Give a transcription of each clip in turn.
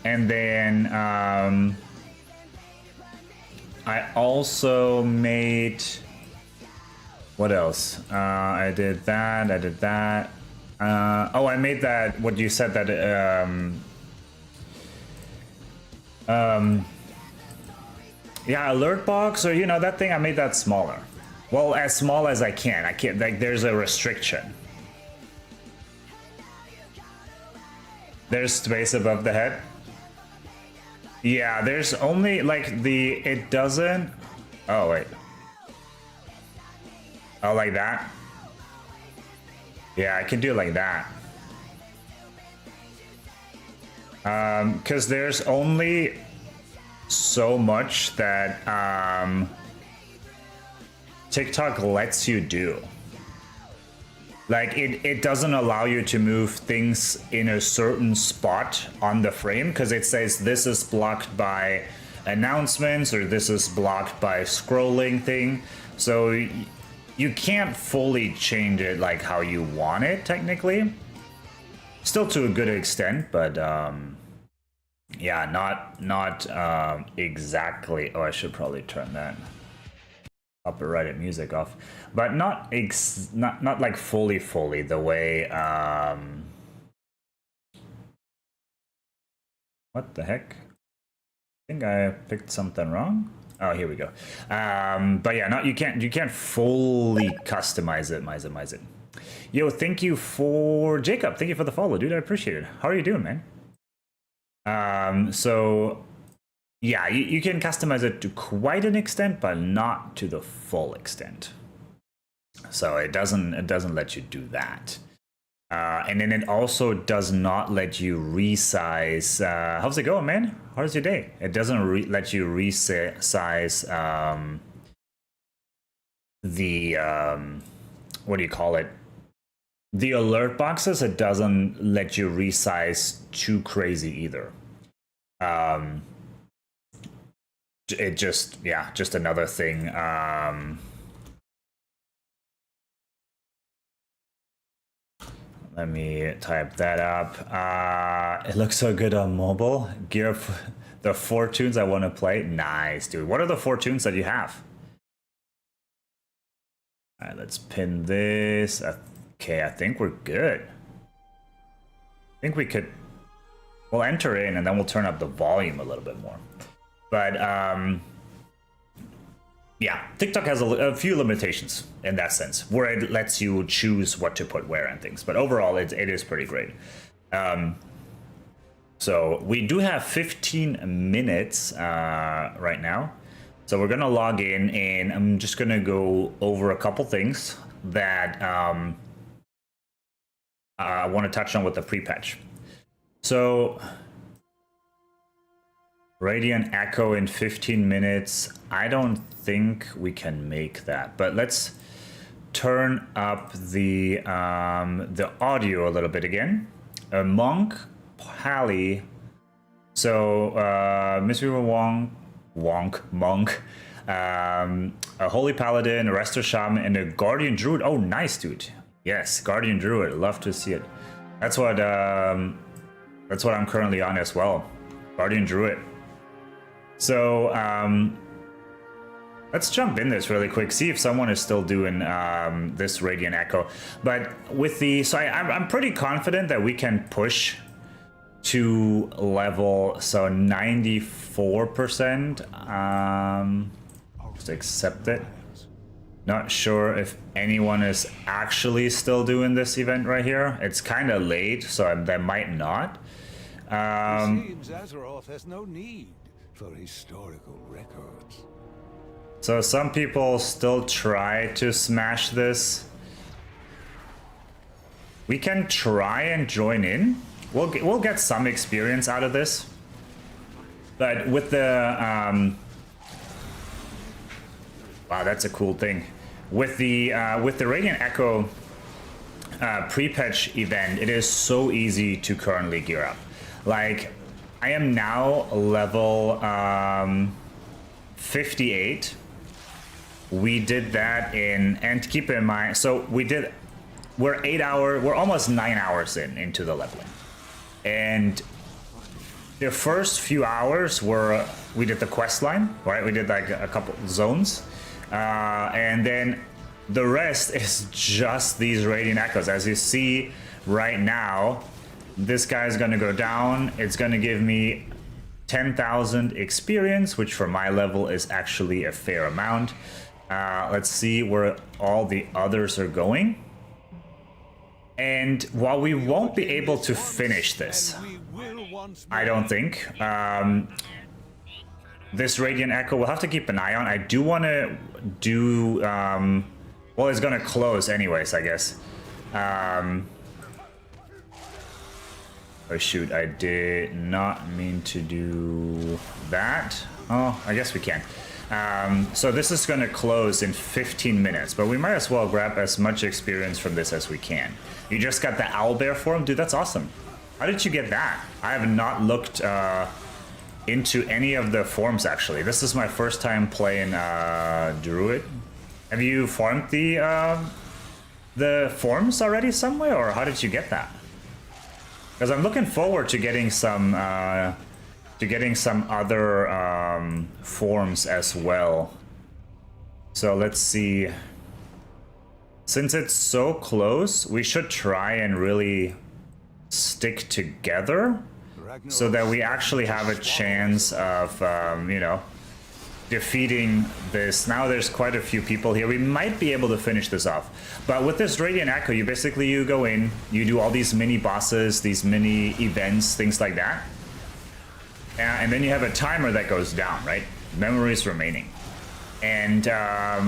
And then I also made, what else? I did that. Oh, I made that, what you said, that yeah, alert box, or that thing. I made that smaller. Well, as small as I can. I can't, like, there's a restriction. There's space above the head. Yeah, there's only like it doesn't. Oh wait. Oh, like that. Yeah, I can do it like that. Because there's only so much that TikTok lets you do. Like, it doesn't allow you to move things in a certain spot on the frame, because it says this is blocked by announcements, or this is blocked by scrolling thing. So you can't fully change it like how you want it, technically. Still to a good extent, but yeah, not exactly. Oh, I should probably turn that copyrighted music off, but not like fully the way what the heck? I think I picked something wrong. Oh, here we go. But yeah, you can't fully customize it. Yo, thank you for Jacob. Thank you for the follow, dude. I appreciate it. How are you doing, man? So yeah, you can customize it to quite an extent, but not to the full extent. So it doesn't let you do that. And then it also does not let you resize. How's it going, man? How's your day? It doesn't let you resize the what do you call it? The alert boxes. It doesn't let you resize too crazy either. It just another thing. Let me type that up. It looks so good on mobile. Gear up the 4 tunes I want to play. Nice, dude. What are the 4 tunes that you have? All right, let's pin this. Okay, I think we're good. I think we'll enter in, and then we'll turn up the volume a little bit more. But yeah, TikTok has a few limitations in that sense, where it lets you choose what to put where and things. But overall, it is pretty great. So we do have 15 minutes right now. So we're gonna log in, and I'm just gonna go over a couple things that I want to touch on with the pre-patch. So Radiant Echo in 15 minutes. I don't think we can make that, but let's turn up the audio a little bit again. Monk, Pally, so Miss River Monk, a Holy Paladin, a Resto Shaman, and a Guardian Druid. Oh, nice, dude. Yes, Guardian Druid. Love to see it. That's what I'm currently on as well. Guardian Druid. So let's jump in this really quick, see if someone is still doing this Radiant Echo. But with I'm pretty confident that we can push to level, so 94%. Just accept it. Not sure if anyone is actually still doing this event right here. It's kind of late, so they might not. It seems Azeroth has no need for historical records. So some people still try to smash this. We can try and join in. We'll get some experience out of this. But with the wow, that's a cool thing. With the Radiant Echo pre-patch event, it is so easy to currently gear up. Like, I am now level 58. We did that and keep in mind, so we're almost 9 hours into the leveling. And The first few hours were we did the quest line, right? We did like a couple zones, and then the rest is just these radiant echoes. As you see right now, this guy is going to go down. It's going to give me 10,000 experience, which for my level is actually a fair amount. Let's see where all the others are going. And while we won't be able to finish this, I don't think, this Radiant Echo we'll have to keep an eye on. I do want to do, well, it's going to close anyways, I guess. Oh shoot, I did not mean to do that. Oh, I guess we can. So this is going to close in 15 minutes, but we might as well grab as much experience from this as we can. You just got the owlbear form? Dude, that's awesome. How did you get that? I have not looked into any of the forms, actually. This is my first time playing Druid. Have you farmed the forms already somewhere, or how did you get that? Because I'm looking forward to getting some other forms as well. So let's see. Since it's so close, we should try and really stick together so that we actually have a chance of, you know, defeating this. Now there's quite a few people here. We might be able to finish this off. But with this Radiant Echo, you go in, you do all these mini bosses, these mini events, things like that. And then you have a timer that goes down, right? Memories remaining. And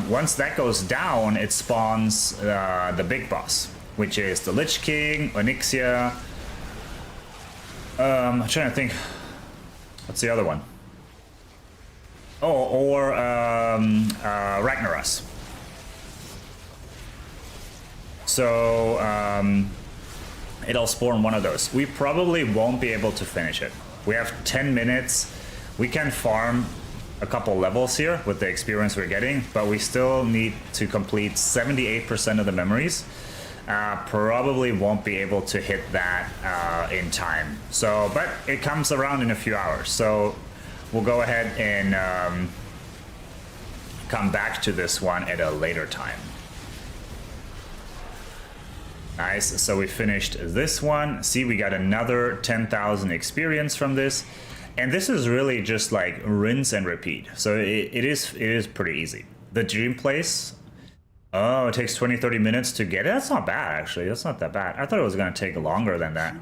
once that goes down, it spawns the big boss, which is the Lich King, Onyxia. I'm trying to think. What's the other one? Oh, or Ragnaros. So it'll spawn one of those. We probably won't be able to finish it. We have 10 minutes. We can farm a couple levels here with the experience we're getting, but we still need to complete 78% of the memories. Probably won't be able to hit that in time. So, but it comes around in a few hours. So we'll go ahead and come back to this one at a later time. Nice, so we finished this one. See, we got another 10,000 experience from this. And this is really just like rinse and repeat. So it is pretty easy. The Dream Place, oh, it takes 20-30 minutes to get it. That's not bad, actually. That's not that bad. I thought it was going to take longer than that.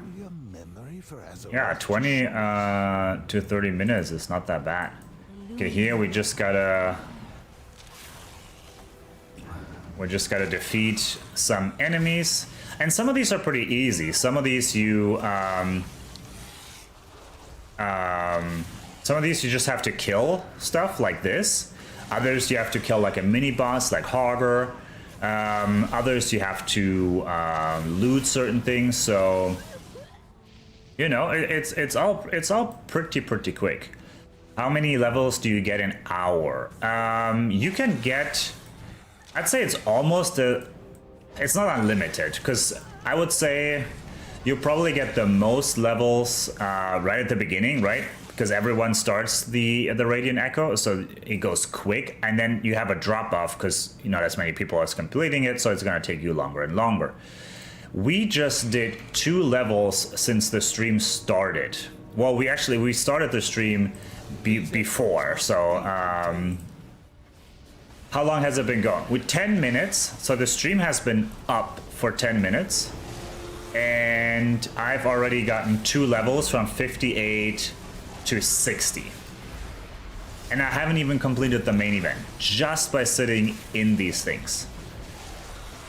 Yeah, 20 to 30 minutes is not that bad. Okay, here we just gotta defeat some enemies. And some of these are pretty easy. Some of these you just have to kill stuff like this. Others you have to kill like a mini boss like Hogger. Others you have to loot certain things. So you know, it's all pretty quick. How many levels do you get an hour? You can get, I'd say it's almost it's not unlimited, because I would say you'll probably get the most levels right at the beginning, right? Because everyone starts the Radiant Echo, so it goes quick, and then you have a drop off because you not as many people are completing it, so it's gonna take you longer and longer. We just did 2 levels since the stream started. Well, we started the stream before, so how long has it been going? With 10 minutes, so the stream has been up for 10 minutes, and I've already gotten 2 levels from 58 to 60. And I haven't even completed the main event, just by sitting in these things.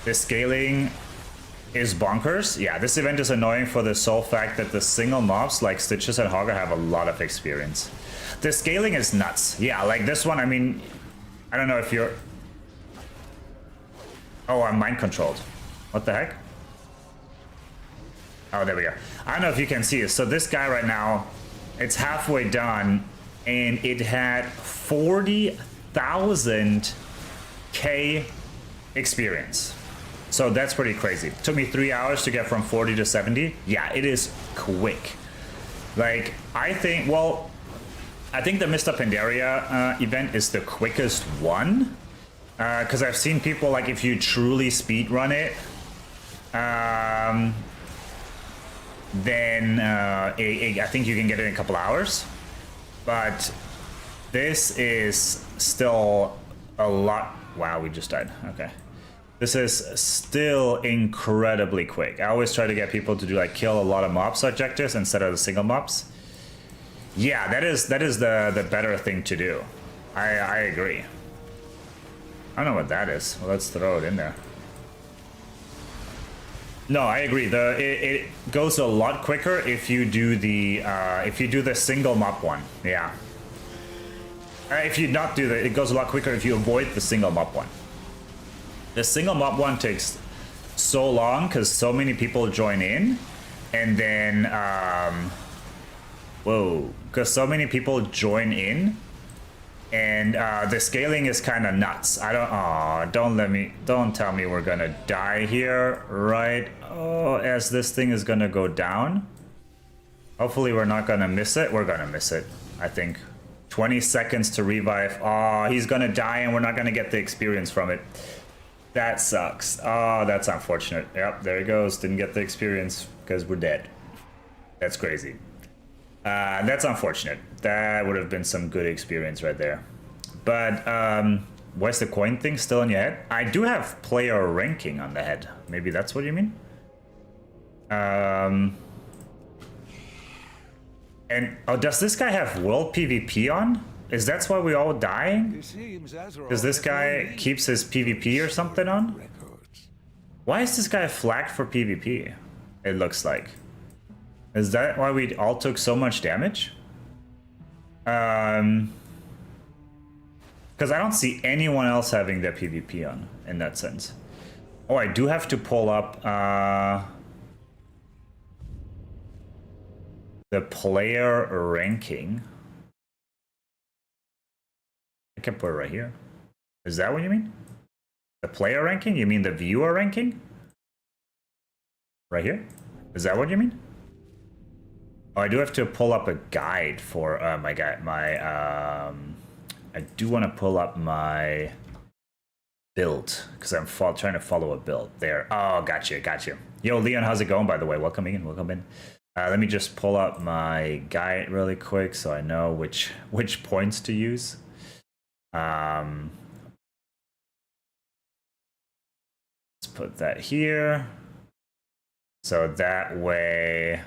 The scaling is bonkers. Yeah, this event is annoying for the sole fact that the single mobs like Stitches and Hogger have a lot of experience. The scaling is nuts. Yeah, like this one, I mean, I don't know if you're... Oh, I'm mind controlled. What the heck? Oh, there we go. I don't know if you can see it. So this guy right now, it's halfway done, and it had 40,000 K experience. So that's pretty crazy. It took me 3 hours to get from 40 to 70. Yeah, it is quick. Like, I think, well, I think the Mr. Pandaria event is the quickest one. Because I've seen people, like, if you truly speedrun it, then I think you can get it in a couple hours. But this is still a lot. Wow, we just died. Okay. This is still incredibly quick. I always try to get people to do, like, kill a lot of mobs objectives instead of the single mobs. Yeah, that is the better thing to do. I agree. I don't know what that is. Well, let's throw it in there. No, I agree. It goes a lot quicker if you do the single mob one. Yeah. If you not do that, it goes a lot quicker if you avoid the single mob one. The single mob one takes so long because so many people join in, and then because so many people join in, and the scaling is kind of nuts. Don't tell me we're gonna die here, right? Oh, as this thing is gonna go down. Hopefully we're not gonna miss it. We're gonna miss it, I think. 20 seconds to revive. Oh, he's gonna die and we're not gonna get the experience from it. That sucks. Oh, that's unfortunate. Yep, there he goes. Didn't get the experience because we're dead. That's crazy. That's unfortunate. That would have been some good experience right there. But where's the coin thing still in your head? I do have player ranking on the head. Maybe that's what you mean? And oh, does this guy have world PvP on? Is that why we all dying? Because this guy keeps his PvP or something on? Why is this guy flagged for PvP? It looks like. Is that why we all took so much damage? Because I don't see anyone else having their PvP on in that sense. Oh, I do have to pull up the player ranking. I can put it right here. Is that what you mean? The player ranking? You mean the viewer ranking? Right here? Is that what you mean? Oh, I do have to pull up a guide for my guide. I do want to pull up my build because I'm trying to follow a build there. Oh, gotcha. Yo, Leon, how's it going? By the way, welcome in. Let me just pull up my guide really quick so I know which points to use. Let's put that here. So that way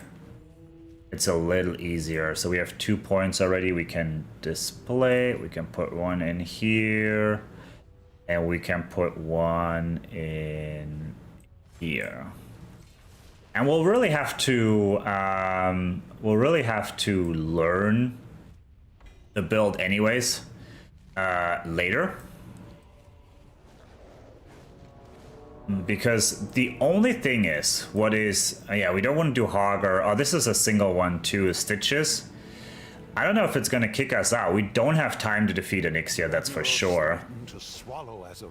it's a little easier. So we have 2 points already. We can display. We can put one in here. And we can put one in here. And we'll really have to learn the build anyways later. Because the only thing is, yeah, we don't want to do Hogger. Oh, this is a single one too, Stitches. I don't know if it's going to kick us out. We don't have time to defeat Onyxia, that's for sure.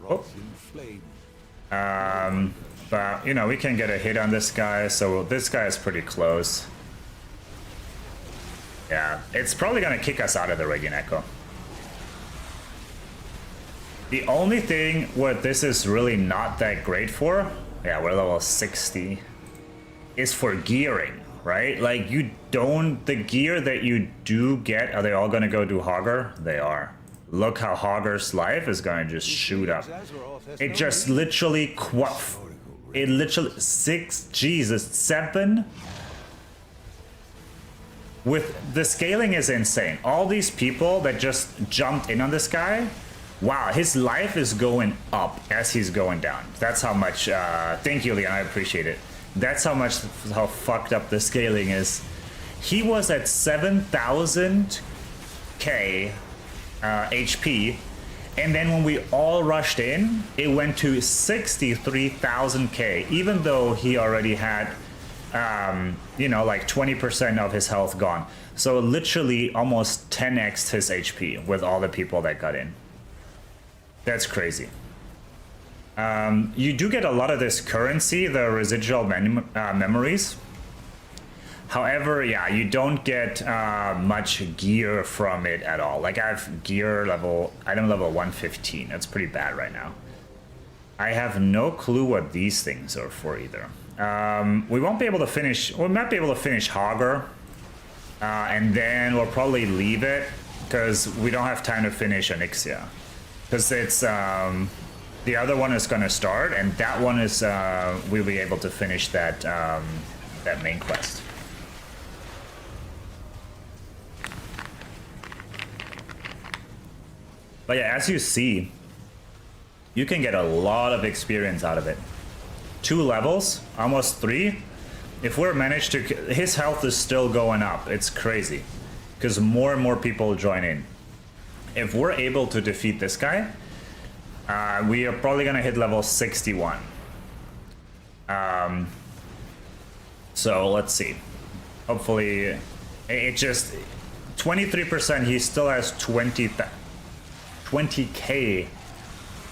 Oh. But, you know, we can get a hit on this guy, so this guy is pretty close. Yeah, it's probably going to kick us out of the Radiant Echo. The only thing what this is really not that great for, yeah, we're level 60, is for gearing, right? Like, the gear that you do get, are they all gonna go do Hogger? They are. Look how Hogger's life is gonna just shoot up. It just literally, it literally, 7. With, the scaling is insane. All these people that just jumped in on this guy, wow, his life is going up as he's going down. That's how much, thank you, Leon, I appreciate it. That's how fucked up the scaling is. He was at 7,000 K HP, and then when we all rushed in, it went to 63,000 K, even though he already had, you know, like 20% of his health gone. So literally almost 10x his HP with all the people that got in. That's crazy. You do get a lot of this currency, the residual memories. However, yeah, you don't get much gear from it at all. Like I have gear level, item level 115. That's pretty bad right now. I have no clue what these things are for either. We won't be able to finish, we might be able to finish Hogger. And then we'll probably leave it because we don't have time to finish Onyxia. Because it's, the other one is going to start, and that one is, we'll be able to finish that, that main quest. But yeah, as you see, you can get a lot of experience out of it. 2 levels, almost 3. If we're managed to, his health is still going up. It's crazy because more and more people join in. If we're able to defeat this guy, we are probably gonna hit level 61. So let's see. Hopefully, it just 23%. He still has 20k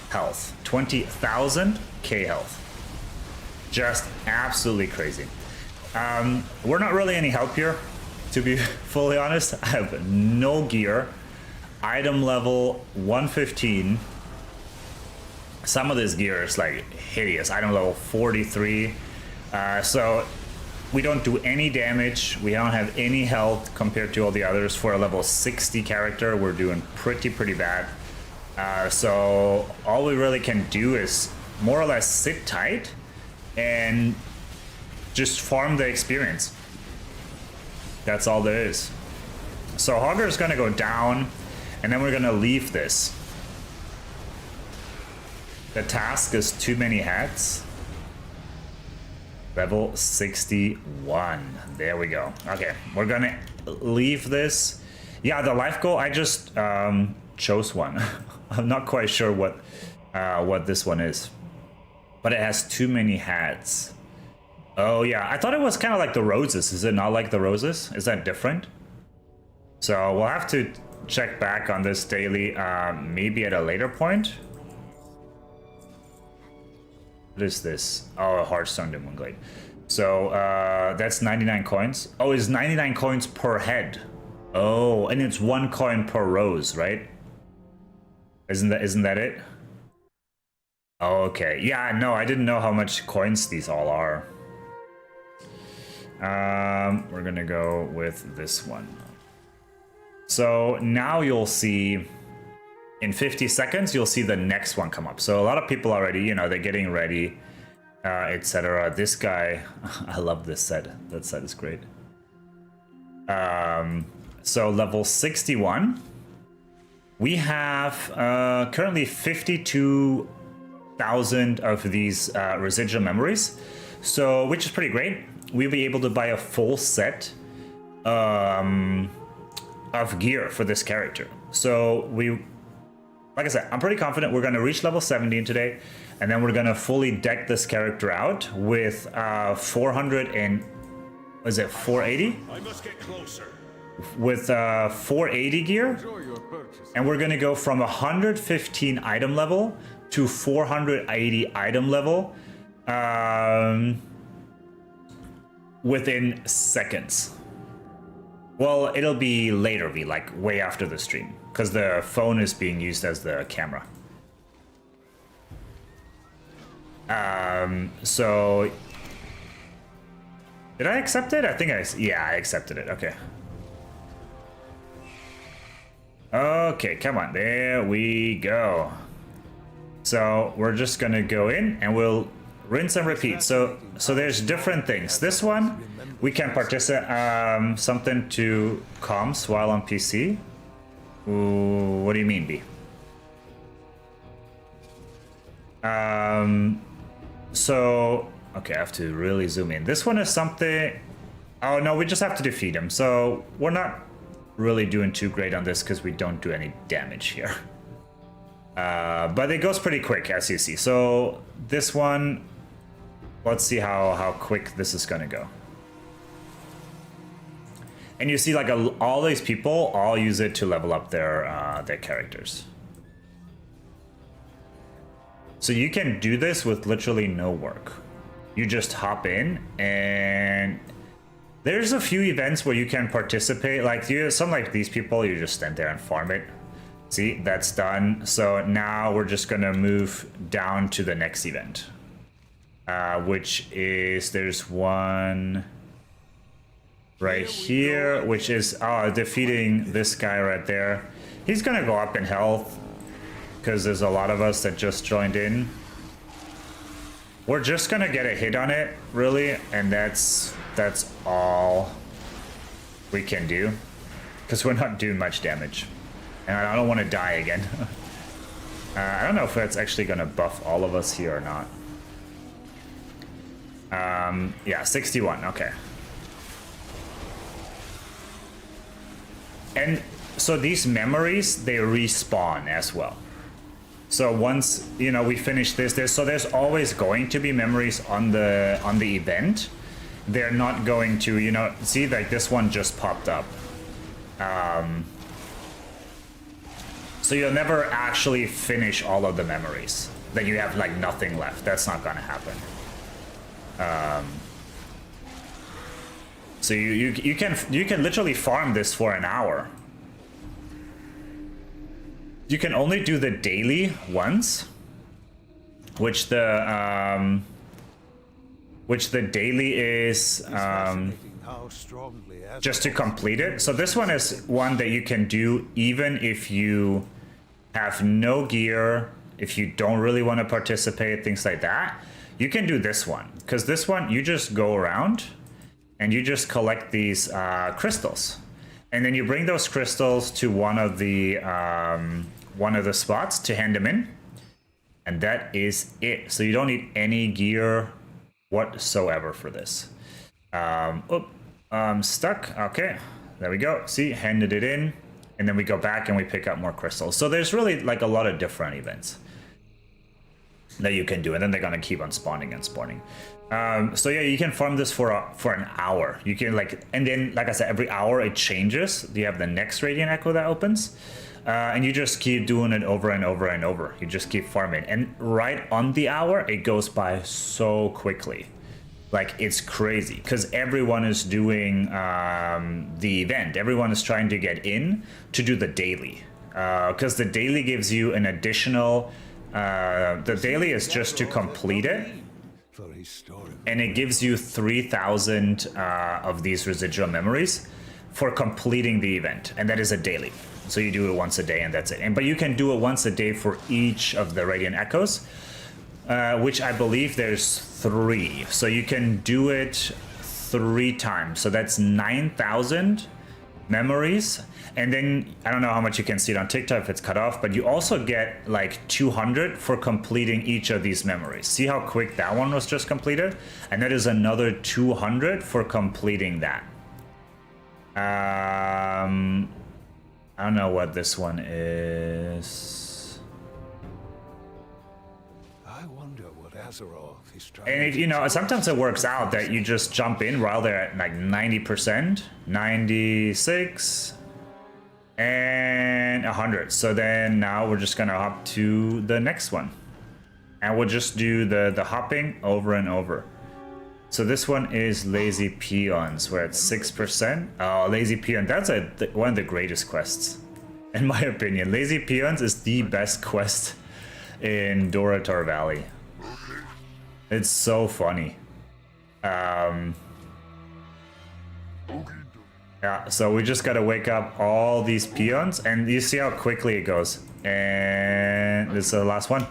health, 20,000 k health. Just absolutely crazy. We're not really any help here, to be fully honest. I have no gear. Item level 115. Some of this gear is like hideous. Item level 43. So we don't do any damage. We don't have any health compared to all the others. For a level 60 character, we're doing pretty bad. So all we really can do is more or less sit tight and just farm the experience. That's all there is. So Hogger is gonna go down, and then we're gonna leave this. The task is too many hats. Level 61. There we go. Okay, we're gonna leave this. Yeah, the life goal, I just chose one. I'm not quite sure what this one is, but it has too many hats. Oh yeah, I thought it was kind of like the roses. Is it not like the roses? Is that different? So we'll have to check back on this daily, maybe at a later point. What is this? Oh, a Hearthstone Demon Glade. So that's 99 coins. Oh, it's 99 coins per head. Oh, and it's 1 coin per rose, right? Isn't that it? Oh, okay. Yeah, no, I didn't know how much coins these all are. We're gonna go with this one. So now you'll see in 50 seconds, you'll see the next one come up. So a lot of people already, you know, they're getting ready, etc. This guy, I love this set. That set is great. So level 61, we have currently 52,000 of these residual memories. So, which is pretty great. We'll be able to buy a full set of gear for this character. So like I said, I'm pretty confident we're going to reach level 17 today, and then we're going to fully deck this character out with 400 and, was it 480? I must get closer. With 480 gear, and we're going to go from 115 item level to 480 item level within seconds. Well, it'll be later, like way after the stream, because the phone is being used as the camera. So did I accept it? I think yeah, I accepted it. Okay. Okay, come on, there we go. So we're just gonna go in and we'll rinse and repeat. So there's different things. This one, we can participate, something to comms while on PC. Ooh, what do you mean, B? So, okay, I have to really zoom in. This one is something, oh no, we just have to defeat him. So we're not really doing too great on this because we don't do any damage here. But it goes pretty quick, as you see. So this one, let's see how quick this is gonna go. And you see, like, all these people all use it to level up their characters. So you can do this with literally no work. You just hop in and There's a few events where you can participate. Like some like these people, you just stand there and farm it. See, that's done. So now we're just gonna move down to the next event, which is there's one right here, which is defeating this guy right there. He's gonna go up in health because there's a lot of us that just joined in. We're just gonna get a hit on it, really, and that's all we can do because we're not doing much damage, and I don't want to die again. I don't know if that's actually gonna buff all of us here or not. Yeah, 61. Okay. And so these memories, they respawn as well. So once, you know, we finish this, there's always going to be memories on the event. They're not going to, you know, see, like this one just popped up. So you'll never actually finish all of the memories. Then you have like nothing left. That's not gonna happen. So you can literally farm this for an hour. You can only do the daily once, which the daily is just to complete it. So this one is one that you can do even if you have no gear, if you don't really want to participate, things like that. You can do this one, because this one you just go around and you just collect these crystals, and then you bring those crystals to one of the spots to hand them in, and that is it. So you don't need any gear whatsoever for this. Stuck. Okay, there we go. See, handed it in, and then we go back and we pick up more crystals. So there's really like a lot of different events that you can do, and then they're gonna keep on spawning and spawning. So yeah, you can farm this for an hour. You can and then like I said, every hour it changes. You have the next Radiant Echo that opens, and you just keep doing it over and over and over. You just keep farming, and right on the hour it goes by so quickly. Like, it's crazy because everyone is doing the event. Everyone is trying to get in to do the daily, because the daily gives you an additional. The daily is just to complete it, and it gives you 3,000 of these residual memories for completing the event, and that is a daily. So you do it once a day, and that's it. But you can do it once a day for each of the Radiant Echoes, which I believe there's 3. So you can do it 3 times. So that's 9,000 memories. And then I don't know how much you can see it on TikTok if it's cut off, but you also get like 200 for completing each of these memories. See how quick that one was just completed? And that is another 200 for completing that. I don't know what this one is. I wonder what Azeroth is trying. And you know, sometimes it works out that you just jump in while they're at like 90%, 96, and 100. So then now we're just gonna hop to the next one, and we'll just do the hopping over and over. So this one is Lazy Peons. We're at 6%. Oh, Lazy Peon, that's one of the greatest quests, in my opinion. Lazy Peons is the best quest in Dorator Valley. It's so funny. Yeah, so we just gotta wake up all these peons, and you see how quickly it goes. And this is the last one.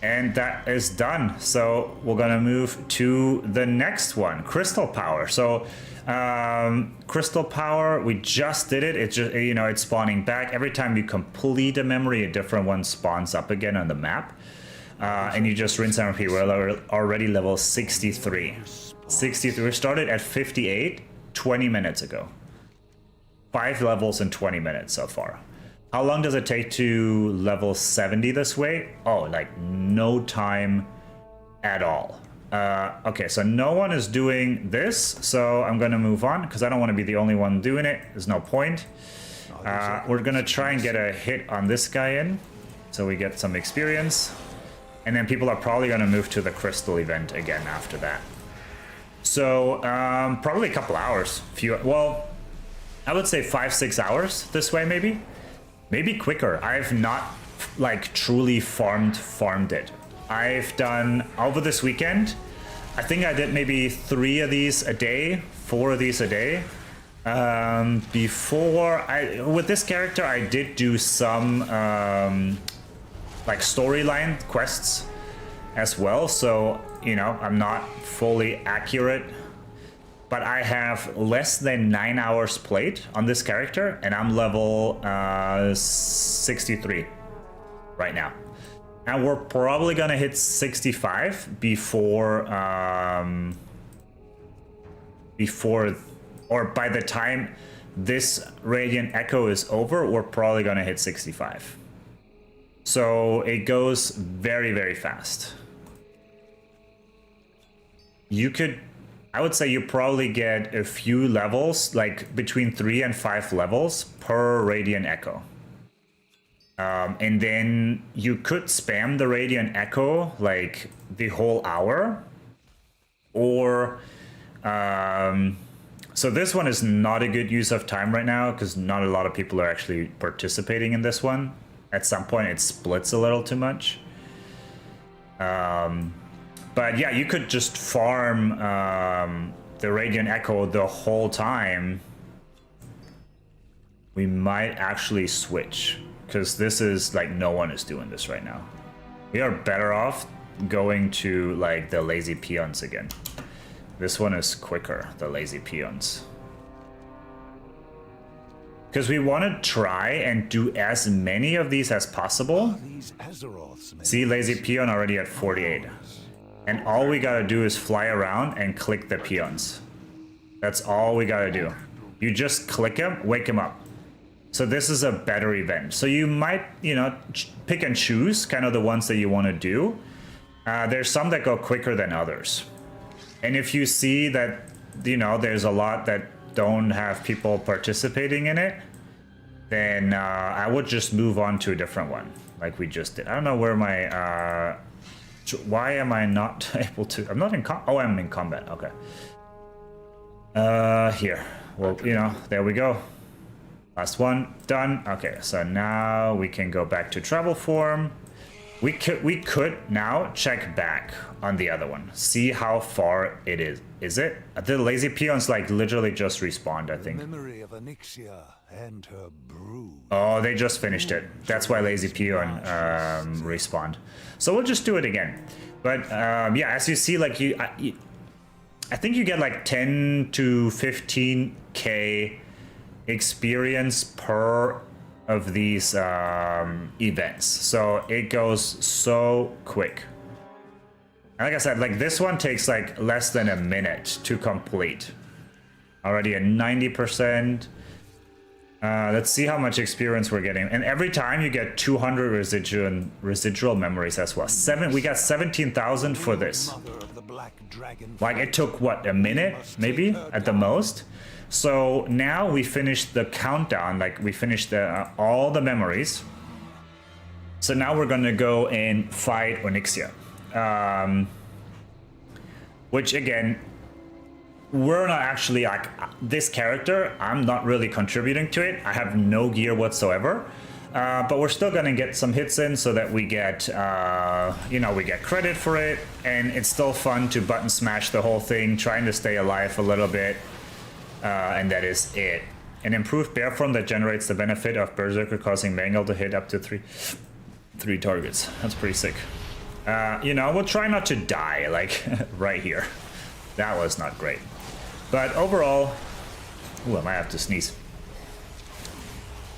And that is done. So we're gonna move to the next one, Crystal Power. So Crystal Power, we just did it. It's just, you know, it's spawning back. Every time you complete a memory, a different one spawns up again on the map. And you just rinse and repeat. We're already level 63. 63, we started at 58 20 minutes ago. 5 levels in 20 minutes so far. How long does it take to level 70 this way? Oh, like no time at all. Okay, so no one is doing this, so I'm gonna move on because I don't want to be the only one doing it. There's no point. We're gonna try and get a hit on this guy in, so we get some experience. And then people are probably gonna move to the crystal event again after that. So probably a couple hours. Well, I would say 5-6 hours this way, maybe quicker. I've not like truly farmed it. I've done over this weekend. I think I did maybe 3 of these a day, 4 of these a day. Before with this character, I did do some like storyline quests as well. So you know, I'm not fully accurate, but I have less than 9 hours played on this character, and I'm level 63 right now. And we're probably gonna hit 65 before or by the time this Radiant Echo is over, we're probably gonna hit 65. So it goes very, very fast. I would say you probably get a few levels, like between 3 and 5 levels per Radiant Echo. And then you could spam the Radiant Echo like the whole hour. Or, so this one is not a good use of time right now because not a lot of people are actually participating in this one. At some point it splits a little too much. But yeah, you could just farm the Radiant Echo the whole time. We might actually switch, because this is like no one is doing this right now. We are better off going to like the lazy peons again. This one is quicker, the lazy peons. Because we want to try and do as many of these as possible. See, lazy peon already at 48. And all we gotta do is fly around and click the peons. That's all we gotta do. You just click them, wake them up. So this is a better event. So you might, you know, pick and choose kind of the ones that you want to do. There's some that go quicker than others. And if you see that, you know, there's a lot that don't have people participating in it, then I would just move on to a different one, like we just did. I don't know where my... why am I not able to... I'm not in oh, I'm in combat. Okay. Here. Well, you know, there we go. Last one. Done. Okay, so now we can go back to travel form. We could now check back on the other one. See how far it is. Is it? The lazy peons like literally just respawned, I think. Memory of Onyxia and her brood. Oh, they just finished it. That's why lazy peon respawned. So we'll just do it again. But yeah, as you see, like I think you get like 10 to 15k experience per of these events. So it goes so quick. And like I said, like this one takes like less than a minute to complete. Already at 90%. Let's see how much experience we're getting. And every time you get 200 residual memories as well. We got 17,000 for this. Like it took what, a minute maybe at the most. So now we finished the countdown, like we finished all the memories. So now we're gonna go and fight Onyxia. Which again, we're not actually like this character. I'm not really contributing to it. I have no gear whatsoever. But we're still gonna get some hits in so that we get, you know, we get credit for it. And it's still fun to button smash the whole thing, trying to stay alive a little bit. And that is it. An improved bear form that generates the benefit of Berserker causing Mangle to hit up to three targets. That's pretty sick. You know, we'll try not to die, like, right here. That was not great. But overall... Ooh, I might have to sneeze.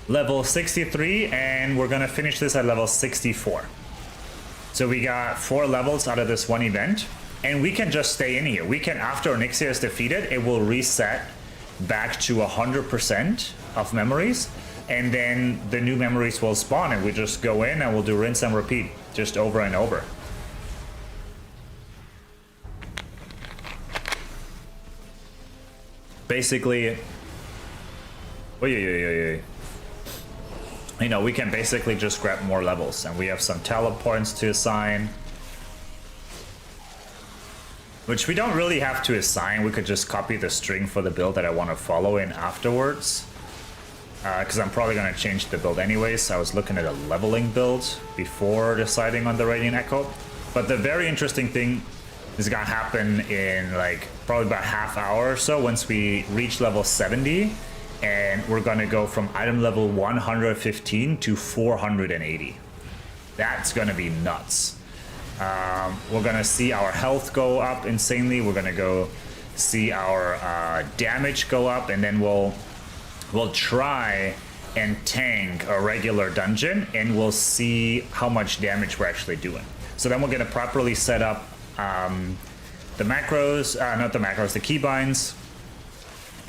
Level 63, and we're gonna finish this at level 64. So we got 4 levels out of this one event. And we can just stay in here. We can, after Onyxia is defeated, it will reset back to 100% of memories, and then the new memories will spawn, and we just go in and we'll do rinse and repeat, just over and over. Basically, you know, we can basically just grab more levels, and we have some talent points to assign. which we don't really have to assign. We could just copy the string for the build that I want to follow in afterwards. Because I'm probably going to change the build anyways. I was looking at a leveling build before deciding on the Radiant Echo. But the very interesting thing is going to happen in like probably about half hour or so once we reach level 70. And we're going to go from item level 115 to 480. That's going to be nuts. We're going to see our health go up insanely. We're going to go see our damage go up, and then we'll try and tank a regular dungeon, and we'll see how much damage we're actually doing. So then we're going to properly set up the macros, not the macros, the keybinds,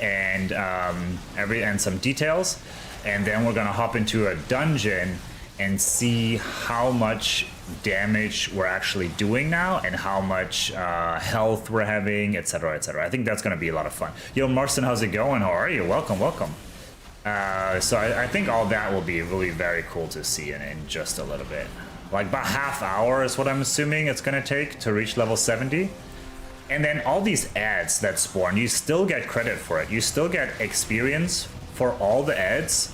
and some details, and then we're going to hop into a dungeon and see how much damage we're actually doing now and how much health we're having, etc., etc. I think that's going to be a lot of fun. Yo, Marston, how's it going? How are you? Welcome, welcome. So I think all that will be really very cool to see in just a little bit. Like about half hour is what I'm assuming it's going to take to reach level 70. And then all these ads that spawn, you still get credit for it. You still get experience for all the ads.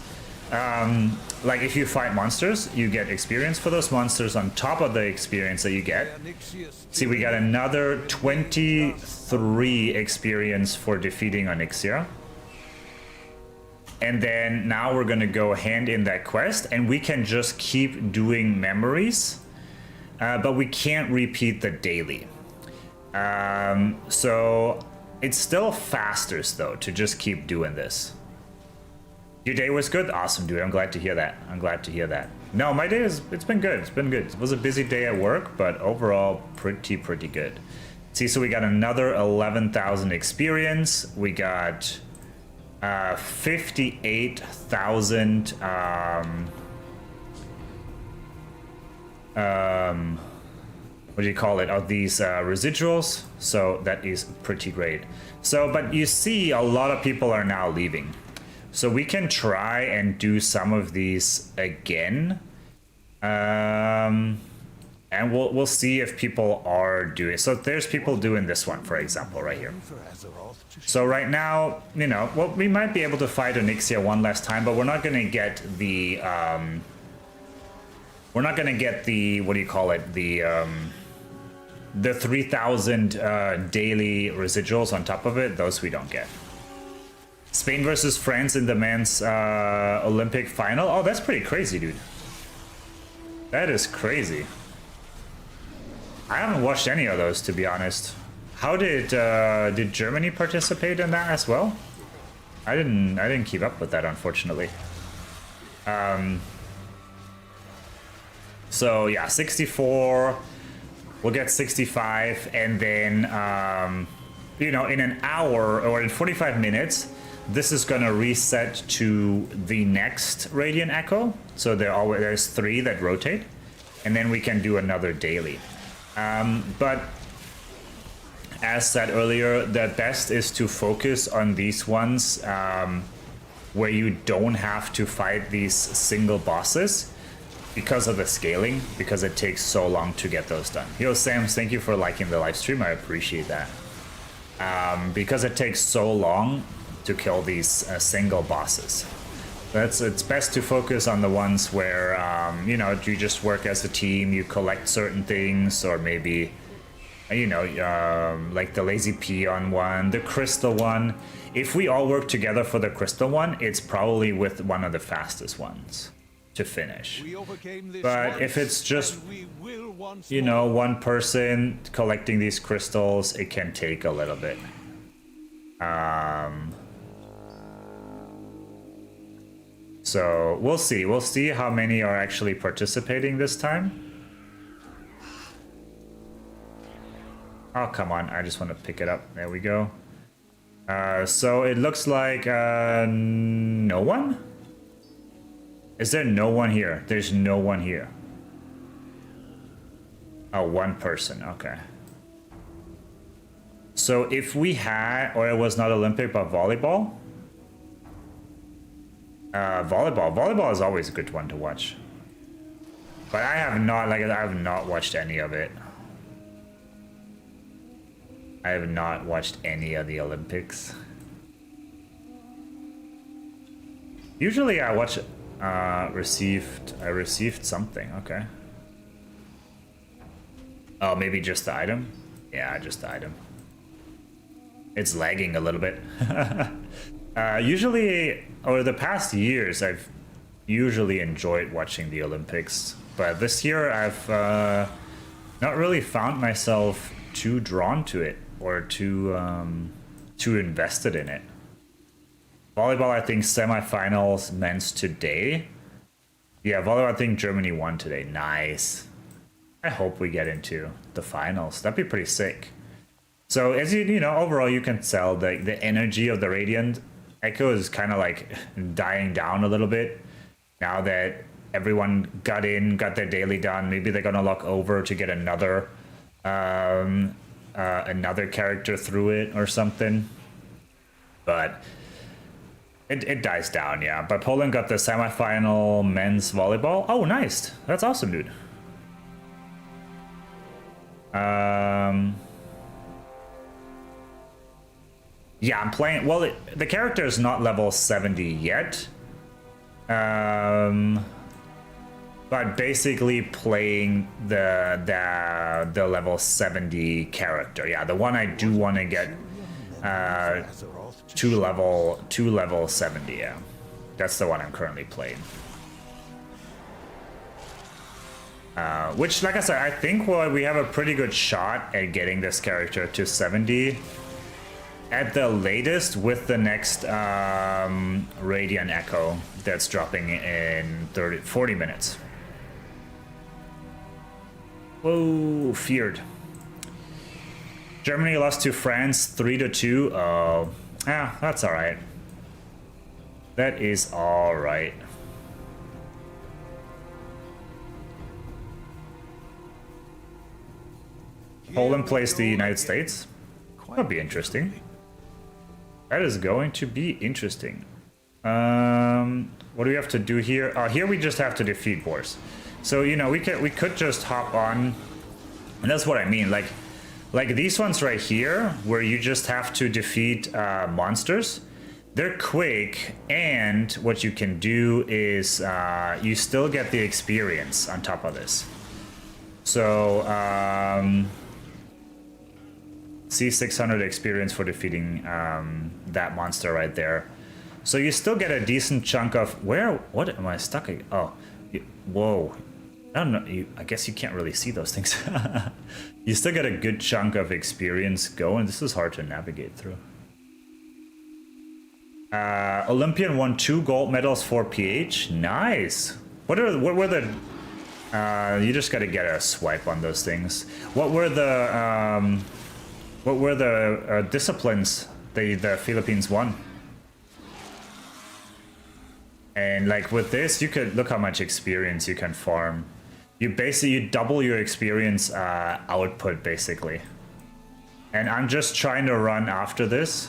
Like if you fight monsters, you get experience for those monsters on top of the experience that you get. See, we got another 23 experience for defeating Onyxia. And then now we're going to go hand in that quest, and we can just keep doing memories, but we can't repeat the daily. So it's still faster though to just keep doing this. Your day was good? Awesome, dude. I'm glad to hear that. I'm glad to hear that. No, my day it's been good. It's been good. It was a busy day at work, but overall pretty good. See, so we got another 11,000 experience. We got 58,000 what do you call it, of these residuals, so that is pretty great. So, but you see a lot of people are now leaving, so we can try and do some of these again, and we'll see if people are doing. So there's people doing this one, for example, right here. So right now, you know, well, we might be able to fight Onyxia one last time, but we're not going to get the what do you call it, the 3,000 daily residuals on top of it. Those we don't get. Spain versus France in the men's Olympic final. Oh, that's pretty crazy, dude. That is crazy. I haven't watched any of those, to be honest. How did Germany participate in that as well? I didn't keep up with that, unfortunately. So yeah, 64. We'll get 65, and then you know, in an hour or in 45 minutes, this is gonna reset to the next Radiant Echo. So there's 3 that rotate, and then we can do another daily. But as said earlier, the best is to focus on these ones where you don't have to fight these single bosses because of the scaling, because it takes so long to get those done. Yo, Sams, thank you for liking the live stream. I appreciate that. Because it takes so long to kill these single bosses. It's best to focus on the ones where you know, you just work as a team, you collect certain things, or maybe, you know, like the lazy peon one, the crystal one. If we all work together for the crystal one, it's probably with one of the fastest ones to finish. But if it's just, you know, one person collecting these crystals, it can take a little bit. So we'll see how many are actually participating this time. Oh, come on, I just want to pick it up. There we go. So it looks like no one? Is there no one here? There's no one here. Oh, one person, okay. So if we had, or it was not Olympic, but volleyball? Volleyball is always a good one to watch. But I have not watched any of it. I have not watched any of the Olympics. Usually I watch I received something, okay. Oh, maybe just the item? Yeah, just the item. It's lagging a little bit. Usually, over the past years, I've usually enjoyed watching the Olympics. But this year, I've not really found myself too drawn to it or too invested in it. Volleyball, I think semifinals men's today. Yeah, volleyball, I think Germany won today. Nice. I hope we get into the finals. That'd be pretty sick. So as you know, overall, you can tell the energy of the Radiant Echo is kind of like dying down a little bit now that everyone got their daily done. Maybe they're gonna lock over to get another character through it or something. But it dies down, yeah. But Poland got the semifinal men's volleyball. Oh, nice. That's awesome, dude. Yeah, I'm playing. Well, the character is not level 70 yet. But basically playing the level 70 character. Yeah, the one I do want to get to level 70. Yeah, that's the one I'm currently playing. Which, like I said, I think we have a pretty good shot at getting this character to 70 at the latest with the next Radiant Echo that's dropping in 40 minutes. Whoa, feared. Germany lost to France 3-2. Oh, yeah, that's all right. That is all right. Poland plays the United States. That'll be interesting. That is going to be interesting. What do we have to do here? Here we just have to defeat wars. So, you know, we could just hop on, and that's what I mean. Like these ones right here, where you just have to defeat monsters. They're quick, and what you can do is you still get the experience on top of this. So, see 600 experience for defeating that monster right there. So you still get a decent chunk of what am I stuck? Oh, whoa. I don't know. I guess you can't really see those things. You still get a good chunk of experience going. This is hard to navigate through. Olympian won 2 gold medals for PH. Nice. What were the? You just got to get a swipe on those things. What were the disciplines the Philippines won? And like with this, you could look how much experience you can farm. You double your experience output basically. And I'm just trying to run after this,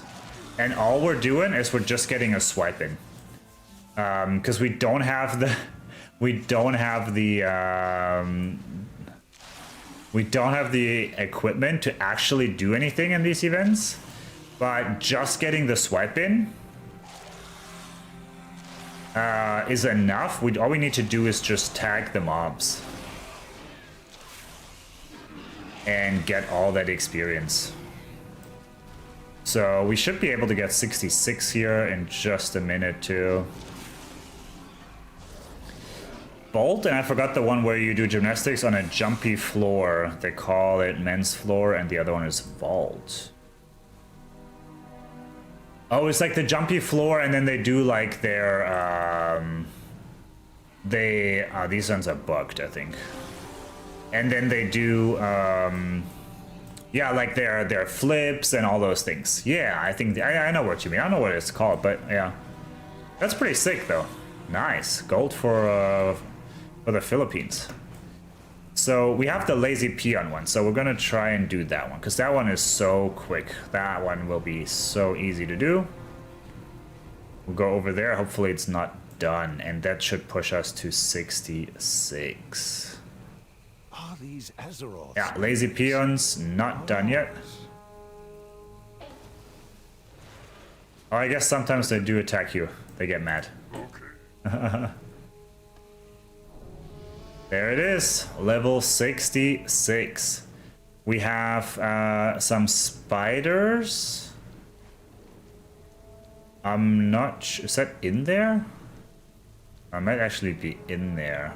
and all we're doing is we're just getting a swipe in, because we don't have the equipment to actually do anything in these events. But just getting the swipe in is enough. All we need to do is just tag the mobs and get all that experience. So we should be able to get 66 here in just a minute too. Vault, and I forgot the one where you do gymnastics on a jumpy floor. They call it men's floor, and the other one is vault. Oh, it's like the jumpy floor, and then they do like their these ones are bugged, I think. And then they do yeah, like their flips and all those things. Yeah, I think I know what you mean. I don't know what it's called, but yeah, that's pretty sick though. Nice gold for the Philippines. So we have the lazy peon one, so we're gonna try and do that one because that one is so quick. That one will be so easy to do. We'll go over there. Hopefully it's not done, and that should push us to 66. Are these Azeroths? Yeah, lazy peons not done yet. Oh, I guess sometimes they do attack you. They get mad. There it is, level 66. We have some spiders. I'm not sure. Is that in there? I might actually be in there.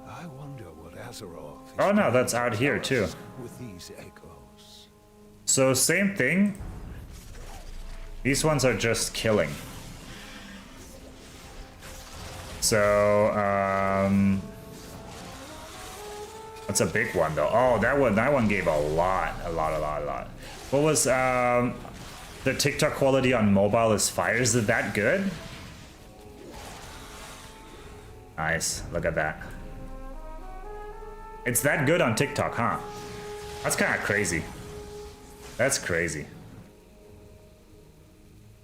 I wonder what Azeroth is Oh no, that's trying out to here tell too. us with these echoes. So same thing. These ones are just killing. So that's a big one though. Oh, that one gave a lot. What was the TikTok quality on mobile is fire? Is it that good? Nice, look at that. It's that good on TikTok, huh? That's kind of crazy. That's crazy.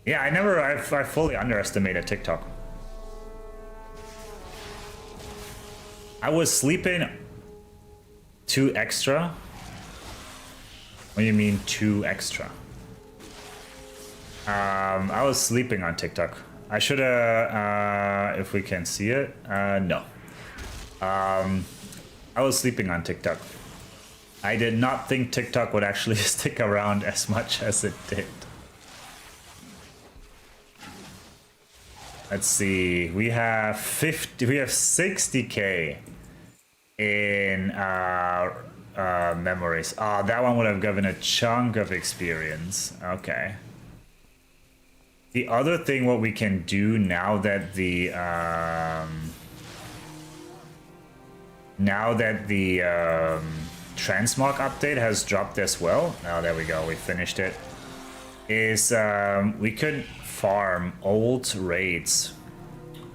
Yeah, I fully underestimated TikTok. I was sleeping 2 extra. What do you mean 2 extra? I was sleeping on TikTok. I should have, if we can see it, no. I was sleeping on TikTok. I did not think TikTok would actually stick around as much as it did. Let's see, we have 60k in memories. Oh, that one would have given a chunk of experience. Okay. The other thing, what we can do now that the transmog update has dropped as well. Oh, there we go. We finished it. Is we could farm old raids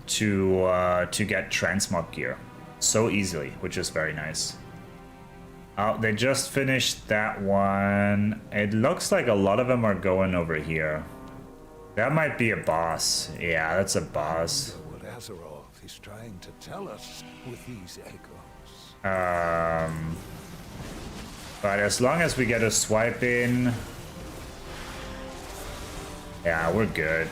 to get transmog gear so easily, which is very nice. Oh, they just finished that one. It looks like a lot of them are going over here. That might be a boss. Yeah, that's a boss. What Azeroth is trying to tell us with these echoes. But as long as we get a swipe in, yeah, we're good.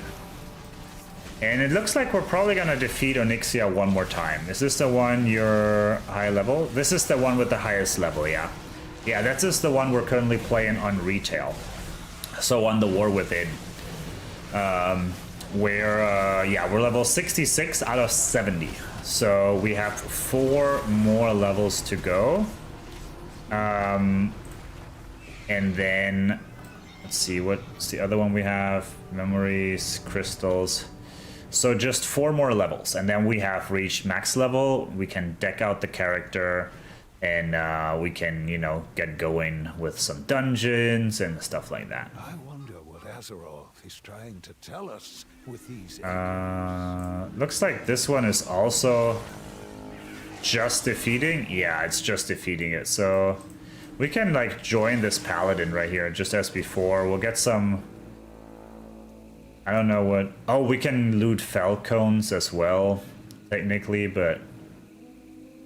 And it looks like we're probably gonna defeat Onyxia one more time. Is this the one you're high level? This is the one with the highest level, yeah. Yeah, that is the one we're currently playing on retail. So on the War Within. Yeah, we're level 66 out of 70. So we have 4 more levels to go. And then, let's see, what's the other one we have? Memories, crystals. So just 4 more levels, and then we have reached max level. We can deck out the character, and we can, you know, get going with some dungeons and stuff like that. I wonder what Azeroth is trying to tell us with these echoes. Looks like this one is also just defeating. Yeah, it's just defeating it. So we can like join this paladin right here, just as before. We'll get some. I don't know what. Oh, we can loot falcons as well, technically, but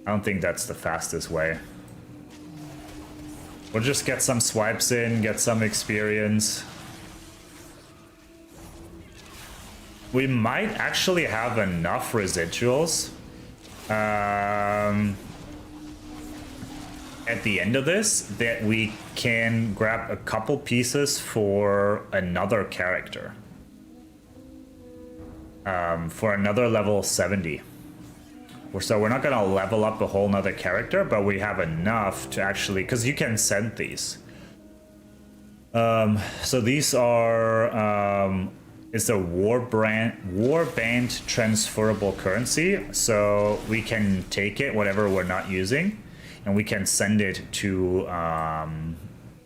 I don't think that's the fastest way. We'll just get some swipes in, get some experience. We might actually have enough residuals at the end of this that we can grab a couple pieces for another character. For another level 70. So we're not gonna level up a whole nother character, but we have enough to actually, because you can send these. So these are it's a warband transferable currency. So we can take it, whatever we're not using, and we can send it to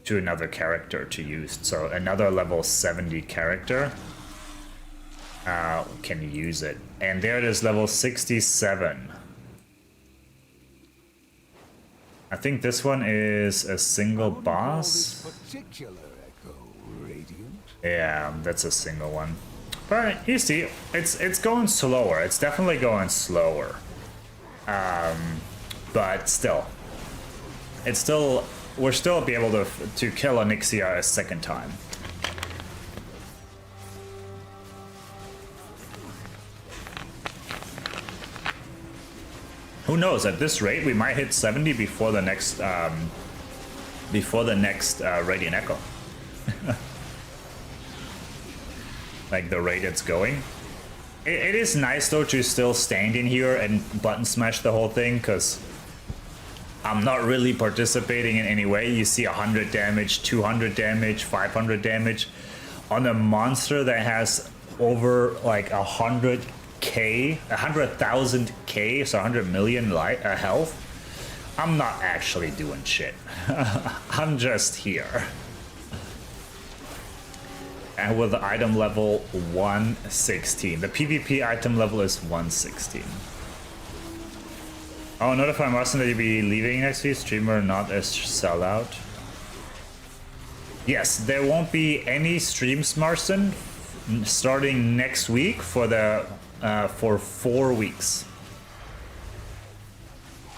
another character to use. So another level 70 character can use it. And there it is, level 67. I think this one is a single boss. Particular echo radiant. Yeah, that's a single one. But you see, it's going slower. It's definitely going slower. But still, we're still be able to kill Onyxia a second time. Who knows? At this rate, we might hit 70 before the next Radiant Echo. Like the rate it's going. It is nice though to still stand in here and button smash the whole thing, because I'm not really participating in any way. You see 100 damage, 200 damage, 500 damage on a monster that has over like 100k, 100,000k, so 100 million health. I'm not actually doing shit. I'm just here. And with the item level 116. The PvP item level is 116. Oh, notify Marcin that you'll be leaving next week. Streamer not a sellout. Yes, there won't be any streams, Marcin, starting next week for the for 4 weeks.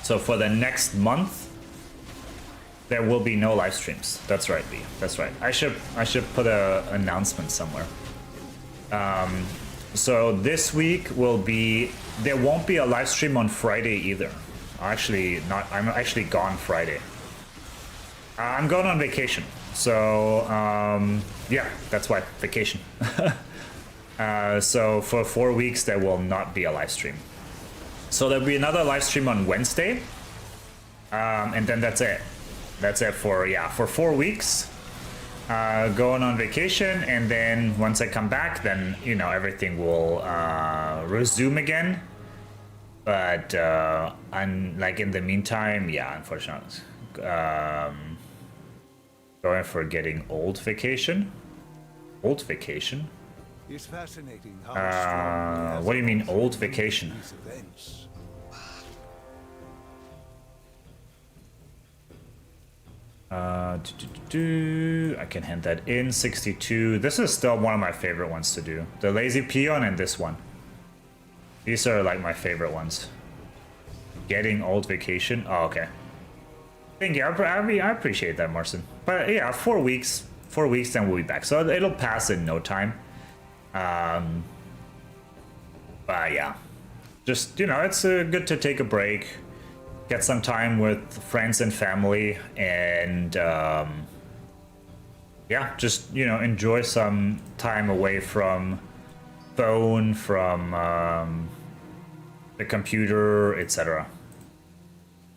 So for the next month, there will be no live streams. That's right, B. That's right. I should put an announcement somewhere. So this week will be, there won't be a live stream on Friday either. Actually, not. I'm actually gone Friday. I'm going on vacation. So yeah, that's why, vacation. So for 4 weeks there will not be a live stream. So there'll be another live stream on Wednesday, and then that's it. That's it for, yeah, for 4 weeks. Going on vacation, and then once I come back, then you know everything will resume again. But I'm like in the meantime, yeah, unfortunately, going for getting old vacation. Old vacation. It's fascinating how What do you mean old vacation? I can hand that in. 62. This is still one of my favorite ones to do. The Lazy Peon and this one. These are like my favorite ones. Getting old vacation. Oh, okay. Thank you. I appreciate that, Marcin. But yeah, 4 weeks. 4 weeks, then we'll be back. So it'll pass in no time. But yeah, just, you know, it's good to take a break, get some time with friends and family, and yeah, just, you know, enjoy some time away from phone, from the computer, etc.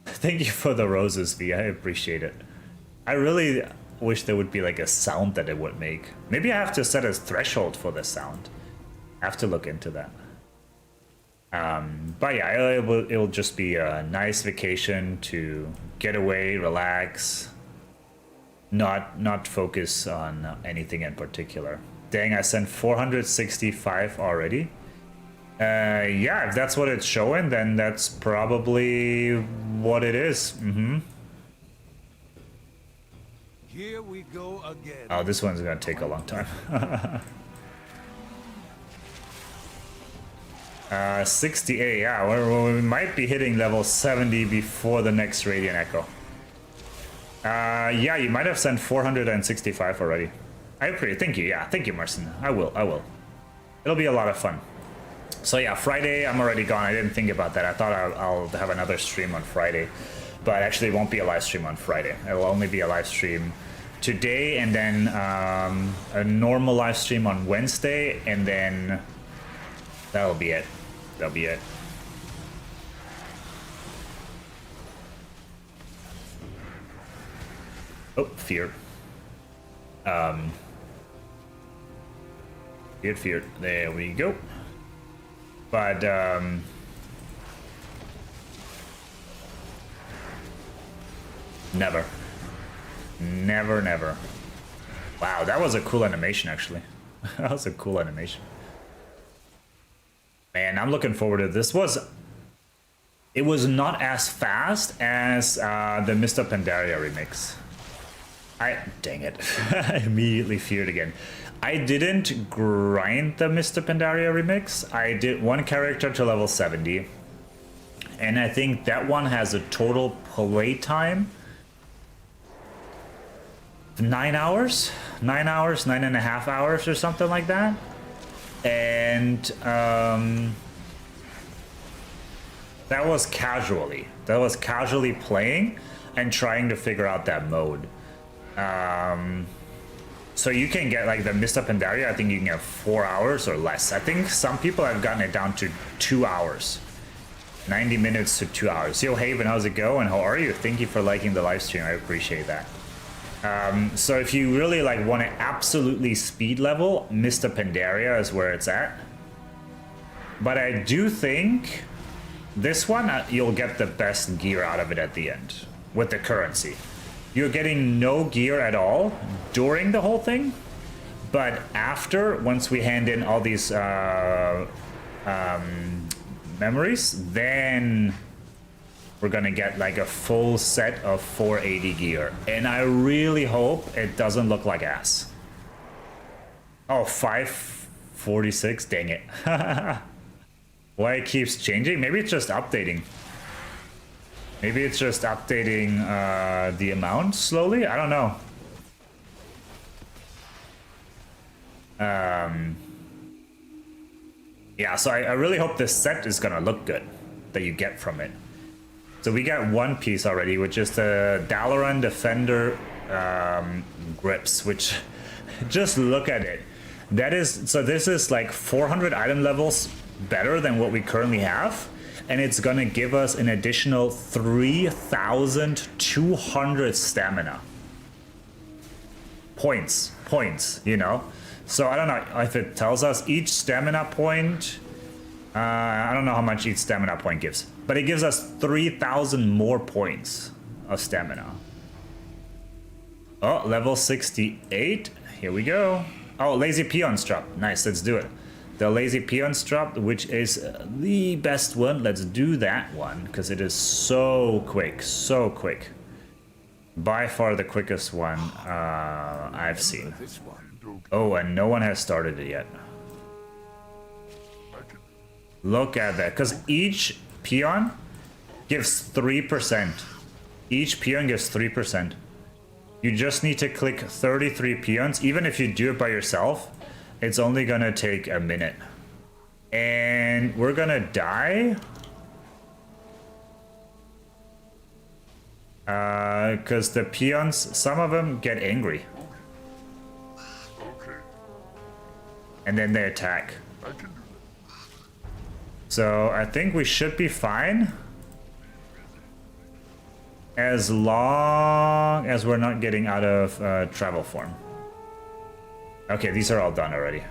Thank you for the roses, V. I appreciate it. I really wish there would be like a sound that it would make. Maybe I have to set a threshold for the sound. I have to look into that. But yeah, it'll just be a nice vacation to get away, relax, not focus on anything in particular. Dang, I sent 465 already. Yeah, if that's what it's showing, then that's probably what it is. Here we go again. Oh, this one's gonna take a long time. 68, yeah, we might be hitting level 70 before the next Radiant Echo. Yeah, you might have sent 465 already. I appreciate it. Thank you, yeah, thank you, Marcin. I will. It'll be a lot of fun. So yeah, Friday, I'm already gone. I didn't think about that. I thought I'll have another stream on Friday, but actually it won't be a live stream on Friday. It'll only be a live stream today, and then a normal live stream on Wednesday, and then that'll be it. That'll be it. Oh, fear. Feared. There we go. But never. Wow, that was a cool animation, actually. That was a cool animation. Man, I'm looking forward to this. It was not as fast as the Mr. Pandaria remix. Dang it. I immediately feared again. I didn't grind the Mr. Pandaria remix. I did one character to level 70. And I think that one has a total play time 9 hours? 9 hours, 9.5 hours or something like that. And That was casually. That was casually playing and trying to figure out that mode. So you can get like the Mist of Pandaria, I think you can get 4 hours or less. I think some people have gotten it down to 2 hours. 90 minutes to 2 hours. Yo, Haven, how's it going? How are you? Thank you for liking the live stream. I appreciate that. So if you really like want to absolutely speed level, Mist of Pandaria is where it's at. But I do think this one, you'll get the best gear out of it at the end with the currency. You're getting no gear at all during the whole thing, but after, once we hand in all these memories, then we're gonna get like a full set of 480 gear. And I really hope it doesn't look like ass. Oh, 546, dang it. Why it keeps changing? Maybe it's just updating. Maybe it's just updating the amount slowly? I don't know. Yeah, so I really hope this set is gonna look good that you get from it. So we got one piece already, which is the Dalaran Defender grips, which just look at it. That is, so this is like 400 item levels better than what we currently have. And it's gonna give us an additional 3,200 stamina. Points, you know? So I don't know if it tells us each stamina point. I don't know how much each stamina point gives, but it gives us 3,000 more points of stamina. Oh, level 68. Here we go. Oh, Lazy Peons drop. Nice, let's do it. The Lazy Peons drop, which is the best one. Let's do that one, because it is so quick, so quick. By far the quickest one I've seen. Oh, and no one has started it yet. Look at that, because each peon gives 3%. Each peon gives 3%. You just need to click 33 peons. Even if you do it by yourself, it's only gonna take a minute. And we're gonna die. Because the peons, some of them get angry. And then they attack. So I think we should be fine. As long as we're not getting out of travel form. Okay, these are all done already.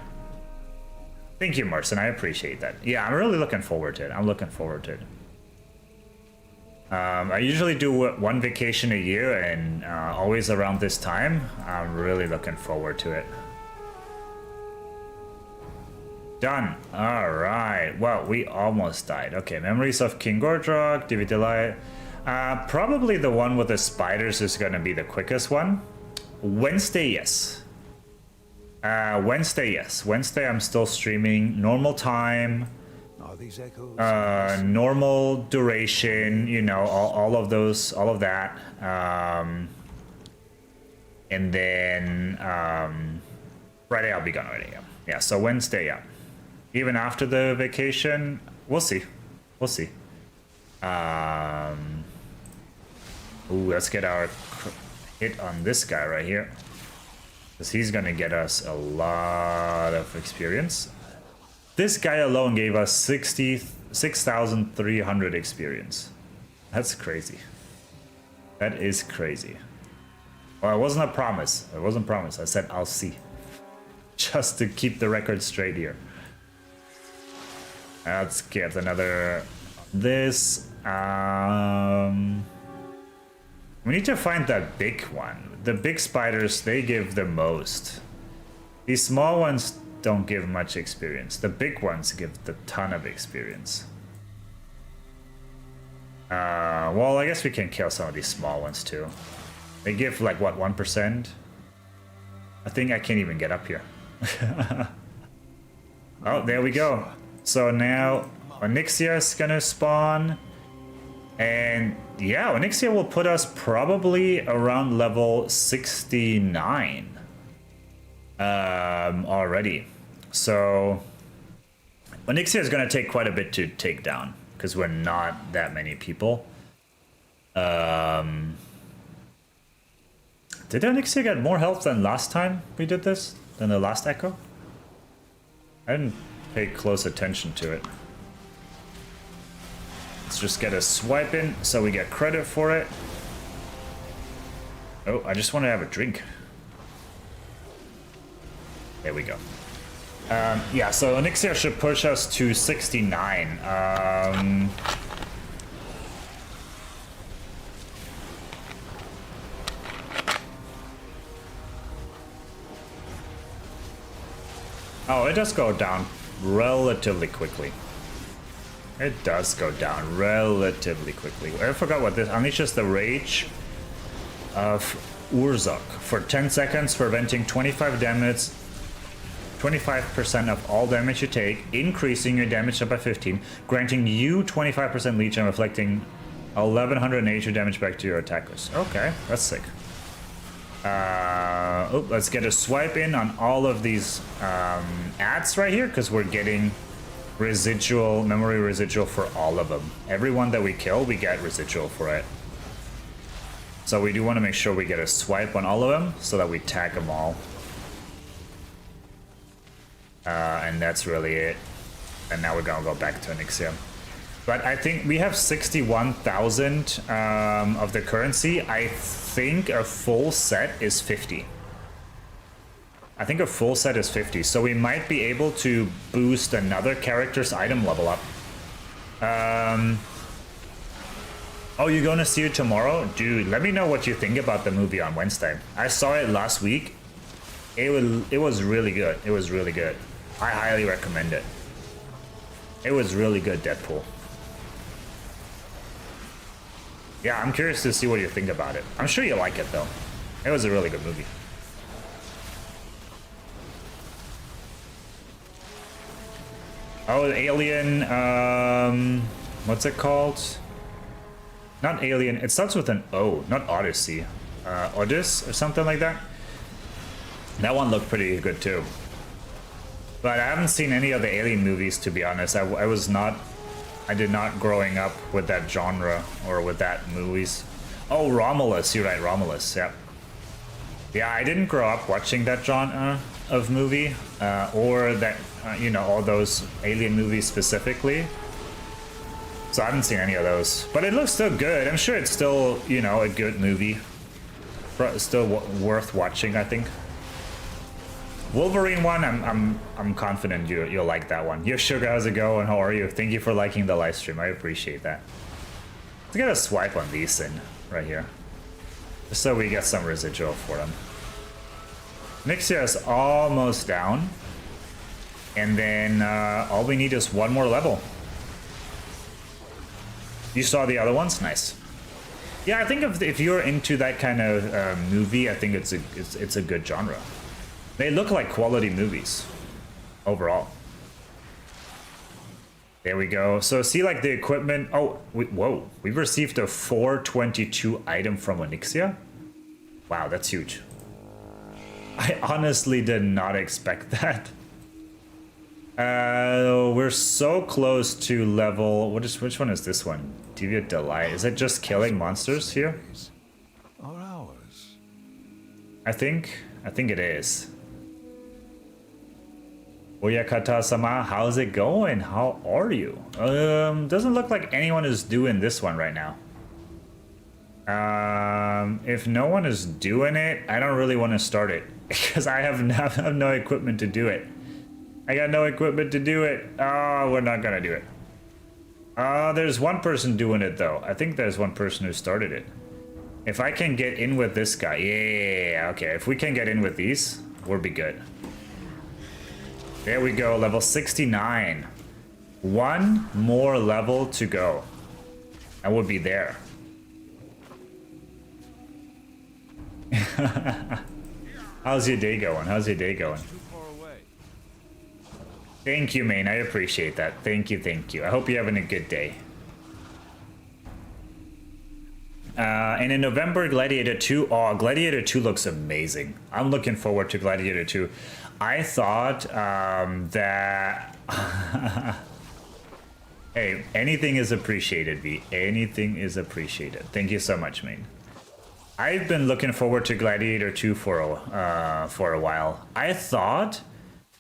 Thank you, Marcin. I appreciate that. Yeah, I'm really looking forward to it. I'm looking forward to it. I usually do one vacation a year, and always around this time. I'm really looking forward to it. Done. All right. Well, we almost died. Okay, Memories of King Gordrock, DVD Light. Probably the one with the spiders is going to be the quickest one. Wednesday, yes. Wednesday, yes. Wednesday, I'm still streaming. Normal time. These echoes? Normal duration, you know, all of those, all of that. And then Friday, I'll be gone already. Yeah, so Wednesday, yeah. Even after the vacation, we'll see. We'll see. Ooh, let's get our hit on this guy right here. Because he's going to get us a lot of experience. This guy alone gave us 6,300 experience. That's crazy. That is crazy. Well, it wasn't a promise. It wasn't a promise. I said, I'll see. Just to keep the record straight here. Let's get another... This... We need to find that big one. The big spiders, they give the most. These small ones don't give much experience. The big ones give the ton of experience. Well, I guess we can kill some of these small ones too. They give like, what, 1%? I think I can't even get up here. Oh, there we go. So now Onyxia is gonna spawn. And yeah, Onyxia will put us probably around level 69 already. So Onyxia is going to take quite a bit to take down. because we're not that many people. Did Onyxia get more health than last time we did this? Than the last Echo? I didn't pay close attention to it. Let's just get a swipe in so we get credit for it. Oh, I just want to have a drink. There we go. Yeah, so Onyxia should push us to 69. Oh, it does go down relatively quickly. It does go down relatively quickly. I forgot what this unleashes the rage of Urzok for 10 seconds, preventing 25 damage, 25% of all damage you take, increasing your damage up by 15, granting you 25% leech and reflecting 1182 damage back to your attackers. Okay, that's sick. Let's get a swipe in on all of these ads right here, because we're getting residual, memory residual for all of them. Everyone that we kill, we get residual for it. So we do want to make sure we get a swipe on all of them so that we tag them all. And that's really it. And now we're gonna go back to Onyxia. But I think we have 61,000 of the currency. I think a full set is 50. I think a full set is 50. So we might be able to boost another character's item level up. Oh, you're going to see it tomorrow? Dude, let me know what you think about the movie on Wednesday. I saw it last week. It was really good. It was really good. I highly recommend it. It was really good, Deadpool. Yeah, I'm curious to see what you think about it. I'm sure you like it, though. It was a really good movie. Oh, Alien, what's it called? Not Alien, it starts with an O, not Odyssey. Odys or something like that. That one looked pretty good too. But I haven't seen any of the Alien movies, to be honest. I did not growing up with that genre or with that movies. Oh, Romulus, you're right, Romulus, yeah. Yeah, I didn't grow up watching that genre of movie, or that, you know, all those Alien movies specifically. So I haven't seen any of those, but it looks still good. I'm sure it's still, you know, a good movie. Still worth watching, I think. Wolverine one, I'm confident you'll like that one. Yo, Sugar, how's it going? How are you? Thank you for liking the live stream. I appreciate that. Let's get a swipe on these in right here, just so we get some residual for them. Nixia is almost down, and then all we need is one more level. You saw the other ones? Nice. Yeah, I think if you're into that kind of movie, I think it's a good genre. They look like quality movies overall. There we go. So see, like the equipment. Oh, whoa! We've received a 422 item from Onyxia. Wow, that's huge. I honestly did not expect that. We're so close to level. Which one is this one? Deviant Delight. Is it just killing monsters here? Are ours. I think it is. Oyakata-sama, how's it going? How are you? Doesn't look like anyone is doing this one right now. If no one is doing it, I don't really want to start it because I have no equipment to do it. I got no equipment to do it. Oh, we're not gonna do it. There's one person doing it though. I think there's one person who started it. If I can get in with this guy, yeah, okay. If we can get in with these, we'll be good. There we go, level 69. One more level to go. I will be there. How's your day going? How's your day going? Thank you, Maine. I appreciate that. Thank you, thank you. I hope you're having a good day. And in November, Gladiator 2. Oh, Gladiator 2 looks amazing. I'm looking forward to Gladiator 2. I thought that Hey, anything is appreciated, V. Anything is appreciated. Thank you so much, mate. I've been looking forward to Gladiator 2 for a while. I thought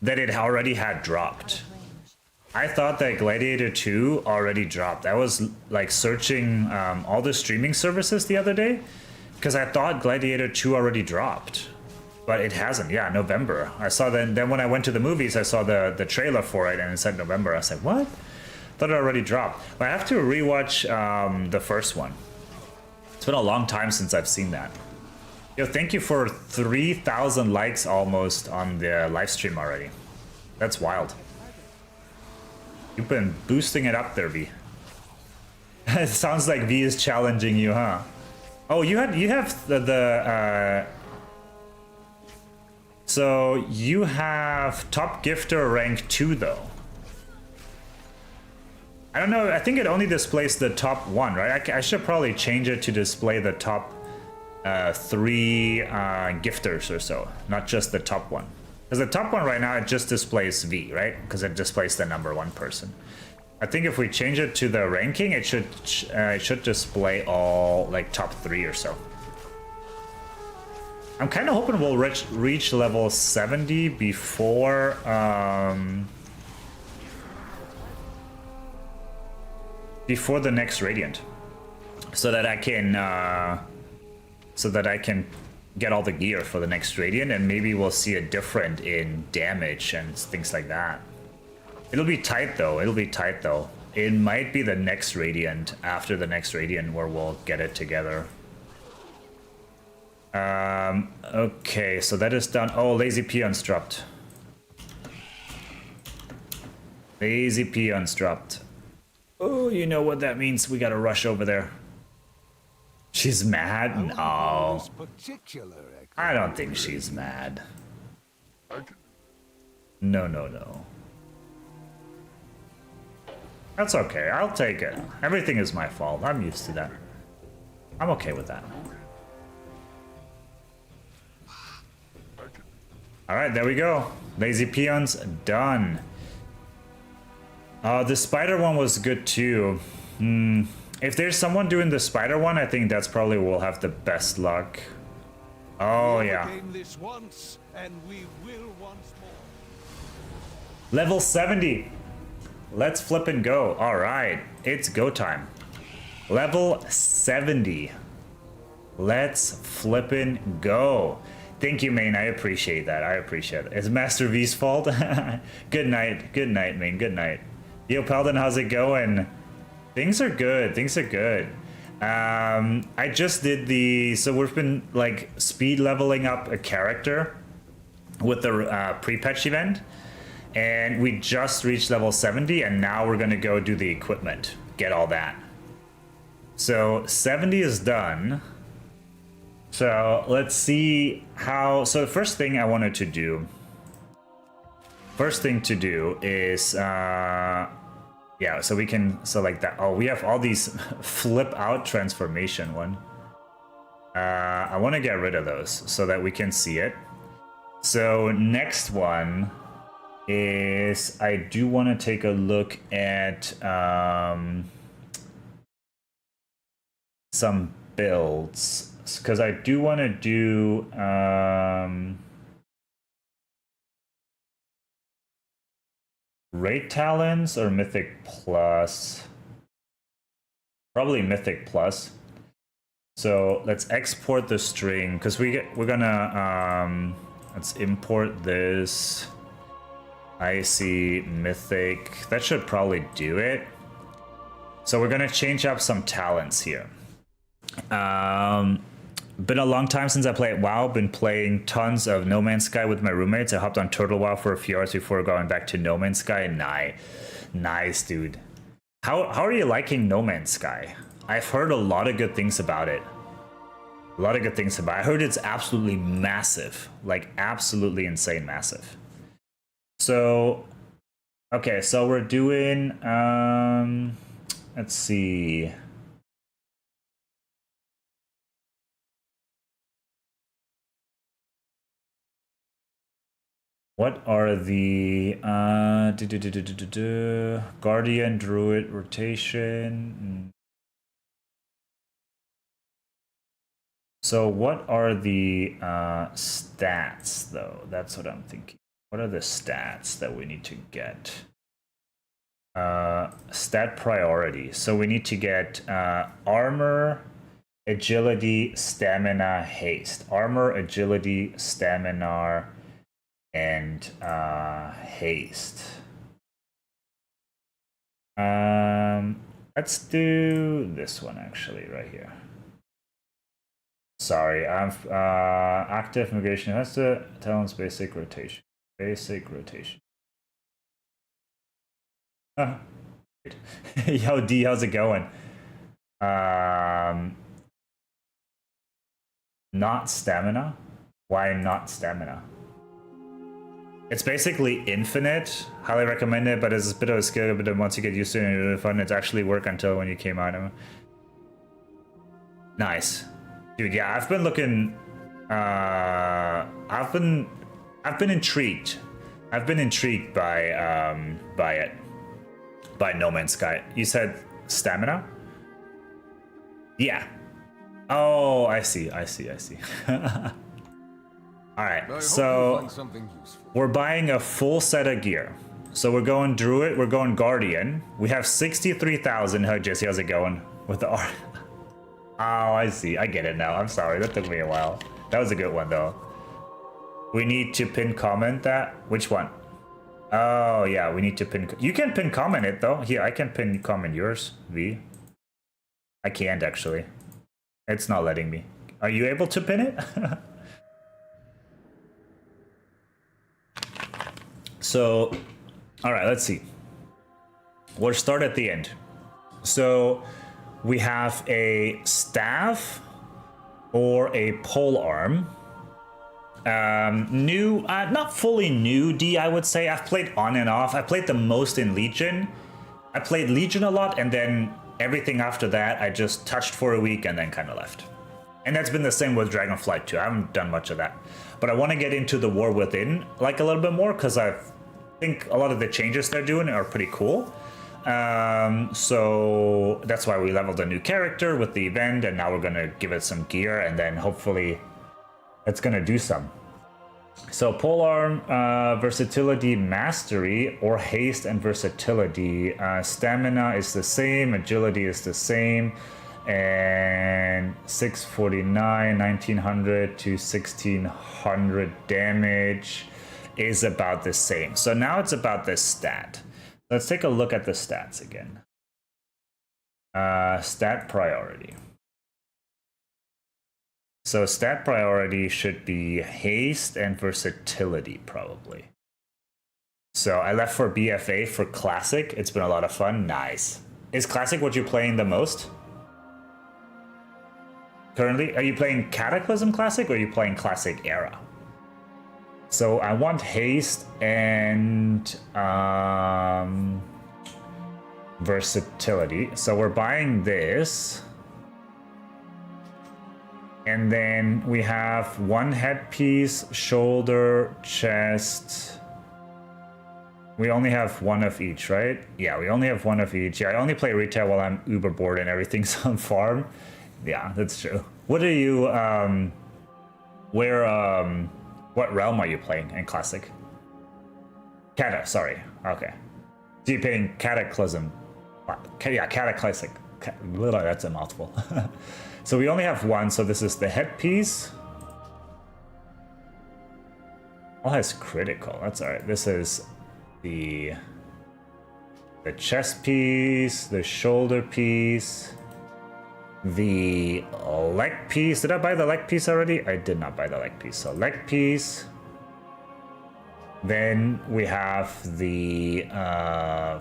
that it already had dropped. I thought that Gladiator 2 already dropped. I was like searching all the streaming services the other day because I thought Gladiator 2 already dropped, but it hasn't. Yeah, November. I saw then when I went to the movies, I saw the trailer for it and it said November. I was like, what? Thought it already dropped. But I have to rewatch the first one. It's been a long time since I've seen that. Yo, thank you for 3,000 likes almost on the live stream already. That's wild. You've been boosting it up there, V. It sounds like V is challenging you, huh? Oh, you have the so you have top gifter rank 2 though. I don't know. I think it only displays the top 1, right? I should probably change it to display the top 3 gifters or so, not just the top 1. Because the top 1 right now, it just displays V, right? Because it displays the number 1 person. I think if we change it to the ranking, it should display all like top 3 or so. I'm kind of hoping we'll reach level 70 before the next Radiant, so that I can get all the gear for the next Radiant, and maybe we'll see a difference in damage and things like that. It'll be tight though. It might be the next Radiant, after the next Radiant, where we'll get it together. Okay, so that is done. Oh, Lazy Peons dropped. Lazy Peons dropped. Oh, you know what that means. We gotta rush over there. She's mad? No. I don't think she's mad. No. That's okay. I'll take it. Everything is my fault. I'm used to that. I'm okay with that. Alright, there we go. Lazy Peons, done. The spider one was good too. If there's someone doing the spider one, I think that's probably we'll have the best luck. Oh yeah. This once, and we will once more. Level 70. Let's flip and go. Alright, it's go time. Level 70. Let's flip and go. Thank you, Main. I appreciate that. I appreciate it. It's Master V's fault. Good night. Good night, Main. Good night. Yo, Paladin, how's it going? Things are good. Things are good. I just did so we've been like speed leveling up a character with the pre-patch event, and we just reached level 70, and now we're gonna go do the equipment, get all that. So 70 is done. So let's see how. So the first thing I wanted to do. First thing to do is yeah, so we can select that. Oh, we have all these flip out transformation one. I want to get rid of those so that we can see it. So next one is I do want to take a look at some builds, because I do want to do Raid Talons or Mythic Plus. Probably Mythic Plus. So let's export the string, because we're gonna let's import this. I see Mythic. That should probably do it. So we're gonna change up some talents here. Been a long time since I played WoW. Been playing tons of No Man's Sky with my roommates. I hopped on Turtle WoW for a few hours before going back to No Man's Sky. Nice, dude. How are you liking No Man's Sky? I've heard a lot of good things about it. A lot of good things about it. I heard it's absolutely massive, like absolutely insane massive. So, okay, so we're doing, let's see. What are the Guardian Druid rotation? So what are the stats though? That's what I'm thinking. What are the stats that we need to get? Stat priority. So we need to get armor, agility, stamina, haste. Armor, agility, stamina, and haste. Let's do this one actually right here. Sorry, I'm active migration has to talents basic rotation. Basic rotation. Yo D, how's it going? Not stamina. Why not stamina? It's basically infinite. Highly recommend it, but it's a bit of a skill. But then once you get used to it, it's really fun. It's actually work until when you came out. Nice, dude. Yeah, I've been looking. I've been intrigued. I've been intrigued by it. By No Man's Sky. You said stamina? Yeah. Oh, I see. All right, so we're buying a full set of gear. So we're going Druid, we're going Guardian. We have 63,000. How Jesse, how's it going with the art? Oh, I see. I get it now. I'm sorry. That took me a while. That was a good one though. We need to pin comment that. Which one? Oh yeah, we need to pin. You can pin comment it though. Here, I can pin comment yours, V. I can't actually. It's not letting me. Are you able to pin it? So, all right, let's see. We'll start at the end. So we have a staff or a pole arm. New, not fully new D, I would say. I've played on and off. I played the most in Legion. I played Legion a lot, and then everything after that, I just touched for a week and then kind of left. And that's been the same with Dragonflight too. I haven't done much of that. But I want to get into the War Within like a little bit more, because I think a lot of the changes they're doing are pretty cool. So that's why we leveled a new character with the event, and now we're going to give it some gear, and then hopefully it's going to do some. So polearm, versatility, mastery, or haste and versatility. Stamina is the same, agility is the same, and 649, 1900 to 1600 damage is about the same. So now it's about this stat. Let's take a look at the stats again. Stat priority. So stat priority should be haste and versatility, probably. So I left for BFA for Classic. It's been a lot of fun. Nice. Is Classic what you're playing the most? Currently, are you playing Cataclysm Classic or are you playing Classic Era? So I want haste and versatility. So we're buying this. And then we have one headpiece, shoulder, chest. We only have one of each, right? Yeah, we only have one of each. Yeah, I only play retail while I'm uber bored and everything's on farm. Yeah, that's true. What are you, what realm are you playing in Classic? Sorry, okay. So you're playing Cataclysm. Yeah, Cataclysmic. That's a mouthful. So we only have one, so this is the headpiece. All has critical, that's all right. This is the chest piece, the shoulder piece, the leg piece. Did I buy the leg piece already? I did not buy the leg piece. So leg piece. Then we have the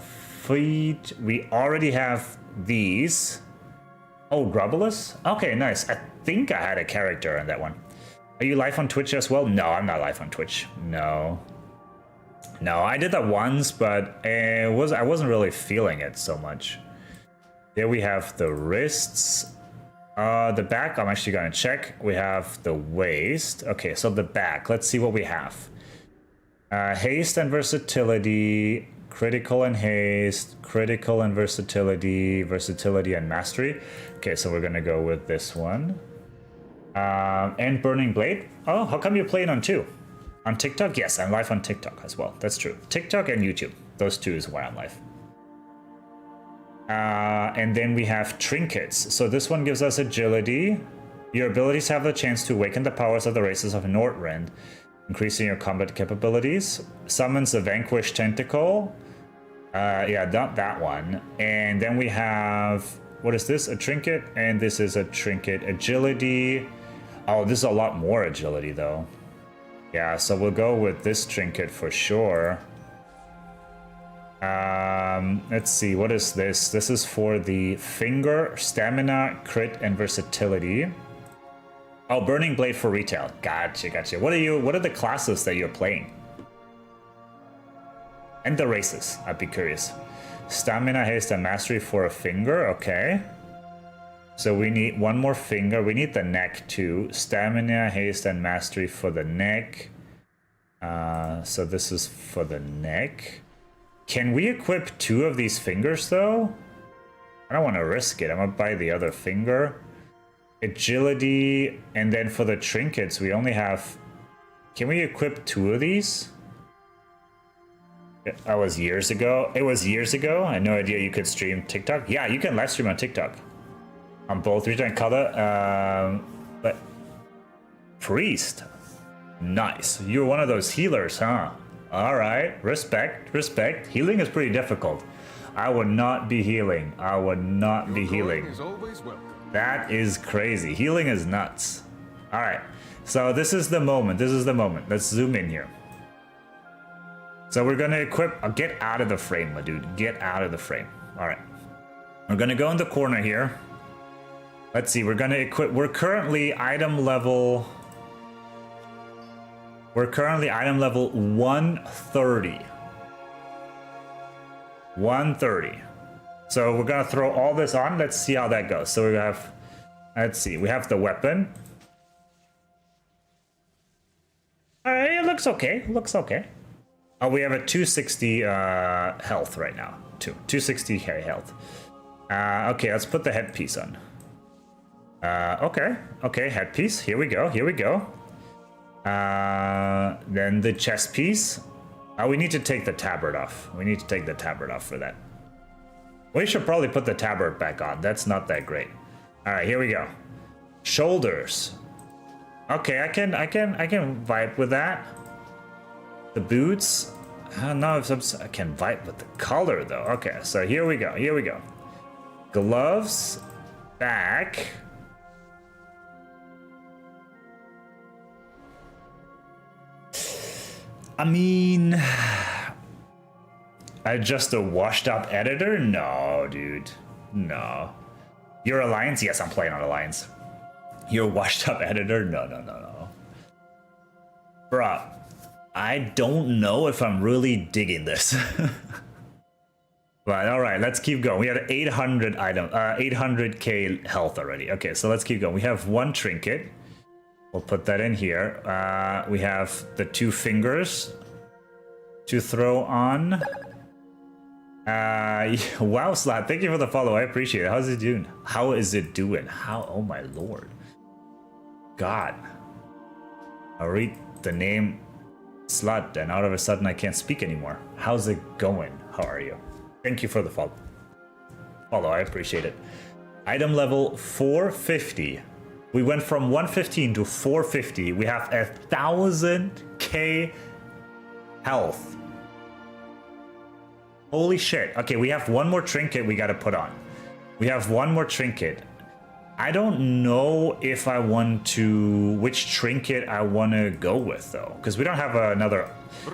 feet. We already have these. Oh, Grubulus? Okay, nice. I think I had a character on that one. Are you live on Twitch as well? No, I'm not live on Twitch. No, I did that once, but I wasn't really feeling it so much. There we have the wrists. The back, I'm actually gonna check. We have the waist. Okay, so the back. Let's see what we have. Haste and versatility, critical and haste, critical and versatility, versatility and mastery. Okay, so we're gonna go with this one. And Burning Blade. Oh, how come you're playing on 2? On TikTok? Yes, I'm live on TikTok as well. That's true. TikTok and YouTube. Those 2 is where I'm live. And then we have trinkets. So this one gives us agility. Your abilities have the chance to awaken the powers of the races of Nordrend, increasing your combat capabilities. Summons the Vanquished Tentacle. Yeah, not that one. And then we have, what is this? A trinket, and this is a trinket. Agility. Oh, this is a lot more agility though. Yeah, so we'll go with this trinket for sure. Let's see, what is this? This is for the finger, stamina, crit, and versatility. Oh, Burning Blade for retail. Gotcha, gotcha. What are the classes that you're playing? And the races, I'd be curious. Stamina, haste, and mastery for a finger, okay. So we need one more finger. We need the neck too. Stamina, haste, and mastery for the neck. So this is for the neck. Can we equip 2 of these fingers though? I don't want to risk it. I'm gonna buy the other finger. Agility, and then for the trinkets, we only have... Can we equip 2 of these? That was years ago. It was years ago. I had no idea you could stream TikTok. Yeah, you can live stream on TikTok. On both region and color. But priest. Nice. You're one of those healers, huh? Alright. Respect. Respect. Healing is pretty difficult. I would not be healing. I would not be healing. Is always welcome. That is crazy. Healing is nuts. Alright. So this is the moment. This is the moment. Let's zoom in here. So we're gonna equip... get out of the frame, my dude. Get out of the frame. Alright. We're gonna go in the corner here. Let's see. We're gonna equip... We're currently item level 130. 130. So we're gonna throw all this on. Let's see how that goes. So we have... Let's see. We have the weapon. Alright, it looks okay. It looks okay. Oh, we have a 260 health right now. 260k health. Okay, let's put the headpiece on. Okay, headpiece. Here we go. Here we go. Then the chest piece. We need to take the tabard off. We need to take the tabard off for that. We should probably put the tabard back on. That's not that great. All right, here we go. Shoulders. Okay, I can vibe with that. The boots. I don't know if I can vibe with the color though. Okay, so here we go. Here we go. Gloves. Back. I mean, just a washed up editor? No, dude. No. Your Alliance? Yes, I'm playing on Alliance. Your washed up editor? No. Bruh, I don't know if I'm really digging this. But alright, let's keep going. We have 800k health already. Okay, so let's keep going. We have one trinket. We'll put that in here. We have the 2 fingers to throw on. Wow, Slat, thank you for the follow. I appreciate it. How's it doing? How is it doing? How? Oh my lord. God. I read the name Slut and out of a sudden I can't speak anymore. How's it going? How are you? Thank you for the follow. I appreciate it. Item level 450. We went from 115 to 450. We have 1000k health. Holy shit. Okay, we have one more trinket we gotta put on. We have one more trinket. I don't know if I want to... which trinket I want to go with, though. Because we don't have another...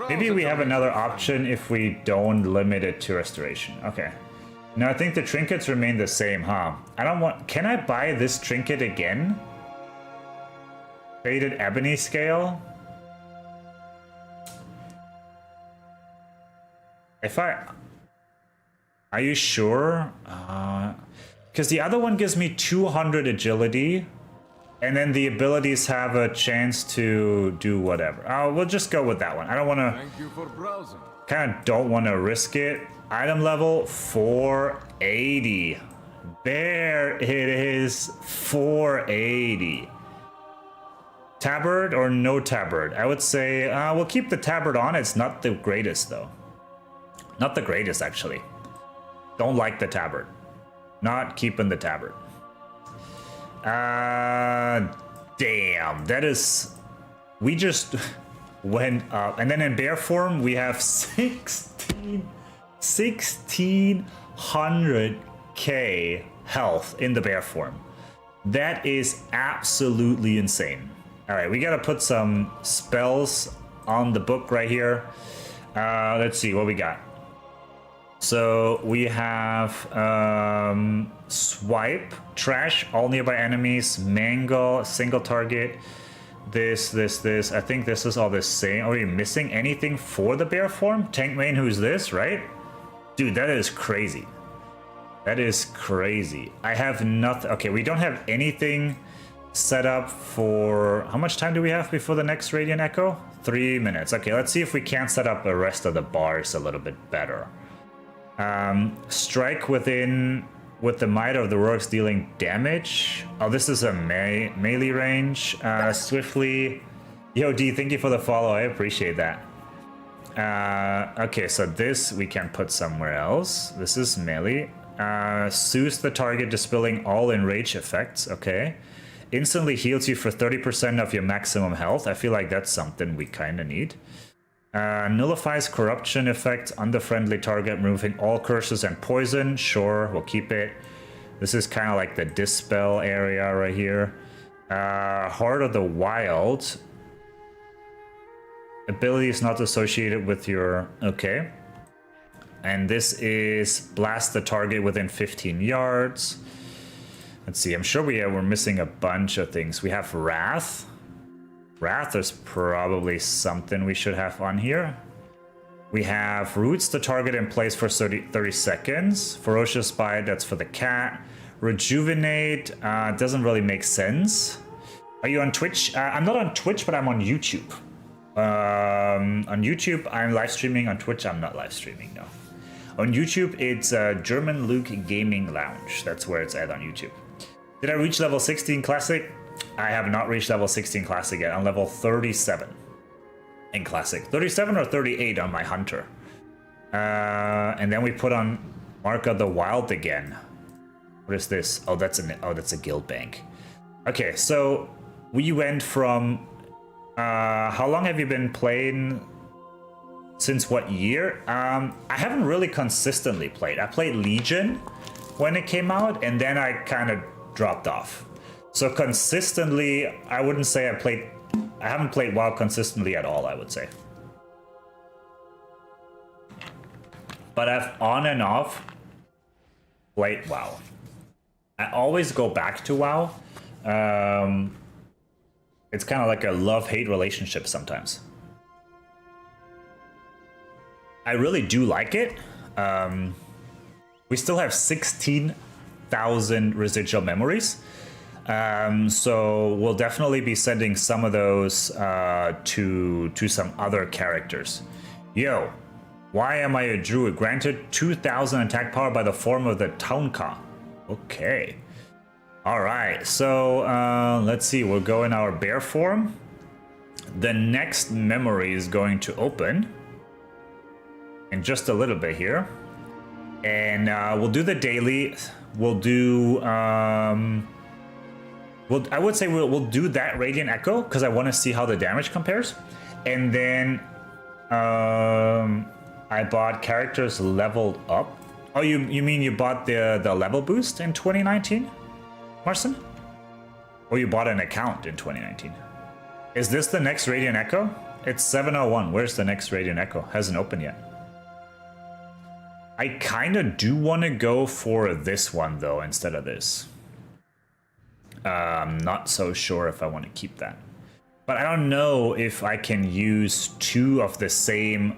Maybe we have another option if we don't limit it to restoration. Okay. No, I think the trinkets remain the same, huh? I don't want... Can I buy this trinket again? Faded ebony scale? If I... Are you sure? Because the other one gives me 200 agility. And then the abilities have a chance to do whatever. Oh, we'll just go with that one. I don't want to... Thank you for browsing. Kind of don't want to risk it. Item level 480. There it is, 480. Tabard or no tabard? I would say we'll keep the tabard on. It's not the greatest though. Not the greatest actually. Don't like the tabard. Not keeping the tabard. Damn, that is... We just went up. And then in bear form, we have 1600k health in the bear form. That is absolutely insane. All right, we got to put some spells on the book right here. Let's see what we got. So we have swipe, trash, all nearby enemies, mangle, single target, this. I think this is all the same. Are we missing anything for the bear form? Tank main, who's this, right? Dude, that is crazy. That is crazy. I have nothing. Okay, we don't have anything set up for... How much time do we have before the next Radiant Echo? 3 minutes. Okay, let's see if we can't set up the rest of the bars a little bit better. Strike within with the might of the works dealing damage. Oh, this is a melee range. Swiftly. Yo, D, thank you for the follow. I appreciate that. Okay, so this we can put somewhere else. This is melee. Soothes the target, dispelling all enrage effects. Okay. Instantly heals you for 30% of your maximum health. I feel like that's something we kind of need. Nullifies corruption effects on the friendly target, removing all curses and poison. Sure, we'll keep it. This is kind of like the dispel area right here. Heart of the Wild. Ability is not associated with your... Okay. And this is blast the target within 15 yards. Let's see, I'm sure we're missing a bunch of things. We have Wrath. Wrath is probably something we should have on here. We have Roots the target in place for 30 seconds. Ferocious Bite, that's for the cat. Rejuvenate, doesn't really make sense. Are you on Twitch? I'm not on Twitch, but I'm on YouTube. On YouTube, I'm live streaming. On Twitch, I'm not live streaming, no. On YouTube, it's German Luke Gaming Lounge. That's where it's at on YouTube. Did I reach level 16 Classic? I have not reached level 16 Classic yet. I'm level 37 in Classic. 37 or 38 on my Hunter. And then we put on Mark of the Wild again. What is this? Oh, that's a guild bank. Okay, so we went from... how long have you been playing? Since what year? I haven't really consistently played. I played Legion when it came out, and then I kind of dropped off. So consistently, I wouldn't say I haven't played WoW consistently at all, I would say. But I've on and off played WoW. I always go back to WoW. It's kind of like a love-hate relationship sometimes. I really do like it. We still have 16,000 residual memories. So we'll definitely be sending some of those to some other characters. Yo, why am I a druid? Granted 2,000 attack power by the form of the Taunka. Okay. Alright, so let's see, we'll go in our bear form. The next memory is going to open in just a little bit here. And we'll do the daily. We'll do... I would say we'll do that Radiant Echo, because I want to see how the damage compares. And then I bought characters leveled up. Oh, you mean you bought the level boost in 2019? Marcin? Or you bought an account in 2019? Is this the next Radiant Echo? It's 701. Where's the next Radiant Echo? Hasn't opened yet. I kind of do want to go for this one, though, instead of this. I'm not so sure if I want to keep that. But I don't know if I can use two of the same...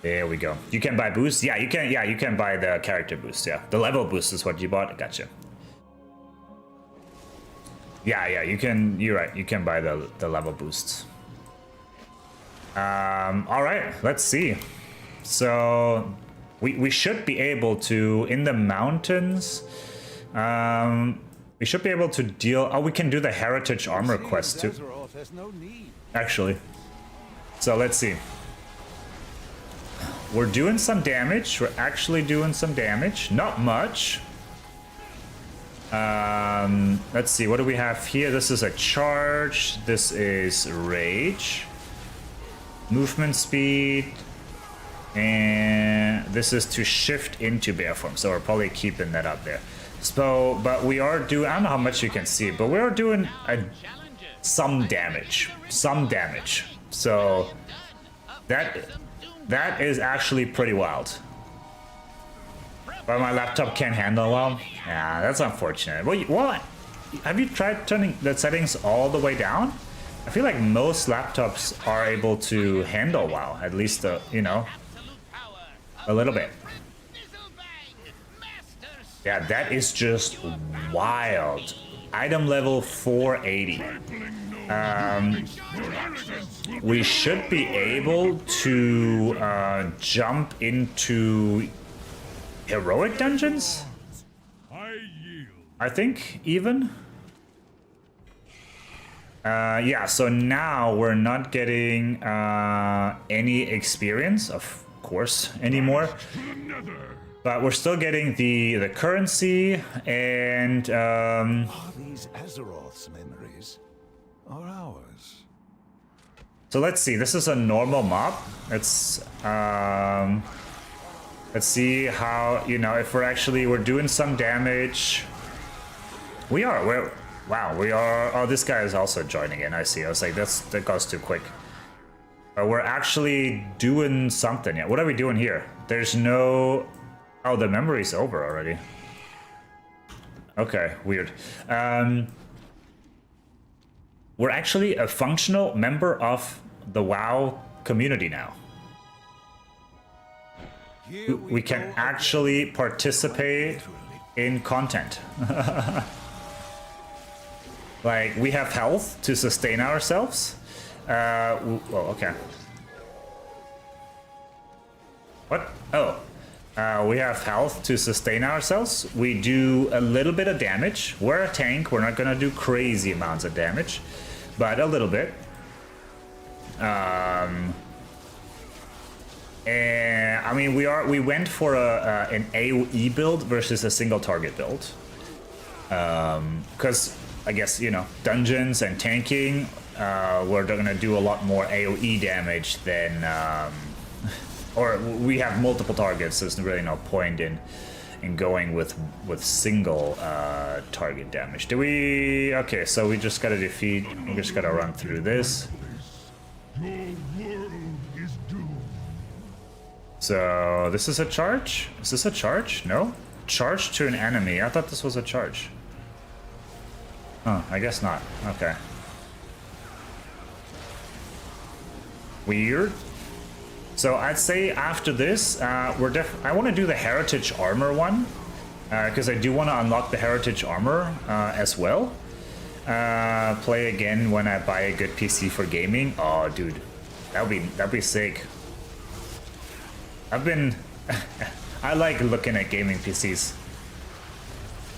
There we go. You can buy boosts? Yeah, you can. Yeah, you can buy the character boost. Yeah, the level boost is what you bought. Gotcha. Yeah, you can. You're right. You can buy the level boosts. All right, let's see. So we should be able to in the mountains. We should be able to deal. Oh, we can do the heritage armor quest too. Actually, so let's see. We're doing some damage. We're actually doing some damage. Not much. Let's see. What do we have here? This is a charge. This is rage. Movement speed. And this is to shift into bear form. So we're probably keeping that up there. So, but we are doing, I don't know how much you can see, but we're doing some damage. Some damage. So that is actually pretty wild. But my laptop can't handle well. Yeah, that's unfortunate. Well, have you tried turning the settings all the way down? I feel like most laptops are able to handle WoW, at least, you know, a little bit. Yeah, that is just wild. Item level 480. We should be able to jump into heroic dungeons? I think, even. Yeah, so now we're not getting any experience, of course, anymore. But we're still getting the currency and These Azeroth's memories are ours. so let's see. This is a normal mob. Let's see how, you know, if we're doing some damage. Wow, we are. Oh, this guy is also joining in. I see. I was like, that goes too quick. But we're actually doing something. Yeah. What are we doing here? There's no. Oh, the memory's over already. Okay, weird. We're actually a functional member of the WoW community now. We can actually participate in content. Like, we have health to sustain ourselves. Well, okay. What? Oh. We have health to sustain ourselves. We do a little bit of damage. We're a tank. We're not gonna do crazy amounts of damage, but a little bit. And I mean, we went for an AoE build versus a single target build. Because I guess, you know, dungeons and tanking, we're gonna do a lot more AoE damage than. Or we have multiple targets, so there's really no point in going with single target damage. Do we? Okay, so we just gotta defeat. We just gotta run through this. So this is a charge. Is this a charge? No. Charge to an enemy. I thought this was a charge. Oh, I guess not. Okay. Weird. So I'd say after this, I want to do the heritage armor one, because I do want to unlock the heritage armor as well. Play again when I buy a good PC for gaming. Oh, dude, that'd be sick. I like looking at gaming PCs.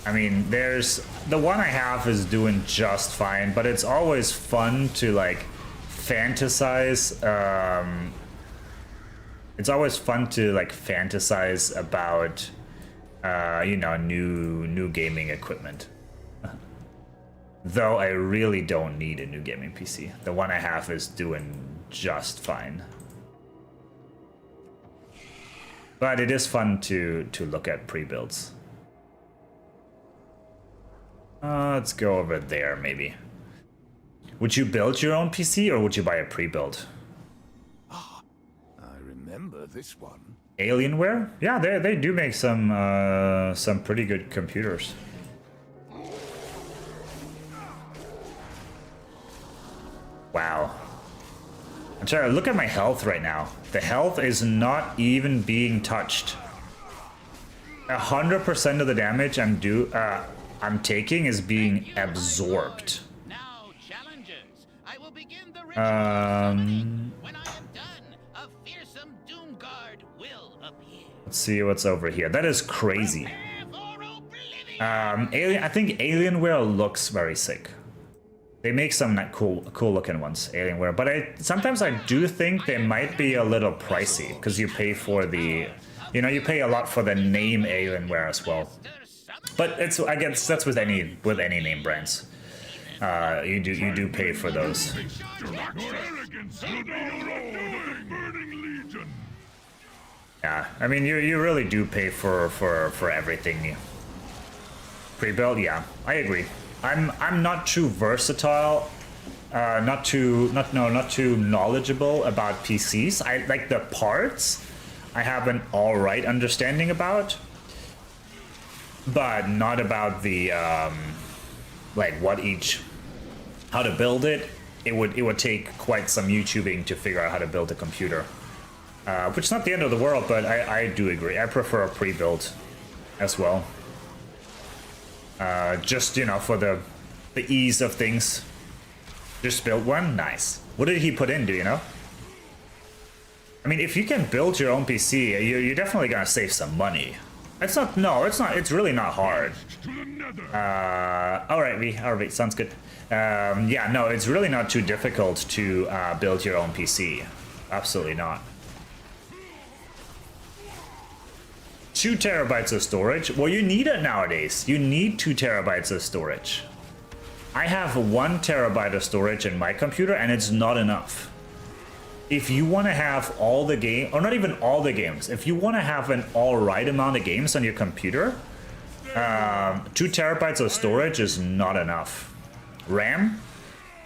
I mean, there's the one I have is doing just fine, but it's always fun to like fantasize. It's always fun to like fantasize about, you know, new gaming equipment. Though I really don't need a new gaming PC. The one I have is doing just fine. But it is fun to look at pre-builds. Let's go over there, maybe. Would you build your own PC or would you buy a pre-build? Remember this one? Alienware? Yeah, they do make some pretty good computers. Wow. I'm sorry, look at my health right now. The health is not even being touched. 100% of the damage I'm taking is being absorbed. Now, challengers, I will begin the Um, when I am done, a fearsome doom guard will appear. let's see what's over here. That is crazy. Alien. I think Alienware looks very sick. They make some cool looking ones, Alienware. But sometimes I do think they might be a little pricey because you pay for the, you know, you pay a lot for the name Alienware as well. But it's, I guess that's with any name brands. You do pay for those. Yeah, I mean you really do pay for everything. Pre-built, yeah, I agree. I'm not too versatile, not too knowledgeable about PCs. I like the parts. I have an all right understanding about, but not about the like how to build it. It would take quite some YouTubing to figure out how to build a computer, which is not the end of the world. But I do agree. I prefer a pre-built as well. Just, you know, for the ease of things. Just build one, nice. What did he put in? Do you know? I mean, if you can build your own PC, you're definitely gonna save some money. It's not. No, it's not. It's really not hard. All right, sounds good. Yeah, no, it's really not too difficult to build your own PC. Absolutely not. 2 terabytes of storage. Well, you need it nowadays. You need 2 terabytes of storage. I have 1 terabyte of storage in my computer, and it's not enough. If you want to have all the game, or not even all the games, if you want to have an all right amount of games on your computer, 2 terabytes of storage is not enough. RAM?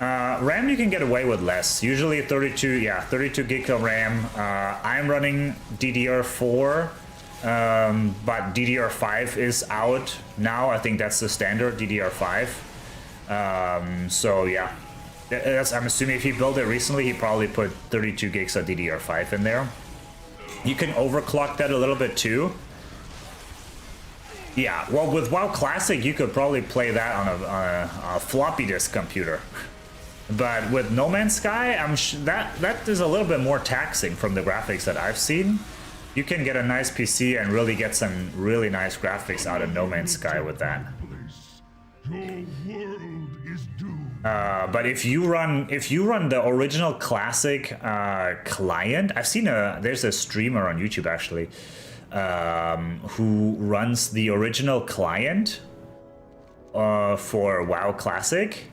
RAM you can get away with less. Usually 32 gig of RAM. I'm running DDR4. But DDR5 is out now. I think that's the standard DDR5. So yeah, I'm assuming if he built it recently, he probably put 32 gigs of DDR5 in there. You can overclock that a little bit too. Yeah, well, with WoW Classic, you could probably play that on a floppy disk computer. But with No Man's Sky, that is a little bit more taxing from the graphics that I've seen. You can get a nice PC and really get some really nice graphics out of No Man's Sky with that. But if you run the original classic client, I've seen there's a streamer on YouTube actually who runs the original client for WoW Classic.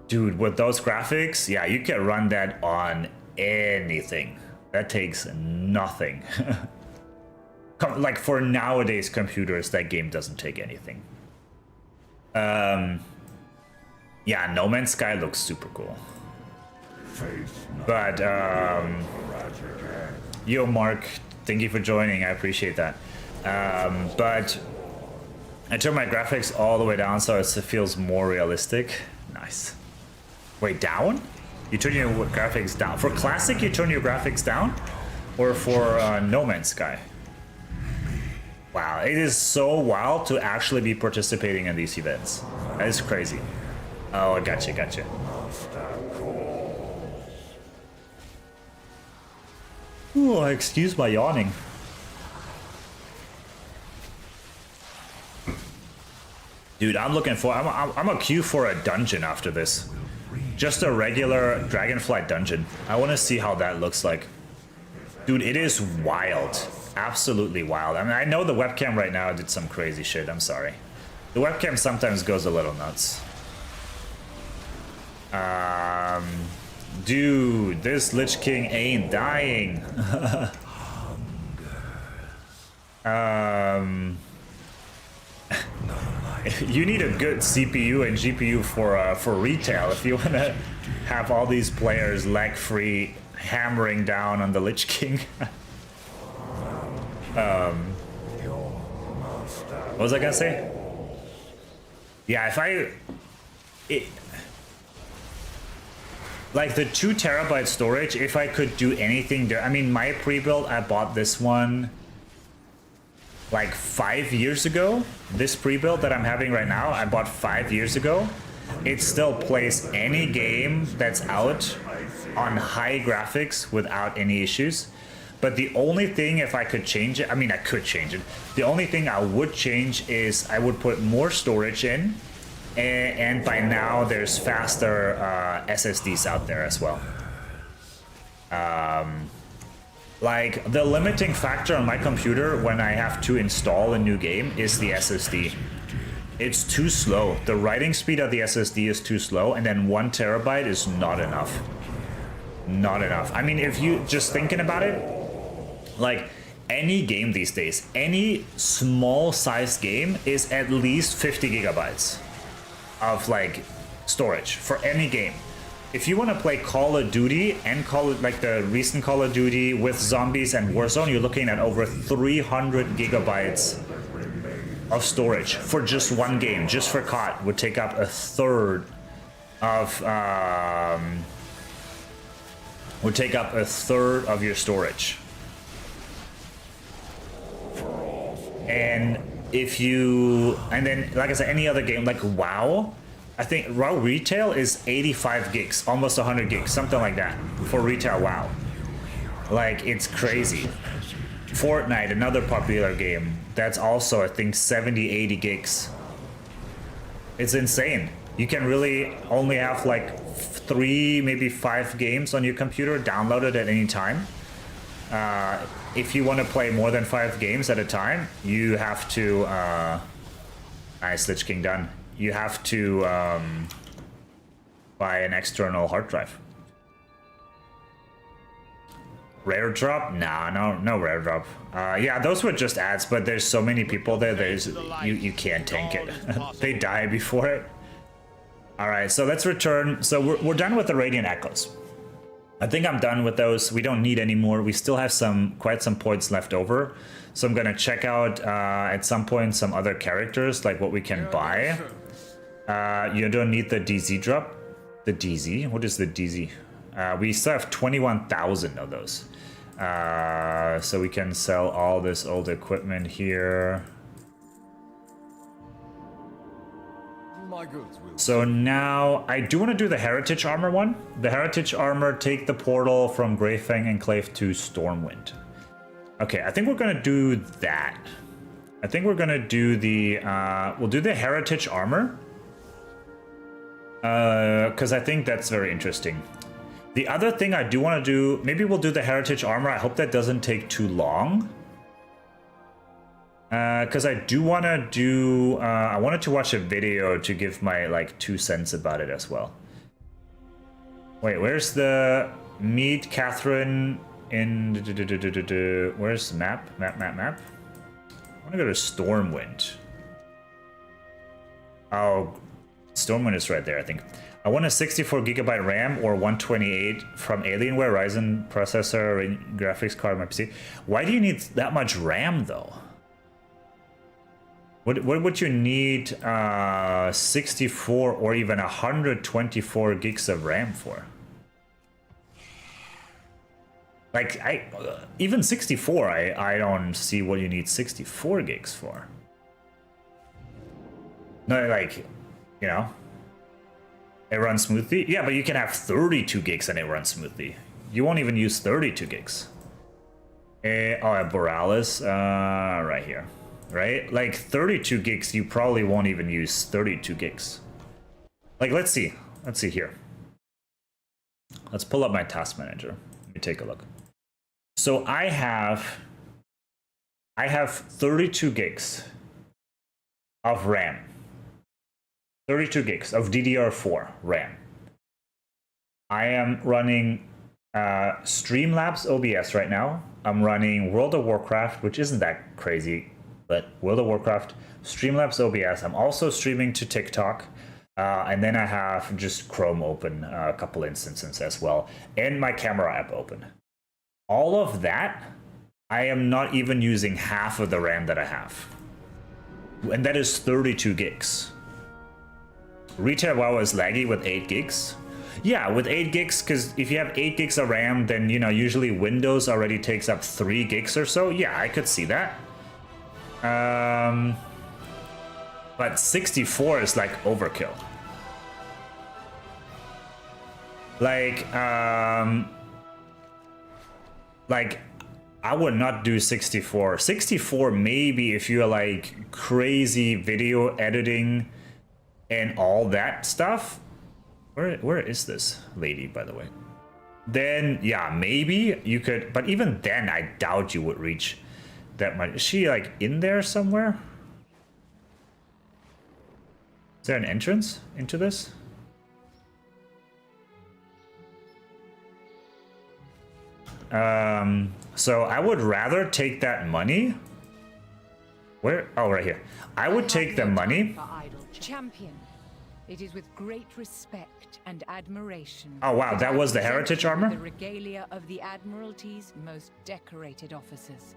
Dude, with those graphics, yeah, you can run that on anything. That takes nothing. Like for nowadays computers, that game doesn't take anything. Yeah, No Man's Sky looks super cool. But yo, Mark, thank you for joining. I appreciate that. But I turned my graphics all the way down so it feels more realistic. Nice. Wait, down? You turn your graphics down. For Classic, you turn your graphics down? Or for No Man's Sky? Wow, it is so wild to actually be participating in these events. That is crazy. Oh, I gotcha. Ooh, excuse my yawning. Dude, I'm looking for... I'm a queue for a dungeon after this. Just a regular Dragonflight dungeon. I want to see how that looks like. Dude, it is wild. Absolutely wild. I mean, I know the webcam right now did some crazy shit. I'm sorry. The webcam sometimes goes a little nuts. Dude, this Lich King ain't dying. You need a good CPU and GPU for retail if you want to have all these players lag-free hammering down on the Lich King. What was I gonna say? Yeah, like the 2 terabyte storage, if I could do anything there. I mean, my pre-build, I bought this one like 5 years ago. This pre-build that I'm having right now, I bought 5 years ago. It still plays any game that's out on high graphics without any issues. But the only thing, if I could change it, I mean, I could change it. The only thing I would change is I would put more storage in. And by now, there's faster SSDs out there as well. Like, the limiting factor on my computer when I have to install a new game is the SSD. It's too slow. The writing speed of the SSD is too slow, and then 1 terabyte is not enough. Not enough. I mean, if you just thinking about it, like any game these days, any small sized game is at least 50 gigabytes of like storage for any game. If you want to play Call of Duty and like the recent Call of Duty with zombies and Warzone, you're looking at over 300 gigabytes of storage for just one game. Just for COD would take up a third of your storage. And then like I said, any other game like WoW, I think WoW retail is 85 gigs, almost 100 gigs, something like that for retail WoW. Like, it's crazy. Fortnite, another popular game, that's also I think 70, 80 gigs. It's insane. You can really only have like 3, maybe 5 games on your computer downloaded at any time. If you want to play more than 5 games at a time, you have to nice, Lich King done. You have to buy an external hard drive. Rare drop? Nah, no rare drop. Yeah, those were just ads, but there's so many people there. You can't tank it. They die before it. All right, so let's return. So we're done with the Radiant Echoes. I think I'm done with those. We don't need any more. We still have quite some points left over. So I'm gonna check out at some point some other characters, like what we can buy. You don't need the DZ drop. The DZ? What is the DZ? We still have 21,000 of those. So we can sell all this old equipment here. So now I do want to do the Heritage Armor one. The Heritage Armor, take the portal from Greyfang Enclave to Stormwind. Okay, I think we're gonna do that. I think we're gonna do the we'll do the Heritage Armor. Because I think that's very interesting. The other thing I do want to do, maybe we'll do the Heritage Armor. I hope that doesn't take too long. Because I do want to do, I wanted to watch a video to give my like 2 cents about it as well. Wait, where's the meet Catherine in, where's map? I want to go to Stormwind. Oh, Stormwind is right there, I think. I want a 64 gigabyte RAM or 128 from Alienware Ryzen processor and graphics card on my PC. Why do you need that much RAM though? What would you need 64 or even 124 gigs of RAM for? Like, even 64, I don't see what you need 64 gigs for. No, like, you know, it runs smoothly. Yeah, but you can have 32 gigs and it runs smoothly. You won't even use 32 gigs. Oh, Borealis, right here. Right? Like 32 gigs, you probably won't even use 32 gigs. Like, let's see here. Let's pull up my task manager. Let me take a look. So I have 32 gigs of RAM. 32 gigs of DDR4 RAM. I am running Streamlabs OBS right now. I'm running World of Warcraft, which isn't that crazy, but World of Warcraft, Streamlabs OBS. I'm also streaming to TikTok. And then I have just Chrome open, a couple instances as well, and my camera app open. All of that, I am not even using half of the RAM that I have. And that is 32 gigs. Retail WoW is laggy with 8 gigs. Yeah, with 8 gigs, because if you have 8 gigs of RAM, then, you know, usually Windows already takes up 3 gigs or so. Yeah, I could see that. But 64 is like overkill. Like I would not do 64. 64 maybe if you're like crazy video editing and all that stuff. Where is this lady, by the way? Then yeah, maybe you could, but even then I doubt you would reach that much. Is she like in there somewhere? Is there an entrance into this? So I would rather take that money. Where? Oh, right here. I would take the money. Champion. It is with great respect and admiration. Oh wow, that was the heritage armor? The regalia of the Admiralty's most decorated officers.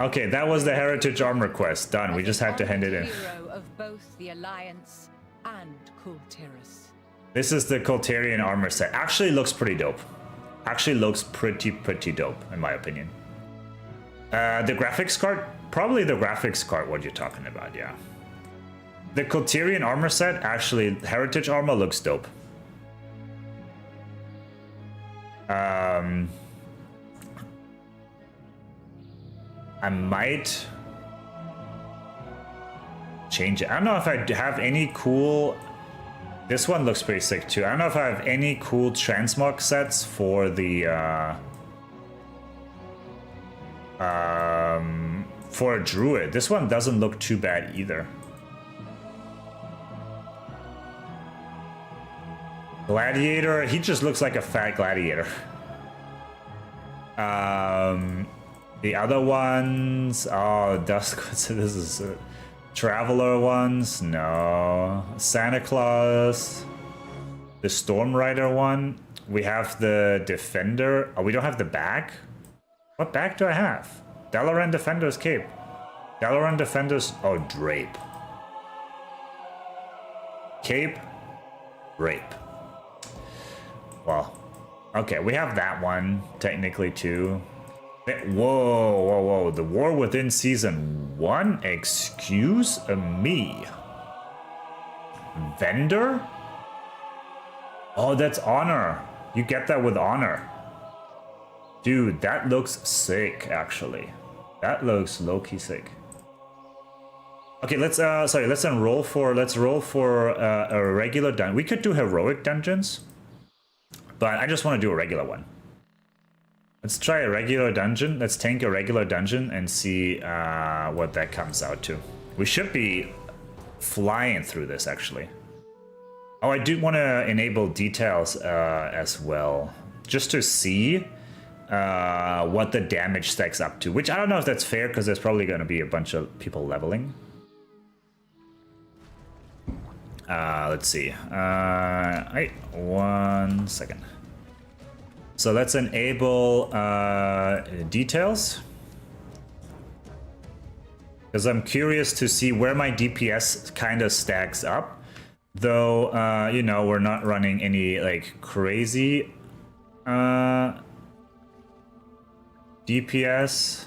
Okay, that was the heritage armor quest. Done. We just had to hand it in. Hero of both the Alliance and Kultiris. This is the Kultarian armor set. Actually looks pretty dope. Actually looks pretty dope in my opinion. The graphics card? Probably the graphics card what you're talking about, yeah. The Kultarian armor set, actually, heritage armor looks dope. I might change it. I don't know if I have any cool... This one looks pretty sick too. I don't know if I have any cool transmog sets for the for a druid. This one doesn't look too bad either. Gladiator, he just looks like a fat gladiator. The other ones, oh, Dusk, so this is Traveler ones, no. Santa Claus, the Storm Rider one. We have the Defender. Oh, we don't have the bag? What bag do I have? Dalaran Defender's cape. Dalaran Defender's, oh, drape. Cape, drape. Well, okay, we have that one technically too. Whoa, the War Within Season 1? Excuse me. Vendor? Oh, that's honor. You get that with honor. Dude, that looks sick, actually. That looks low-key sick. Okay, let's roll for a regular dungeon. We could do heroic dungeons, but I just want to do a regular one. Let's try a regular dungeon. Let's tank a regular dungeon and see what that comes out to. We should be flying through this, actually. Oh, I do want to enable details as well, just to see what the damage stacks up to, which I don't know if that's fair, because there's probably going to be a bunch of people leveling. Let's see. Wait, 1 second. So let's enable details, because I'm curious to see where my DPS kind of stacks up. Though, you know, we're not running any like crazy DPS.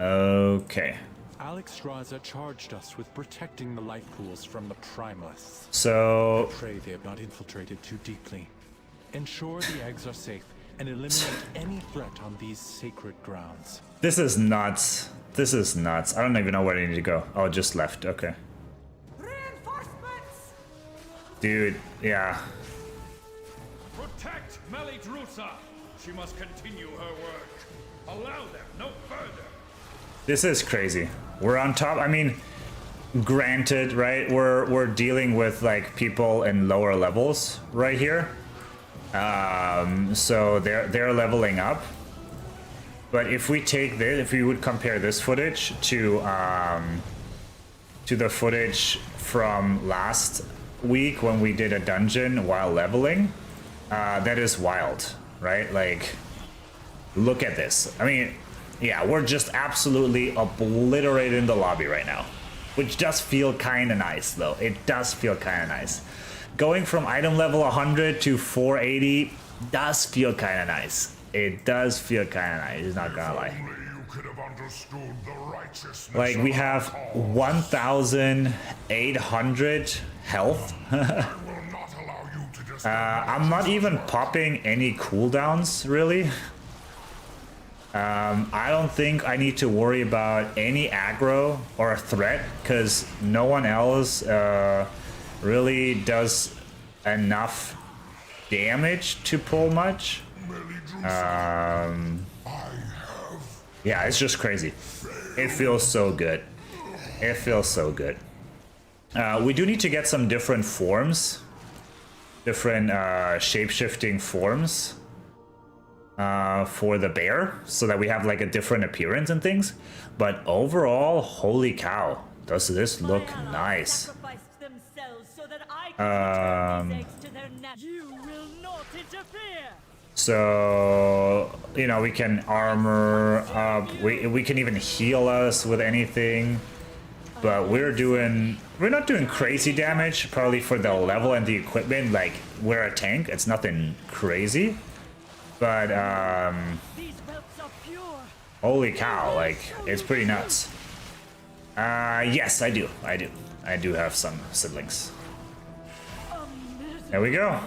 Okay. Alex Raza charged us with protecting the life pools from the primalists. So Pray they have not infiltrated too deeply. Ensure the eggs are safe and eliminate any threat on these sacred grounds. this is nuts. This is nuts. I don't even know where I need to go. Oh, just left. Okay. Reinforcements! Dude, yeah. Protect Melidrusa. She must continue her work. Allow them no further. This is crazy. We're on top. I mean, granted, right? We're dealing with like people in lower levels right here. So they're leveling up. But if we take this, if we would compare this footage to the footage from last week when we did a dungeon while leveling, that is wild, right? Like, look at this. I mean, yeah, we're just absolutely obliterating the lobby right now, which does feel kind of nice, though. It does feel kind of nice. Going from item level 100 to 480 does feel kind of nice. It does feel kind of nice, not gonna lie. You could have understood the righteousness Like, we have 1,800 health. I will not allow you to just I'm not even popping any cooldowns, really. I don't think I need to worry about any aggro or threat, because no one else really does enough damage to pull much. Yeah, it's just crazy. It feels so good. It feels so good. We do need to get some different forms. Different shape-shifting forms for the bear, so that we have like a different appearance and things. But overall, holy cow, does this look nice. So, you know, we can armor up, we can even heal us with anything, but we're not doing crazy damage, probably for the level and the equipment. Like, we're a tank, it's nothing crazy, but holy cow, like, it's pretty nuts. Yes, I do have some siblings. There we go.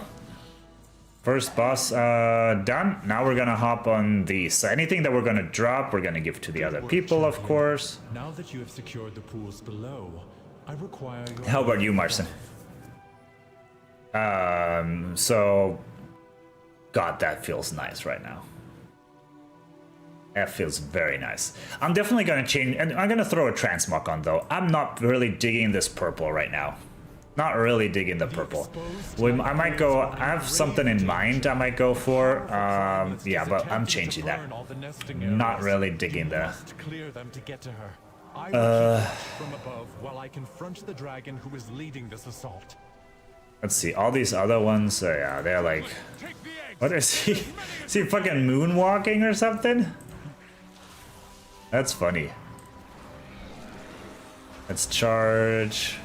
First boss done. Now we're gonna hop on these. So anything that we're gonna drop, we're gonna give to the other people, of course. Now that you have secured the pools below, I require your... How about you, Marcin? So... God, that feels nice right now. That feels very nice. I'm definitely gonna change, and I'm gonna throw a transmog on, though. I'm not really digging this purple right now. Not really digging the purple. I might go, I have something in mind I might go for. Yeah, but I'm changing that. Not really digging the... from above while I confront the dragon who is leading this assault. Let's see, all these other ones, yeah, they're like... What is he? Is he fucking moonwalking or something? That's funny. Let's charge...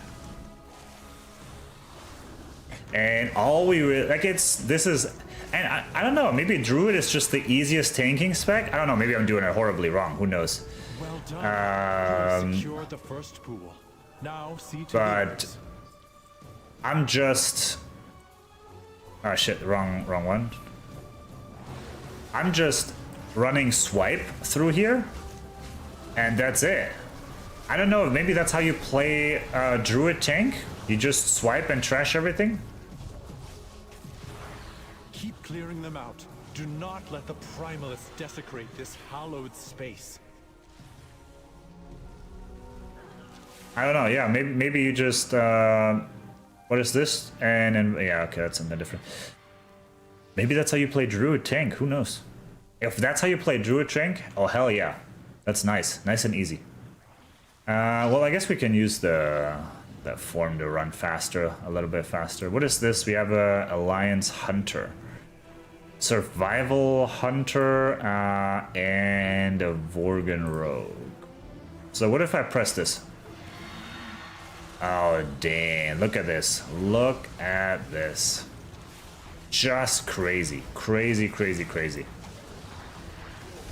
And all we like, this is, and I don't know, maybe Druid is just the easiest tanking spec. I don't know, maybe I'm doing it horribly wrong. Who knows? Well done. Secured the first pool. Now see to but I'm just, oh shit, wrong one. I'm just running swipe through here, and that's it. I don't know, maybe that's how you play Druid tank. You just swipe and trash everything. Keep clearing them out. Do not let the Primalists desecrate this hallowed space. I don't know, yeah, maybe you just, what is this? And then, yeah, okay, that's something different. Maybe that's how you play Druid tank, who knows? If that's how you play Druid tank, oh hell yeah. That's nice, nice and easy. Well, I guess we can use that form to run faster, a little bit faster. What is this? We have a Alliance Hunter. Survival Hunter, and a Vorgan Rogue. So what if I press this? Oh, damn. Look at this. Look at this. Just crazy. Crazy, crazy, crazy.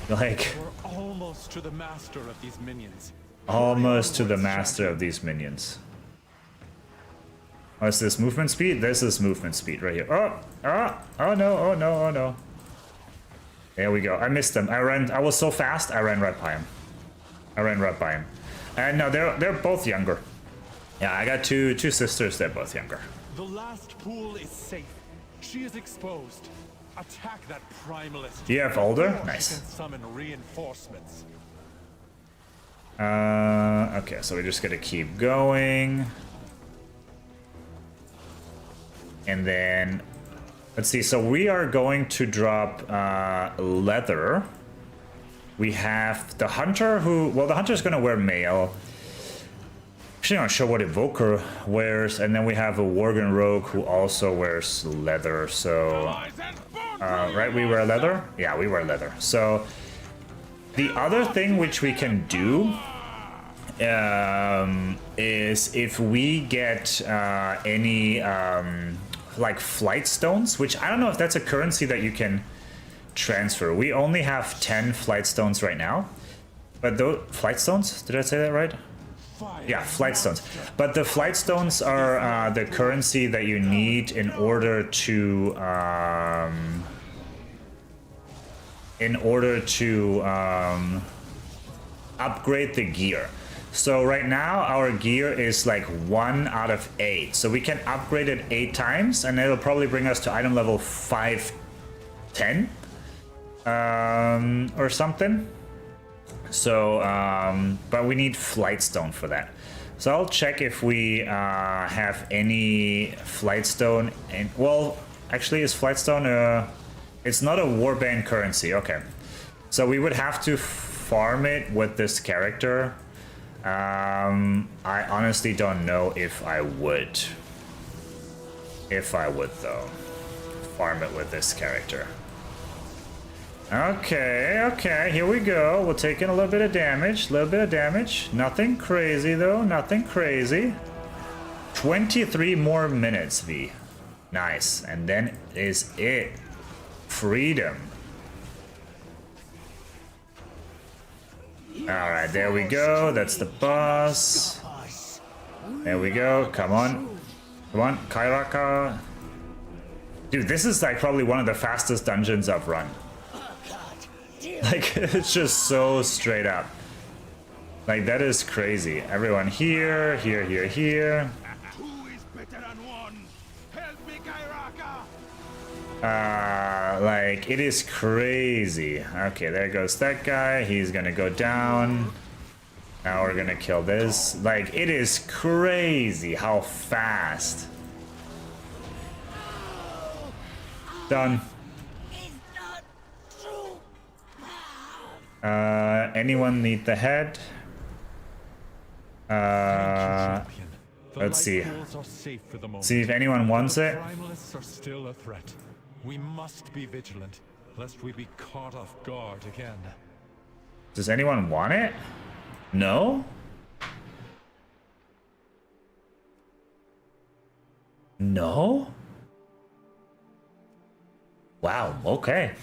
Like... We're almost to the master of these minions. Almost to the master of these minions. Oh, is this movement speed? This is movement speed right here. Oh no, oh no, oh no. There we go. I missed them. I was so fast, I ran right by him. And no, they're both younger. Yeah, I got two sisters, they're both younger. The last pool is safe. She is exposed. Attack that Primalist. Do you have older? Or Nice. she can summon reinforcements. Okay, so we're just gonna keep going. And then, let's see, so we are going to drop leather. We have the Hunter who, well, the Hunter's gonna wear mail. Actually, I'm not sure what Evoker wears. And then we have a Worgen Rogue who also wears leather, so... right, we wear leather? Yeah, we wear leather. So, the other thing which we can do is if we get any like flight stones, which I don't know if that's a currency that you can transfer. We only have 10 flight stones right now, But those flight stones? Did I say that right? Yeah, flight stones. But the flight stones are the currency that you need in order to upgrade the gear. So right now our gear is like 1 out of 8. So we can upgrade it 8 times, and it'll probably bring us to item level 510 or something. So, but we need flight stone for that. So I'll check if we have any flight stone. And well, actually, is flight stone it's not a warband currency. Okay, so we would have to farm it with this character. I honestly don't know if I would. If I would though, farm it with this character. Okay, here we go. We're taking a little bit of damage, Nothing crazy though, nothing crazy. 23 more minutes, V. Nice, and then is it. Freedom. Alright, there we go. That's the boss. There we go. Come on. Come on, Kairaka. Dude, this is like probably one of the fastest dungeons I've run. Like, it's just so straight up. Like, that is crazy. Everyone here, here. Two is better than one. Help me, Kairaka. Like, it is crazy. Okay, there goes that guy. He's gonna go down. Now we're gonna kill this. Like, it is crazy how fast. Done. Anyone need the head? Let's see. See if anyone wants it. Primalists are still a threat. We must be vigilant, lest we be caught off guard again. Does anyone want it? No? No? Wow, okay.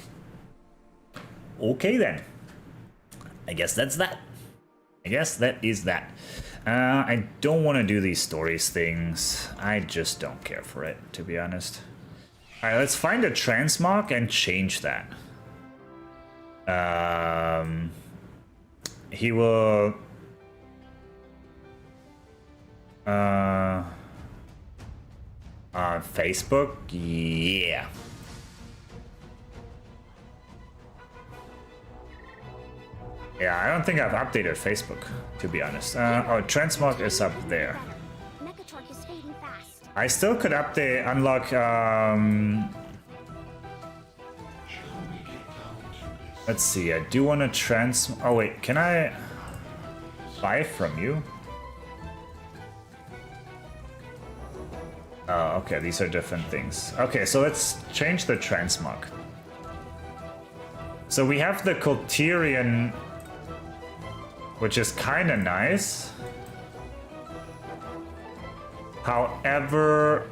Okay then. I guess that's that. I guess that is that. I don't want to do these stories things. I just don't care for it, to be honest. Alright, let's find a transmog and change that. He will... on Facebook? Yeah. Yeah, I don't think I've updated Facebook, to be honest. Oh, transmog is up there. Is fading fast. I still could update, unlock, let's see, I do want to oh wait, can I buy from you? Oh, okay, these are different things. Okay, so let's change the transmog. So we have the Culterian, which is kind of nice. However,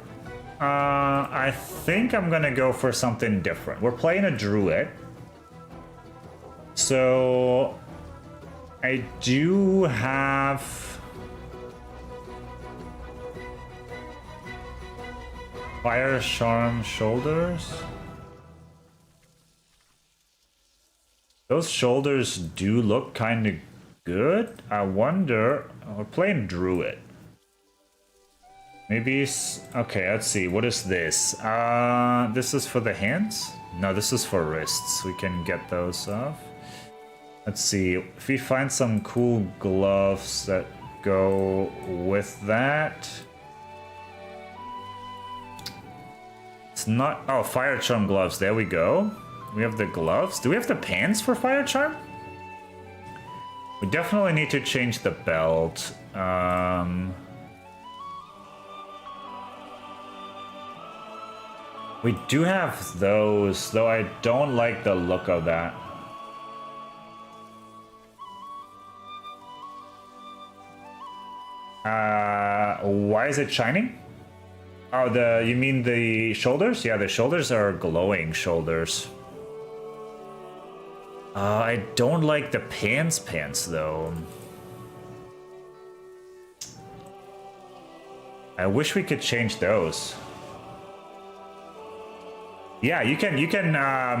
I think I'm gonna go for something different. We're playing a druid. So I do have Fire Charm shoulders. Those shoulders do look kind of good. I wonder. We're playing druid. Maybe. Okay, let's see. What is this? This is for the hands? No, this is for wrists. We can get those off. Let's see. If we find some cool gloves that go with that. It's not. Oh, Fire Charm gloves. There we go. We have the gloves. Do we have the pants for Fire Charm? We definitely need to change the belt. We do have those, though I don't like the look of that. Why is it shining? Oh, you mean the shoulders? Yeah, the shoulders are glowing shoulders. I don't like the pants though. I wish we could change those. Yeah, you can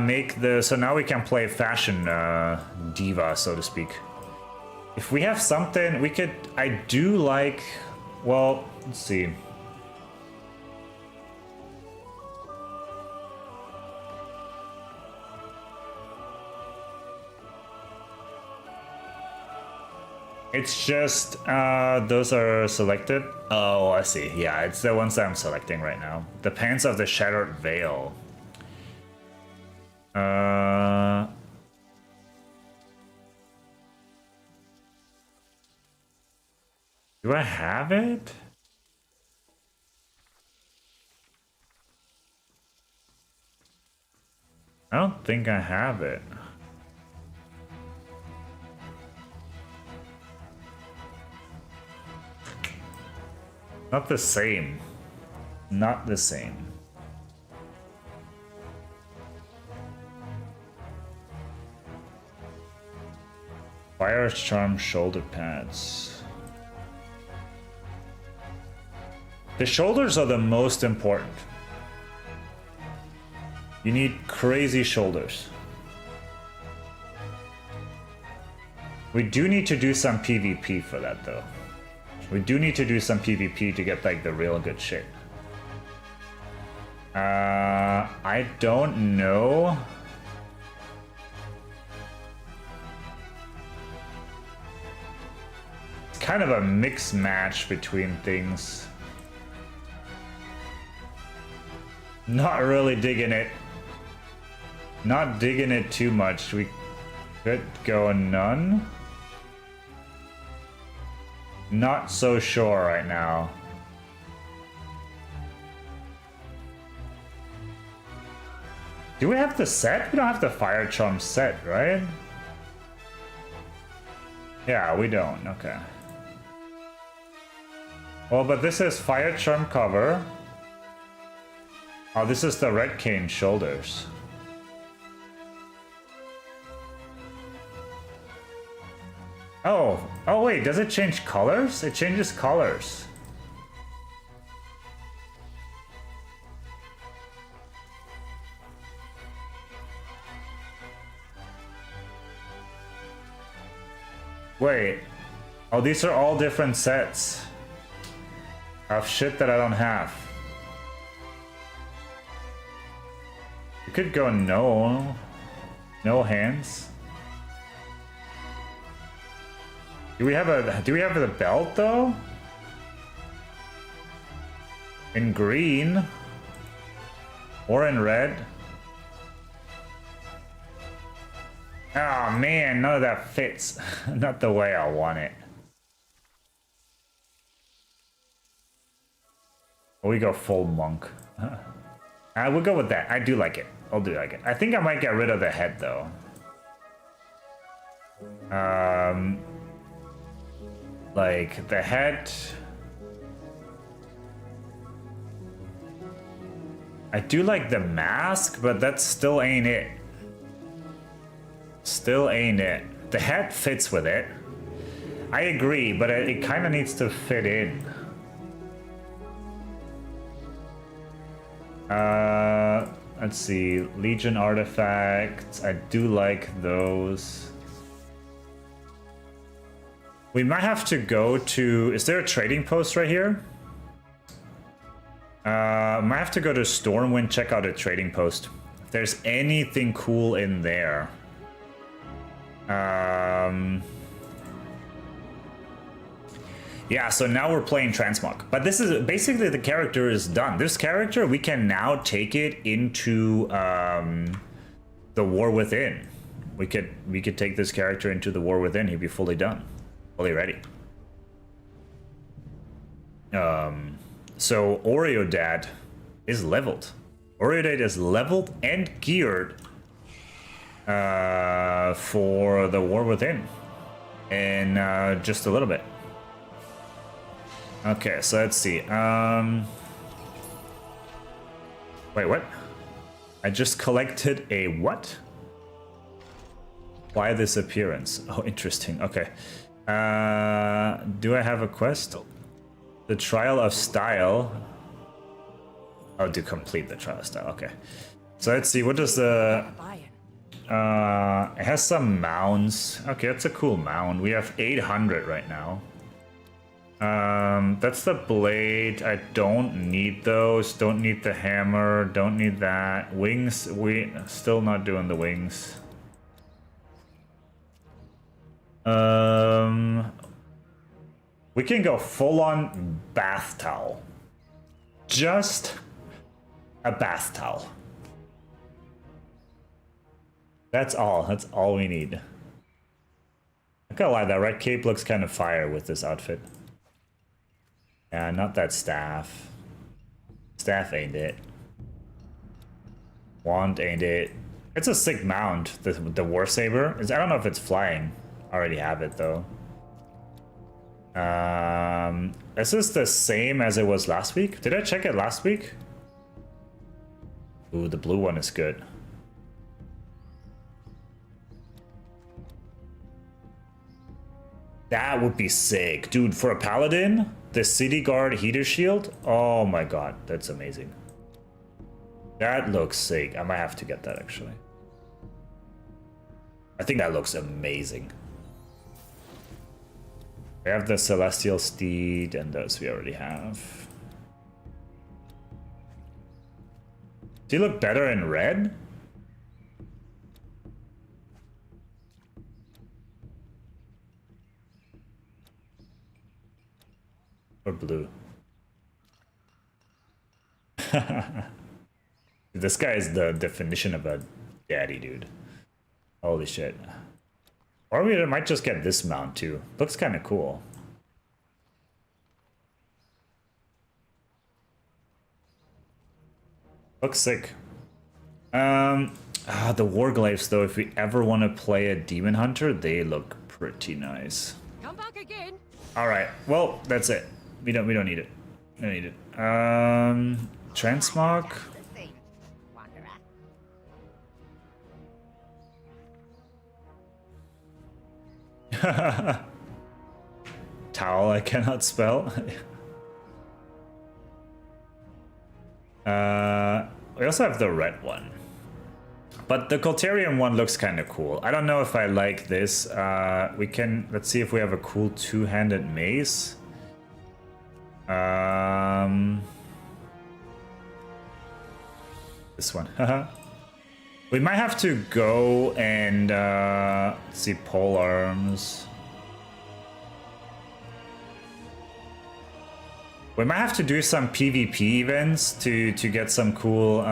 make the, so now we can play fashion diva, so to speak. If we have something, we could, I do like, well, let's see. It's just, those are selected. Oh, I see. Yeah, it's the ones that I'm selecting right now. The Pants of the Shattered Veil. Do I have it? I don't think I have it. Not the same. Not the same. Fire Charm shoulder pads. The shoulders are the most important. You need crazy shoulders. We do need to do some PvP for that though. We do need to do some PvP to get like the real good shit. I don't know. It's kind of a mixed match between things. Not really digging it. Not digging it too much. We could go none. Not so sure right now. Do we have the set? We don't have the Fire Charm set, right? Yeah, we don't. Okay. Well, but this is Fire Charm cover. Oh, this is the Red Cane shoulders. Oh, oh wait, does it change colors? It changes colors. Wait. Oh, these are all different sets of shit that I don't have. You could go no hands. Do we have the belt though? In green or in red? Oh man, none of that fits. Not the way I want it. We go full monk. I will go with that. I do like it. I'll do like it. I think I might get rid of the head though. Like the head. I do like the mask, but that still ain't it. Still ain't it. The head fits with it. I agree, but it kind of needs to fit in. Let's see. Legion artifacts. I do like those. We might have to go to... Is there a trading post right here? Might have to go to Stormwind, check out a trading post. If there's anything cool in there. Yeah, so now we're playing Transmog. But this is... Basically, the character is done. This character, we can now take it into the War Within. We could take this character into the War Within. He'd be fully done. Fully ready. So Oreo Dad is leveled. Oreo Dad is leveled and geared for the War Within in just a little bit. Okay, so let's see. Wait, what? I just collected a what? Why this appearance? Oh, interesting. Okay. Do I have a quest? The Trial of Style. Oh, to complete the Trial of Style. Okay. So let's see. What does the... it has some mounds. Okay, that's a cool mound. We have 800 right now. That's the blade. I don't need those. Don't need the hammer. Don't need that. Wings. We still not doing the wings. We can go full on bath towel. Just a bath towel. That's all. That's all we need. I can't lie, that red cape looks kind of fire with this outfit. Yeah, not that staff. Staff ain't it. Wand ain't it. It's a sick mount, the War Saber. I don't know if it's flying. I already have it though. This is the same as it was last week. Did I check it last week? Ooh, the blue one is good. That would be sick. Dude, for a paladin, the City Guard heater shield. Oh my god, that's amazing. That looks sick. I might have to get that actually. I think that looks amazing. We have the Celestial Steed, and those we already have. Do you look better in red? Or blue? This guy is the definition of a daddy, dude. Holy shit. Or we might just get this mount too. Looks kind of cool. Looks sick. The Warglaives though, if we ever want to play a Demon Hunter, they look pretty nice. Come back again. Alright, well, that's it. We don't need it. We don't need it. Transmog. Towel I cannot spell. We also have the red one. But the Colterium one looks kind of cool. I don't know if I like this. Let's see if we have a cool two-handed mace. This one. We might have to go and let's see, pole arms. We might have to do some PvP events to get some cool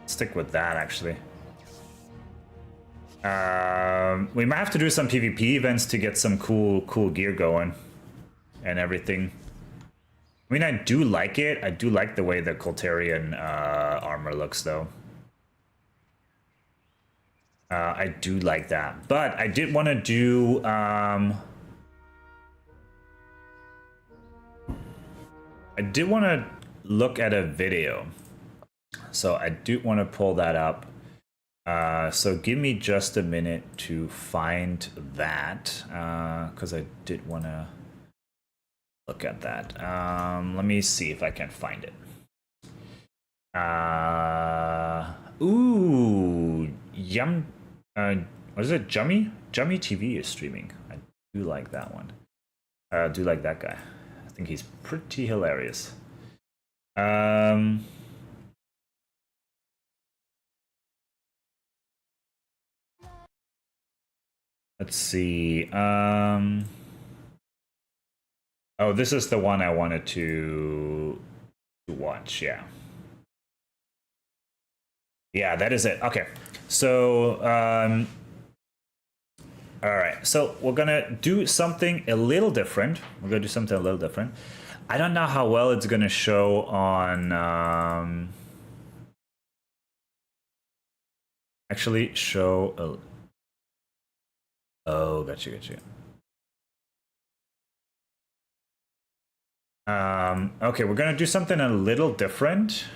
stick with that actually. We might have to do some PvP events to get some cool gear going and everything. I mean, I do like it. I do like the way the Colterian armor looks, though. I do like that. But I did want to do... I did want to look at a video. So I do want to pull that up. So give me just a minute to find that. Because I did want to... look at that. Let me see if I can find it. Ooh, what is it? Jummy TV is streaming. I do like that one. I do like that guy. I think he's pretty hilarious. Let's see. Oh, this is the one I wanted to watch, yeah. Yeah, that is it. Okay. So, all right. So we're gonna do something a little different. I don't know how well it's gonna show on, actually show, oh, gotcha. Okay, we're gonna do something a little different.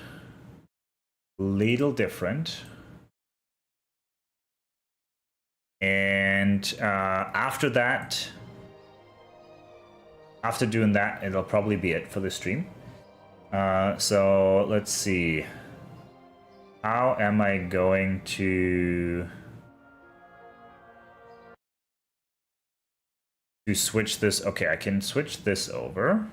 little different. And after that, after doing that, it'll probably be it for the stream. So let's see. How am I going to switch this? Okay, I can switch this over.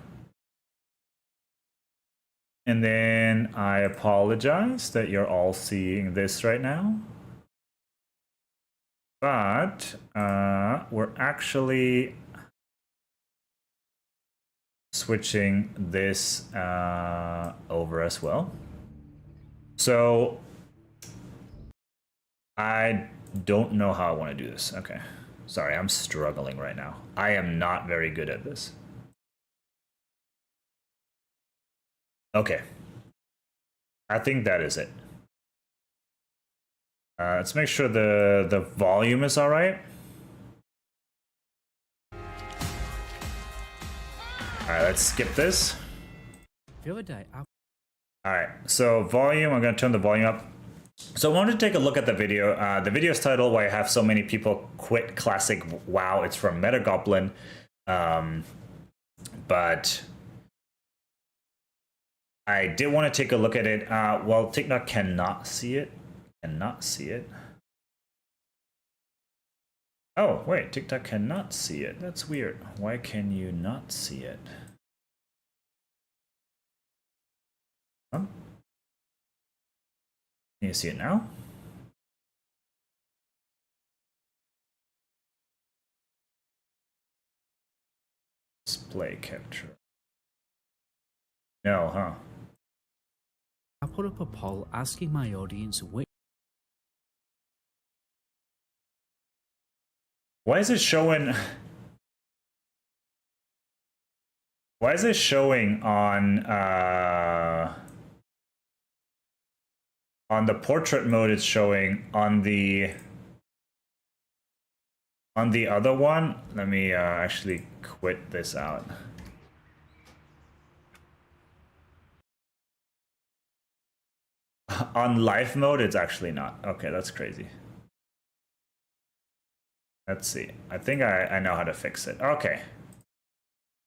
And then I apologize that you're all seeing this right now. But we're actually switching this over as well. So I don't know how I want to do this. Okay. Sorry, I'm struggling right now. I am not very good at this. Okay. I think that is it. Let's make sure the volume is all right. All right, let's skip this. The other day, All right, so volume, I'm going to turn the volume up. So I wanted to take a look at the video. The video's title, Why I Have So Many People Quit Classic WoW. It's from Metagoblin. But I did want to take a look at it. Well, TikTok cannot see it. Cannot see it. Oh, wait, TikTok cannot see it. That's weird. Why can you not see it? Huh? Can you see it now? Display capture. No, huh? I put up a poll asking my audience which Why is it showing? Why is it showing on the portrait mode? It's showing on the other one. Let me actually quit this out. On live mode, it's actually not. Okay, that's crazy. Let's see. I think I know how to fix it. Okay.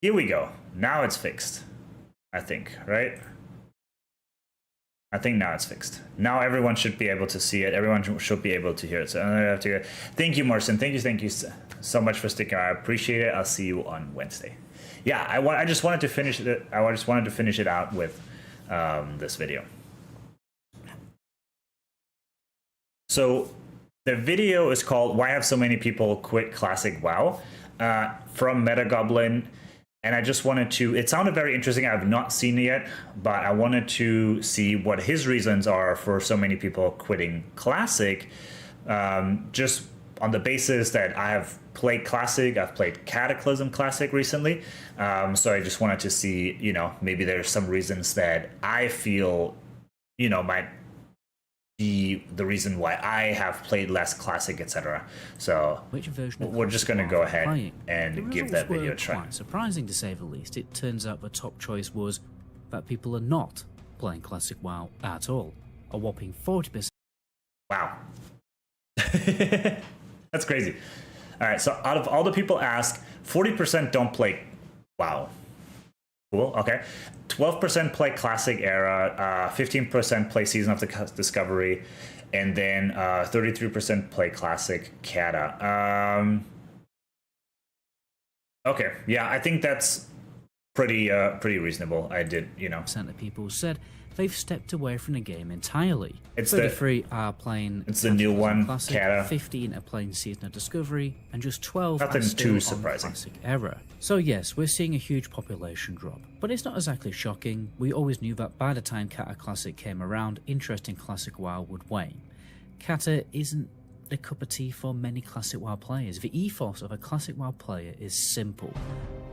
Here we go. Now it's fixed. I think, right? I think now it's fixed. Now everyone should be able to see it. Everyone should be able to hear it. So I have to. Thank you, Morrison. Thank you so much for sticking around. I appreciate it. I'll see you on Wednesday. Yeah, I just wanted to finish it. I just wanted to finish it out with this video. So the video is called Why Have So Many People Quit Classic WoW from Metagoblin. And I just wanted to, it sounded very interesting. I have not seen it yet, but I wanted to see what his reasons are for so many people quitting Classic. Just on the basis that I have played Classic, I've played Cataclysm Classic recently. So I just wanted to see, you know, maybe there's some reasons that I feel, you know, might be the reason why I have played less Classic, etc. So which version we're just going to go ahead playing. and give that video a try. Quite surprising to say the least. It turns out the top choice was that people are not playing Classic WoW at all. A whopping 40%. Wow. That's crazy. All right, so out of all the people asked, 40% don't play WoW. Cool, okay. 12% play Classic Era, 15% play Season of the Discovery, and then 33% play Classic Kata. Okay, yeah, I think that's pretty reasonable. I did, you know. Percent of people said they've stepped away from the game entirely. It's 33 are playing. It's the new one, Classic, Kata. 15 are playing Season of Discovery, and just 12 Nothing are still too on surprising. Classic Era. So yes, we're seeing a huge population drop, but it's not exactly shocking. We always knew that by the time Kata Classic came around, interest in Classic WoW would wane. Kata isn't the cup of tea for many Classic WoW players. The ethos of a Classic WoW player is simple.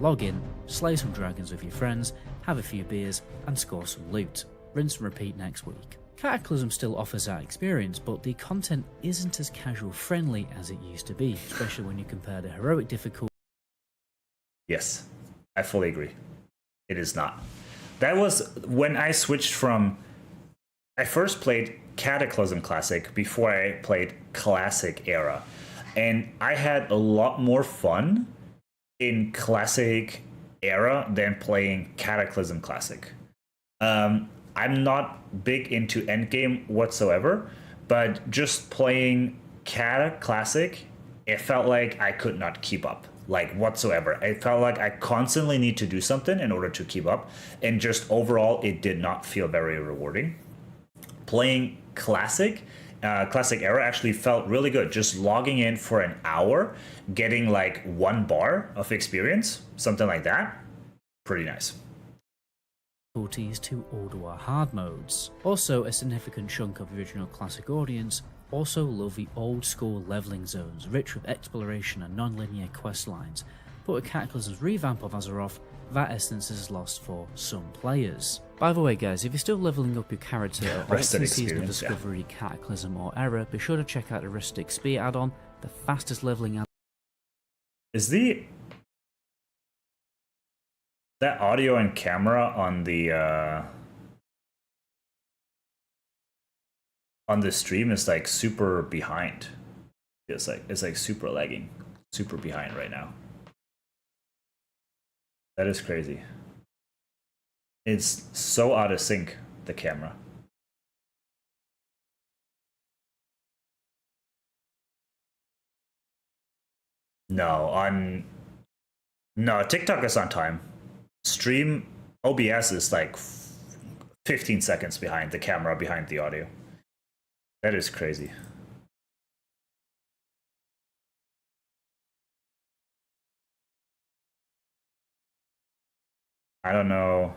Log in, slay some dragons with your friends, have a few beers, and score some loot. Rinse and repeat next week. Cataclysm still offers that experience, but the content isn't as casual friendly as it used to be, especially when you compare the heroic difficulty. Yes, I fully agree. It is not. That was when I switched from I first played Cataclysm Classic before I played Classic Era, and I had a lot more fun in Classic Era than playing Cataclysm Classic. I'm not big into endgame whatsoever, but just playing Cata Classic, it felt like I could not keep up, like whatsoever. It felt like I constantly need to do something in order to keep up, and just overall, it did not feel very rewarding. Playing Classic Era actually felt really good. Just logging in for an hour, getting like 1 bar of experience, something like that, pretty nice. To Order hard modes. Also, a significant chunk of the original Classic audience also love the old school leveling zones, rich with exploration and non-linear quest lines, but with Cataclysm's revamp of Azeroth, that essence is lost for some players. By the way guys, if you're still leveling up your character at all Season of Discovery, Cataclysm or Era, be sure to check out the Rustic Spear add-on, the fastest leveling add-on. Is that audio and camera on the stream is like super behind. It's like super lagging, super behind right now. That is crazy. It's so out of sync, the camera. No, TikTok is on time. Stream OBS is like 15 seconds behind the camera, behind the audio. That is crazy. I don't know.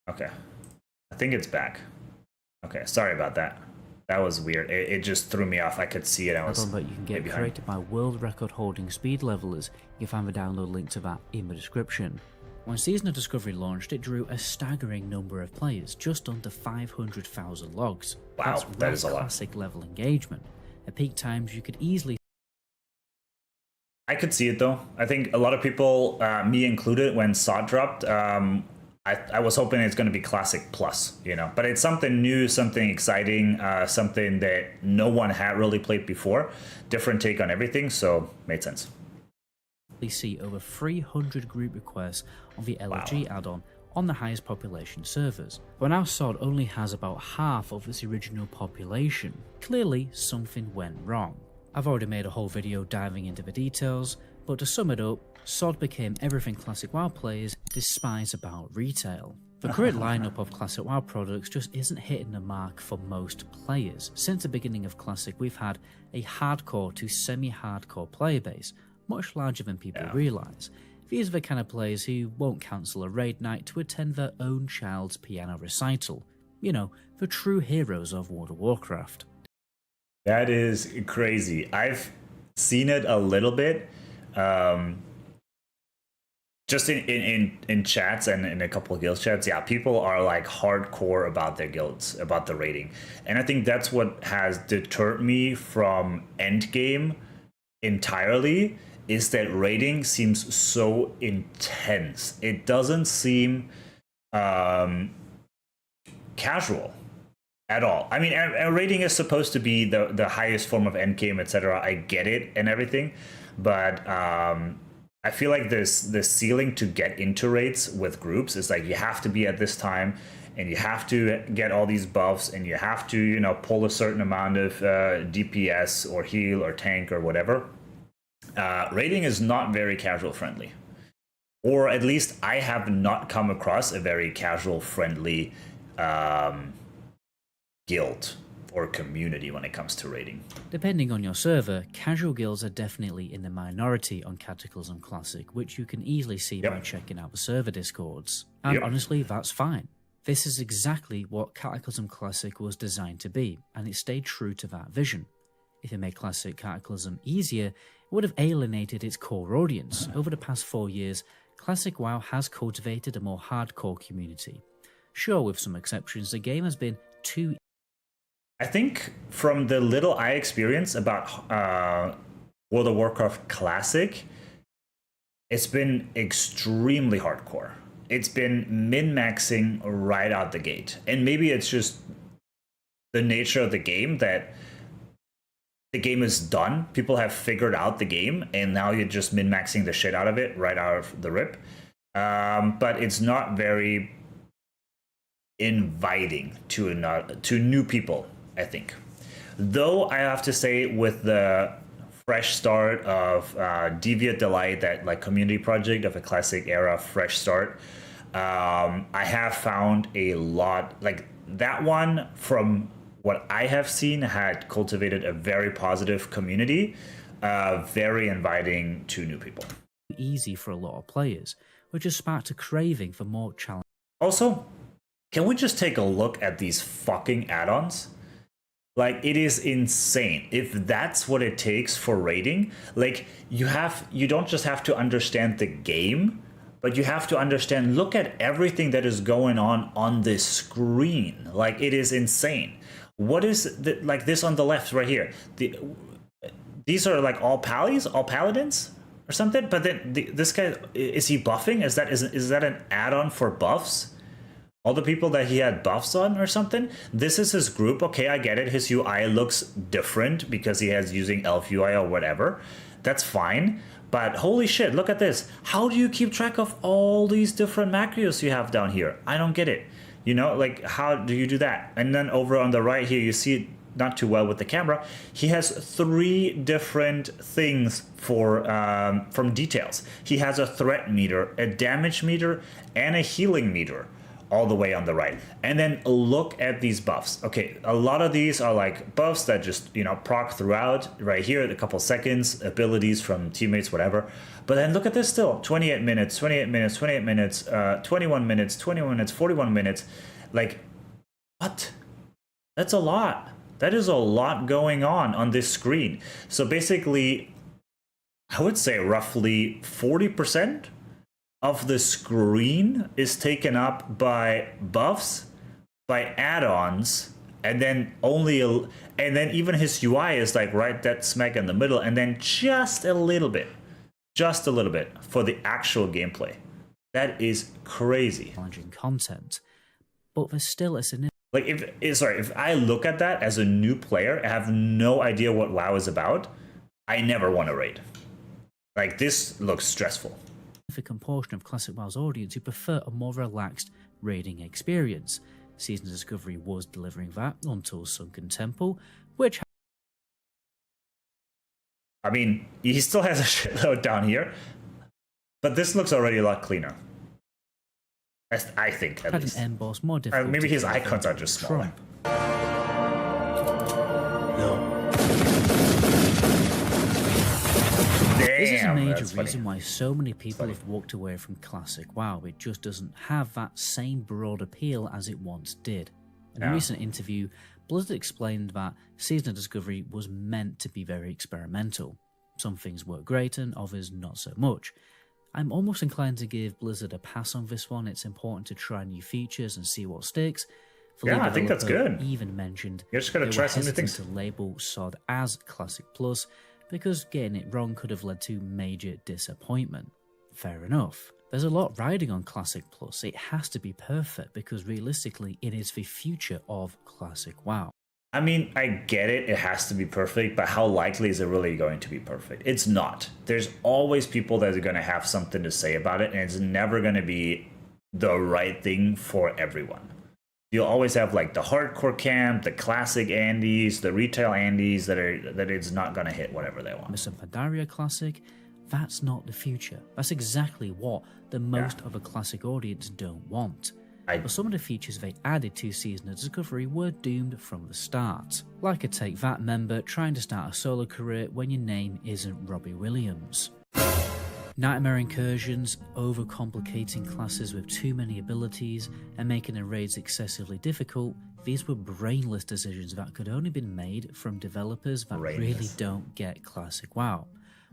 Okay. I think it's back. Okay, sorry about that. That was weird. It just threw me off. I could see it. I was But you can get created by world record holding speed levelers. You can find the download link to that in the description. When Season of Discovery launched, it drew a staggering number of players, just under 500,000 logs. Wow, that is a lot. Classic level engagement. At peak times, you could easily... I could see it though. I think a lot of people, me included, when SOT dropped, I was hoping it's going to be Classic Plus, you know, but it's something new, something exciting, something that no one had really played before. Different take on everything, so made sense. We see over 300 group requests on the LFG add-on on the highest population servers. But now SOD only has about half of its original population. Clearly, something went wrong. I've already made a whole video diving into the details, but to sum it up, SOD became everything Classic WoW players despise about retail. The current lineup of Classic WoW products just isn't hitting the mark for most players. Since the beginning of Classic, we've had a hardcore to semi-hardcore player base, much larger than people realise. These are the kind of players who won't cancel a raid night to attend their own child's piano recital. You know, the true heroes of World of Warcraft. That is crazy. I've seen it a little bit. Just in chats and in a couple of guild chats, yeah, people are like hardcore about their guilds, about the raiding. And I think that's what has deterred me from endgame entirely, is that raiding seems so intense. It doesn't seem casual at all. I mean, raiding is supposed to be the highest form of endgame, etc. I get it and everything, but I feel like the ceiling to get into raids with groups is like you have to be at this time, and you have to get all these buffs, and you have to, you know, pull a certain amount of DPS or heal or tank or whatever. Raiding is not very casual friendly, or at least I have not come across a very casual friendly guild or community when it comes to raiding. Depending on your server, casual guilds are definitely in the minority on Cataclysm Classic, which you can easily see by checking out the server discords. And honestly, that's fine. This is exactly what Cataclysm Classic was designed to be, and it stayed true to that vision. If it made Classic Cataclysm easier, it would have alienated its core audience. Over the past 4 years, Classic WoW has cultivated a more hardcore community. Sure, with some exceptions, the game has been too... I think from the little I experience about World of Warcraft Classic, it's been extremely hardcore. it's been min-maxing right out the gate. And maybe it's just the nature of the game that the game is done. People have figured out the game, and now you're just min-maxing the shit out of it right out of the rip. But it's not very inviting to new people, I think. Though I have to say, with the fresh start of Deviant Delight, that like community project of a classic era fresh start, I have found a lot, like that one, from what I have seen, had cultivated a very positive community, very inviting to new people. Easy for a lot of players, which has sparked a craving for more challenge. Also, can we just take a look at these fucking add-ons? Like, it is insane. If that's what it takes for raiding, like, you don't just have to understand the game, but you have to understand, look at everything that is going on this screen. Like, it is insane. What is like this on the left right here? These are like all pallies, all paladins or something. But then this guy, is he buffing? Is that an add-on for buffs? All the people that he had buffs on or something? This is his group. Okay, I get it. His UI looks different because he has using elf UI or whatever. That's fine. But holy shit, look at this. How do you keep track of all these different macros you have down here? I don't get it. You know, like, how do you do that? And then over on the right here, you see it not too well with the camera. He has 3 different things for from details. He has a threat meter, a damage meter, and a healing meter, all the way on the right. And then look at these buffs. Okay, a lot of these are like buffs that just, you know, proc throughout right here, a couple seconds, abilities from teammates, whatever. But then look at this still, 28 minutes, 28 minutes, 28 minutes, 21 minutes, 21 minutes, 41 minutes. Like, what? That's a lot. That is a lot going on this screen. So basically, I would say roughly 40% of the screen is taken up by buffs, by add-ons, and then even his UI is like right that smack in the middle, and then just a little bit for the actual gameplay. That is crazy. Challenging content, but there's still a significant. Like, if I look at that as a new player, I have no idea what WoW is about, I never want to raid. Like, this looks stressful. Significant portion of Classic WoW's audience who prefer a more relaxed raiding experience. Season of Discovery was delivering that until Sunken Temple, which, I mean, he still has a shitload down here, but this looks already a lot cleaner. I think, at least. Had an emboss more difficult. Maybe his icons are just smaller. This is a major reason reason why so many people have walked away from Classic WoW. It just doesn't have that same broad appeal as it once did. In a recent interview, Blizzard explained that Season of Discovery was meant to be very experimental. Some things work great and others not so much. I'm almost inclined to give Blizzard a pass on this one. It's important to try new features and see what sticks. I think that's good. Even mentioned you're just gonna try some new things. To label SOD as Classic Plus because getting it wrong could have led to major disappointment. Fair enough. There's a lot riding on Classic Plus. It has to be perfect because realistically it is the future of Classic WoW. I mean, I get it, it has to be perfect, but how likely is it really going to be perfect? It's not. There's always people that are going to have something to say about it, and it's never going to be the right thing for everyone. You'll always have like the hardcore camp, the classic Andes, the retail Andes that it's not going to hit whatever they want. Mr. Pandaria Classic, that's not the future. That's exactly what the most of a classic audience don't want. But some of the features they added to Season of Discovery were doomed from the start. Like a Take That member trying to start a solo career when your name isn't Robbie Williams. Nightmare incursions, overcomplicating classes with too many abilities, and making the raids excessively difficult, these were brainless decisions that could only been made from developers that really don't get Classic WoW.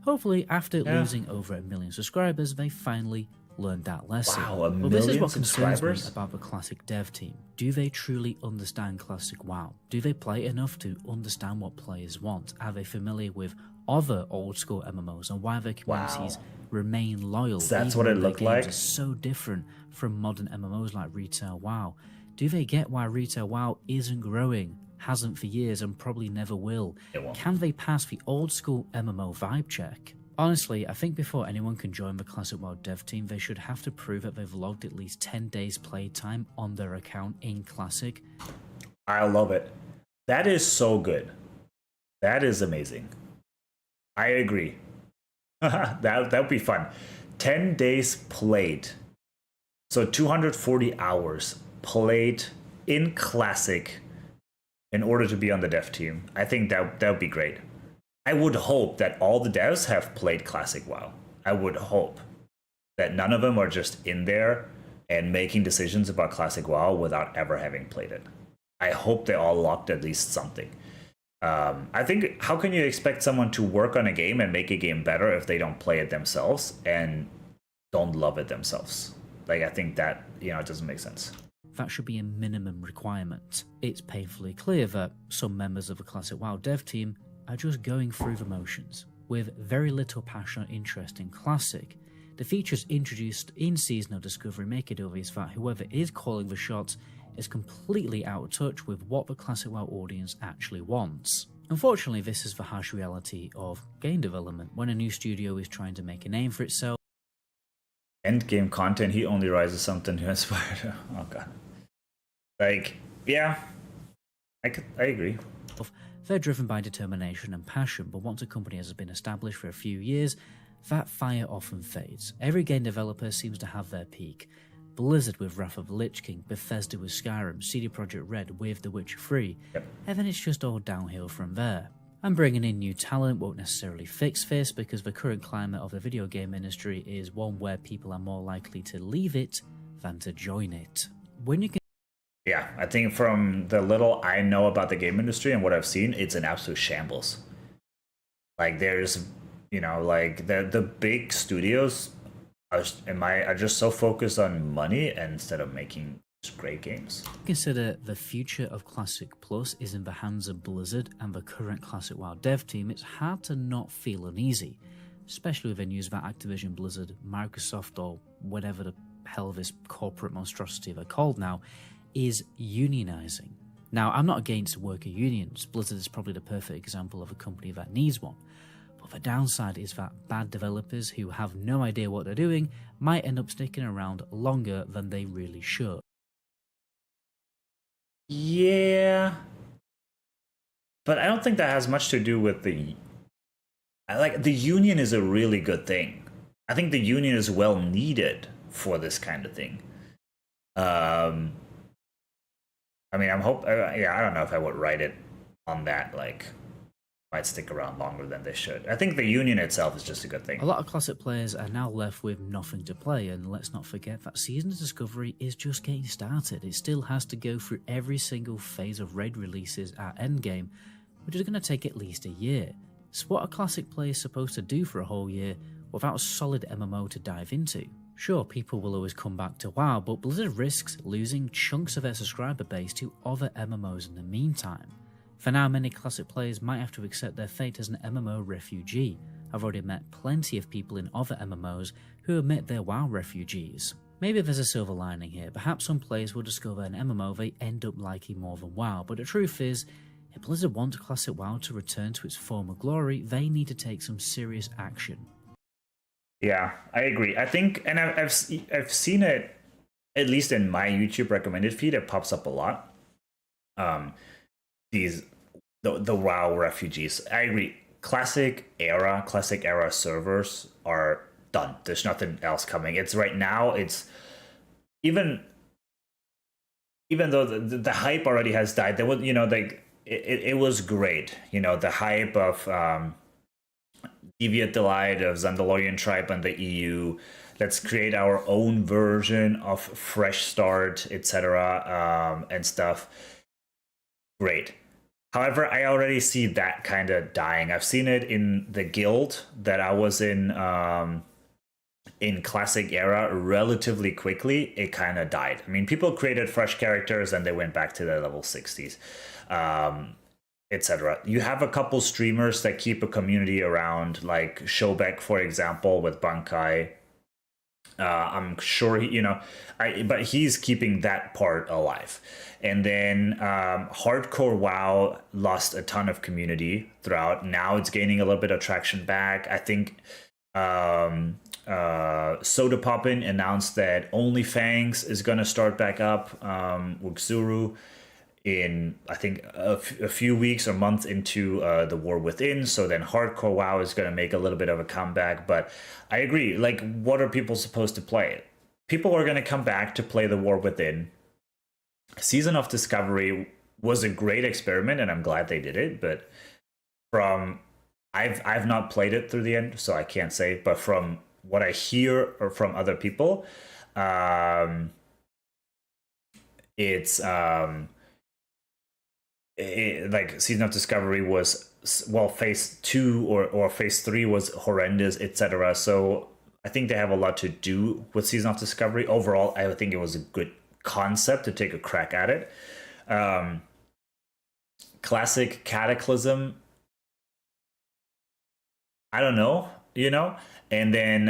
Hopefully, after losing over 1 million subscribers, they finally learned that lesson. Wow, a But this is million what concerns me subscribers? about the Classic dev team. Do they truly understand Classic WoW? Do they play enough to understand what players want? Are they familiar with other old school MMOs and why their communities remain loyal? That's even what it though their looked like? games are so different from modern MMOs like Retail WoW. Do they get why Retail WoW isn't growing, hasn't for years, and probably never will? It won't. Can they pass the old school MMO vibe check? Honestly, I think before anyone can join the Classic WoW dev team, they should have to prove that they've logged at least 10 days playtime on their account in Classic. I love it. That is so good. That is amazing. I agree. that would be fun. 10 days played. So 240 hours played in Classic in order to be on the dev team. I think that would be great. I would hope that all the devs have played Classic WoW. I would hope that none of them are just in there and making decisions about Classic WoW without ever having played it. I hope they all locked at least something. I think, how can you expect someone to work on a game and make a game better if they don't play it themselves and don't love it themselves? Like, I think that, it doesn't make sense. That should be a minimum requirement. It's painfully clear that some members of the Classic WoW dev team are just going through the motions, with very little passion or interest in Classic. The features introduced in Seasonal Discovery make it obvious that whoever is calling the shots is completely out of touch with what the Classic WoW audience actually wants. Unfortunately, this is the harsh reality of game development when a new studio is trying to make a name for itself. Endgame content, he only rises something to inspire. Oh god. Like, yeah, I agree. They're driven by determination and passion, but once a company has been established for a few years, that fire often fades. Every game developer seems to have their peak. Blizzard with Wrath of the Lich King, Bethesda with Skyrim, CD Projekt Red with The Witcher 3, and then it's just all downhill from there. And bringing in new talent won't necessarily fix this, because the current climate of the video game industry is one where people are more likely to leave it than to join it. When you can Yeah, I think from the little I know about the game industry and what I've seen, it's an absolute shambles. Like, there's, like the big studios are just so focused on money instead of making great games. consider the future of Classic Plus is in the hands of Blizzard and the current Classic WoW dev team, it's hard to not feel uneasy, especially with the news that Activision Blizzard, Microsoft, or whatever the hell this corporate monstrosity they're called now, is unionizing. Now, I'm not against worker unions. Blizzard is probably the perfect example of a company that needs one. But the downside is that bad developers who have no idea what they're doing might end up sticking around longer than they really should. Yeah. But I don't think that has much to do with the union is a really good thing. I think the union is well needed for this kind of thing. I mean, I don't know if I would write it on that, like, might stick around longer than they should. I think the union itself is just a good thing. A lot of Classic players are now left with nothing to play, and let's not forget that Season of Discovery is just getting started. It still has to go through every single phase of raid releases at endgame, which is going to take at least a year. So what are Classic players supposed to do for a whole year without a solid MMO to dive into? Sure, people will always come back to WoW, but Blizzard risks losing chunks of their subscriber base to other MMOs in the meantime. For now, many Classic players might have to accept their fate as an MMO refugee. I've already met plenty of people in other MMOs who admit they're WoW refugees. Maybe there's a silver lining here. Perhaps some players will discover an MMO they end up liking more than WoW, but the truth is, if Blizzard want Classic WoW to return to its former glory, they need to take some serious action. Yeah, I agree. I think, and I've seen it, at least in my YouTube recommended feed, it pops up a lot. The WoW refugees. I agree. Classic era servers are done. There's nothing else coming. It's right now. It's even though the hype already has died. There was, it was great. The hype of Deviant Delight of Zandalorian Tribe and the EU. Let's create our own version of Fresh Start, etc. And stuff. Great. However, I already see that kind of dying. I've seen it in the guild that I was in in classic era relatively quickly, it kind of died. I mean, people created fresh characters and they went back to their level 60s, etc. You have a couple streamers that keep a community around, like Showbeck, for example, with Bankai. I'm sure but he's keeping that part alive. And then hardcore WoW lost a ton of community throughout. Now it's gaining a little bit of traction back. I think Soda Poppin announced that OnlyFangs is going to start back up with Xuru in, I think, a few weeks or months into the War Within. So then hardcore WoW is going to make a little bit of a comeback. But I agree, like, what are people supposed to play? People are going to come back to play the War Within. Season of Discovery was a great experiment, and I'm glad they did it. But I've not played it through the end, so I can't say. But from what I hear or from other people, it's like Season of Discovery was, well, phase 2 or phase 3 was horrendous, etc. So I think they have a lot to do with Season of Discovery. Overall, I think it was a good concept to take a crack at it. Classic Cataclysm, I don't know, and then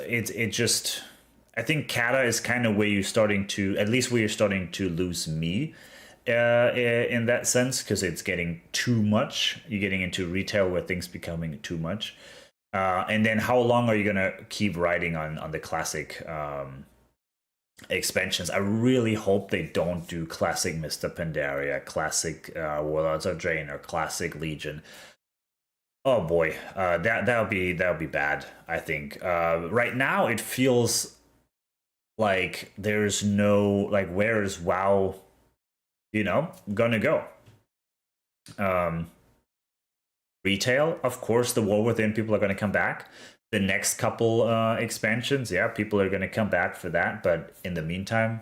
it just, I think Kata is kind of where you're starting to, at least where you're starting to lose me in that sense, because it's getting too much. You're getting into retail where things becoming too much. And then how long are you going to keep riding on the classic expansions? I really hope they don't do classic Mr. Pandaria, classic Warlords of Draenor, or classic Legion. Oh boy, that'll be bad, I think. Right now it feels like there's no, like, where is WoW, gonna go? Retail, of course, the War Within, people are gonna come back. The next couple expansions, yeah, people are gonna come back for that. But in the meantime,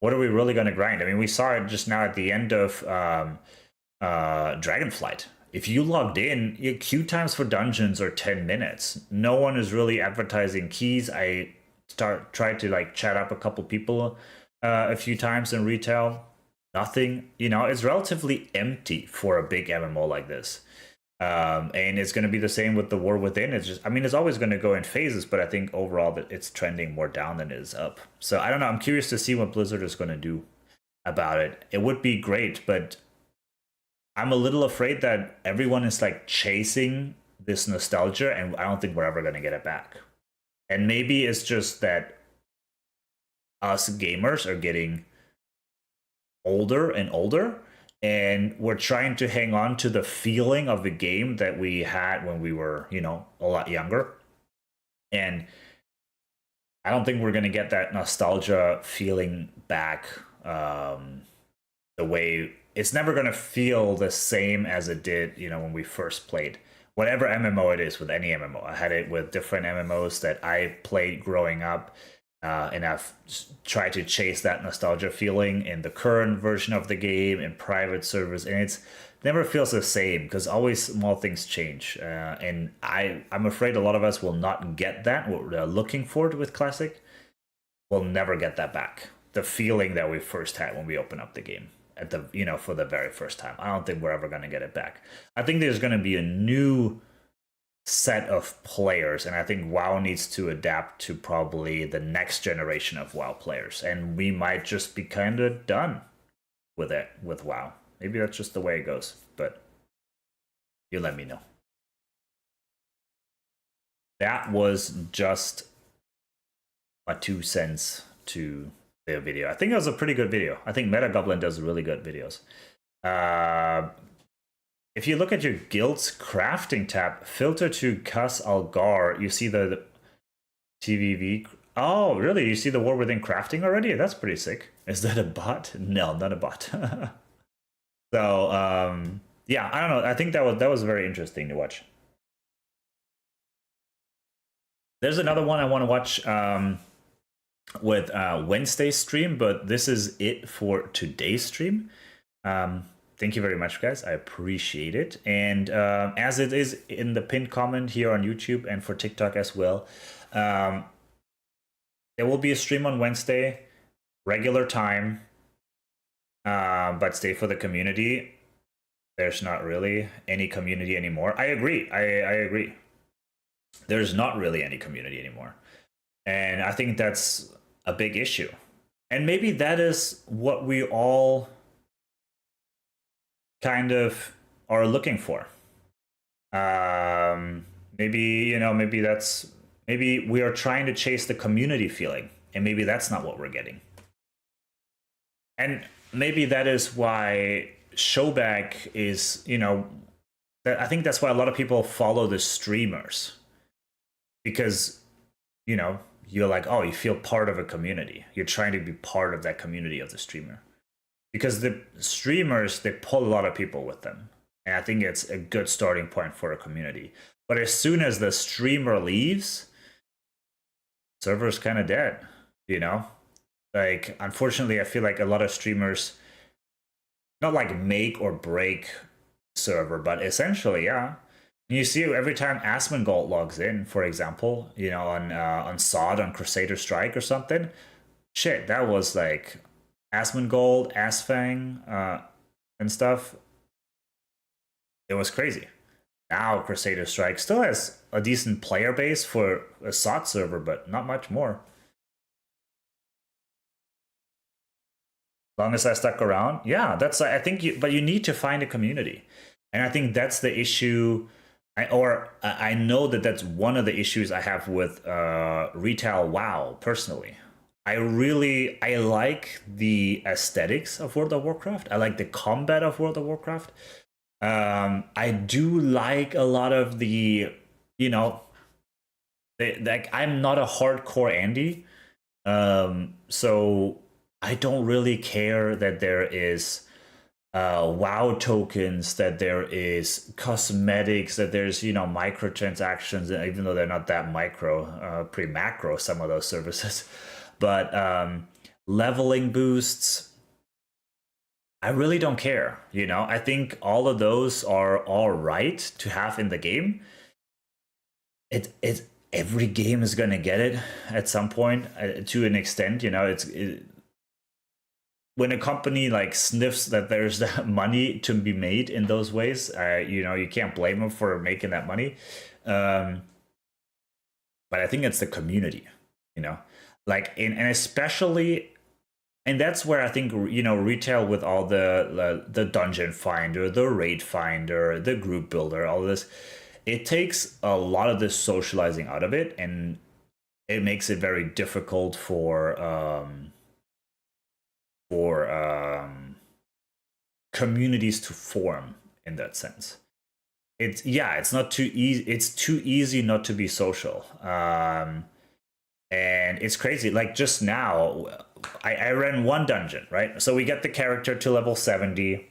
what are we really gonna grind? I mean, we saw it just now at the end of Dragonflight. If you logged in, your queue times for dungeons are 10 minutes. No one is really advertising keys. I tried to like chat up a couple people a few times in retail. Nothing, it's relatively empty for a big MMO like this. And it's going to be the same with the War Within. It's just, I mean, it's always going to go in phases, but I think overall that it's trending more down than it is up. So I don't know. I'm curious to see what Blizzard is going to do about it. It would be great, but I'm a little afraid that everyone is like chasing this nostalgia, and I don't think we're ever going to get it back. And maybe it's just that us gamers are getting older and older, and we're trying to hang on to the feeling of the game that we had when we were, a lot younger. And I don't think we're going to get that nostalgia feeling back the way. It's never going to feel the same as it did, when we first played. Whatever MMO it is, with any MMO. I had it with different MMOs that I played growing up. And I've tried to chase that nostalgia feeling in the current version of the game, in private servers, and it's never feels the same because always small things change. And I'm afraid a lot of us will not get that. What we're looking for with Classic, we'll never get that back. The feeling that we first had when we opened up the game at the for the very first time. I don't think we're ever going to get it back. I think there's going to be a new set of players, and I think WoW needs to adapt to probably the next generation of WoW players, and we might just be kind of done with it with WoW. Maybe that's just the way it goes, but you let me know. That was just my 2 cents to the video. I think it was a pretty good video. I think Meta Goblin does really good videos. If you look at your guild's crafting tab, filter to Kas Algar, you see the TVV. Oh, really? You see the War Within crafting already? That's pretty sick. Is that a bot? No, not a bot. So, yeah, I don't know. I think that was very interesting to watch. There's another one I want to watch with Wednesday's stream, but this is it for today's stream. thank you very much, guys. I appreciate it. And as it is in the pinned comment here on YouTube and for TikTok as well, there will be a stream on Wednesday, regular time, but stay for the community. There's not really any community anymore. I agree. I agree. There's not really any community anymore. And I think that's a big issue. And maybe that is what we all kind of are looking for. Maybe, maybe we are trying to chase the community feeling, and maybe that's not what we're getting. And maybe that is why Showback is, I think that's why a lot of people follow the streamers. Because, you're like, oh, you feel part of a community. You're trying to be part of that community of the streamer. Because the streamers, they pull a lot of people with them. And I think it's a good starting point for a community. But as soon as the streamer leaves, server's kind of dead, Like, unfortunately, I feel like a lot of streamers, not like make or break server, but essentially, yeah. You see every time Asmongold logs in, for example, on SOD, on Crusader Strike or something, shit, that was like Asmongold, Asfang, and stuff. It was crazy. Now Crusader Strike still has a decent player base for a SOD server, but not much more. As long as I stuck around, yeah, that's, I think, but you need to find a community. And I think that's the issue. I know that that's one of the issues I have with retail WoW personally. I like the aesthetics of World of Warcraft. I like the combat of World of Warcraft. I do like a lot of the, like, I'm not a hardcore Andy, so I don't really care that there is WoW tokens, that there is cosmetics, that there's microtransactions, even though they're not that micro, pretty macro, some of those services. But leveling boosts, I really don't care. I think all of those are all right to have in the game. Every game is gonna get it at some point, to an extent. When a company like sniffs that there's that money to be made in those ways, you can't blame them for making that money. But I think it's the community, like, and especially, and that's where I think, retail with all the dungeon finder, the raid finder, the group builder, all this, it takes a lot of this socializing out of it, and it makes it very difficult for communities to form in that sense. It's not too easy. It's too easy not to be social. And it's crazy. Like just now, I ran one dungeon, right? So we get the character to level 70,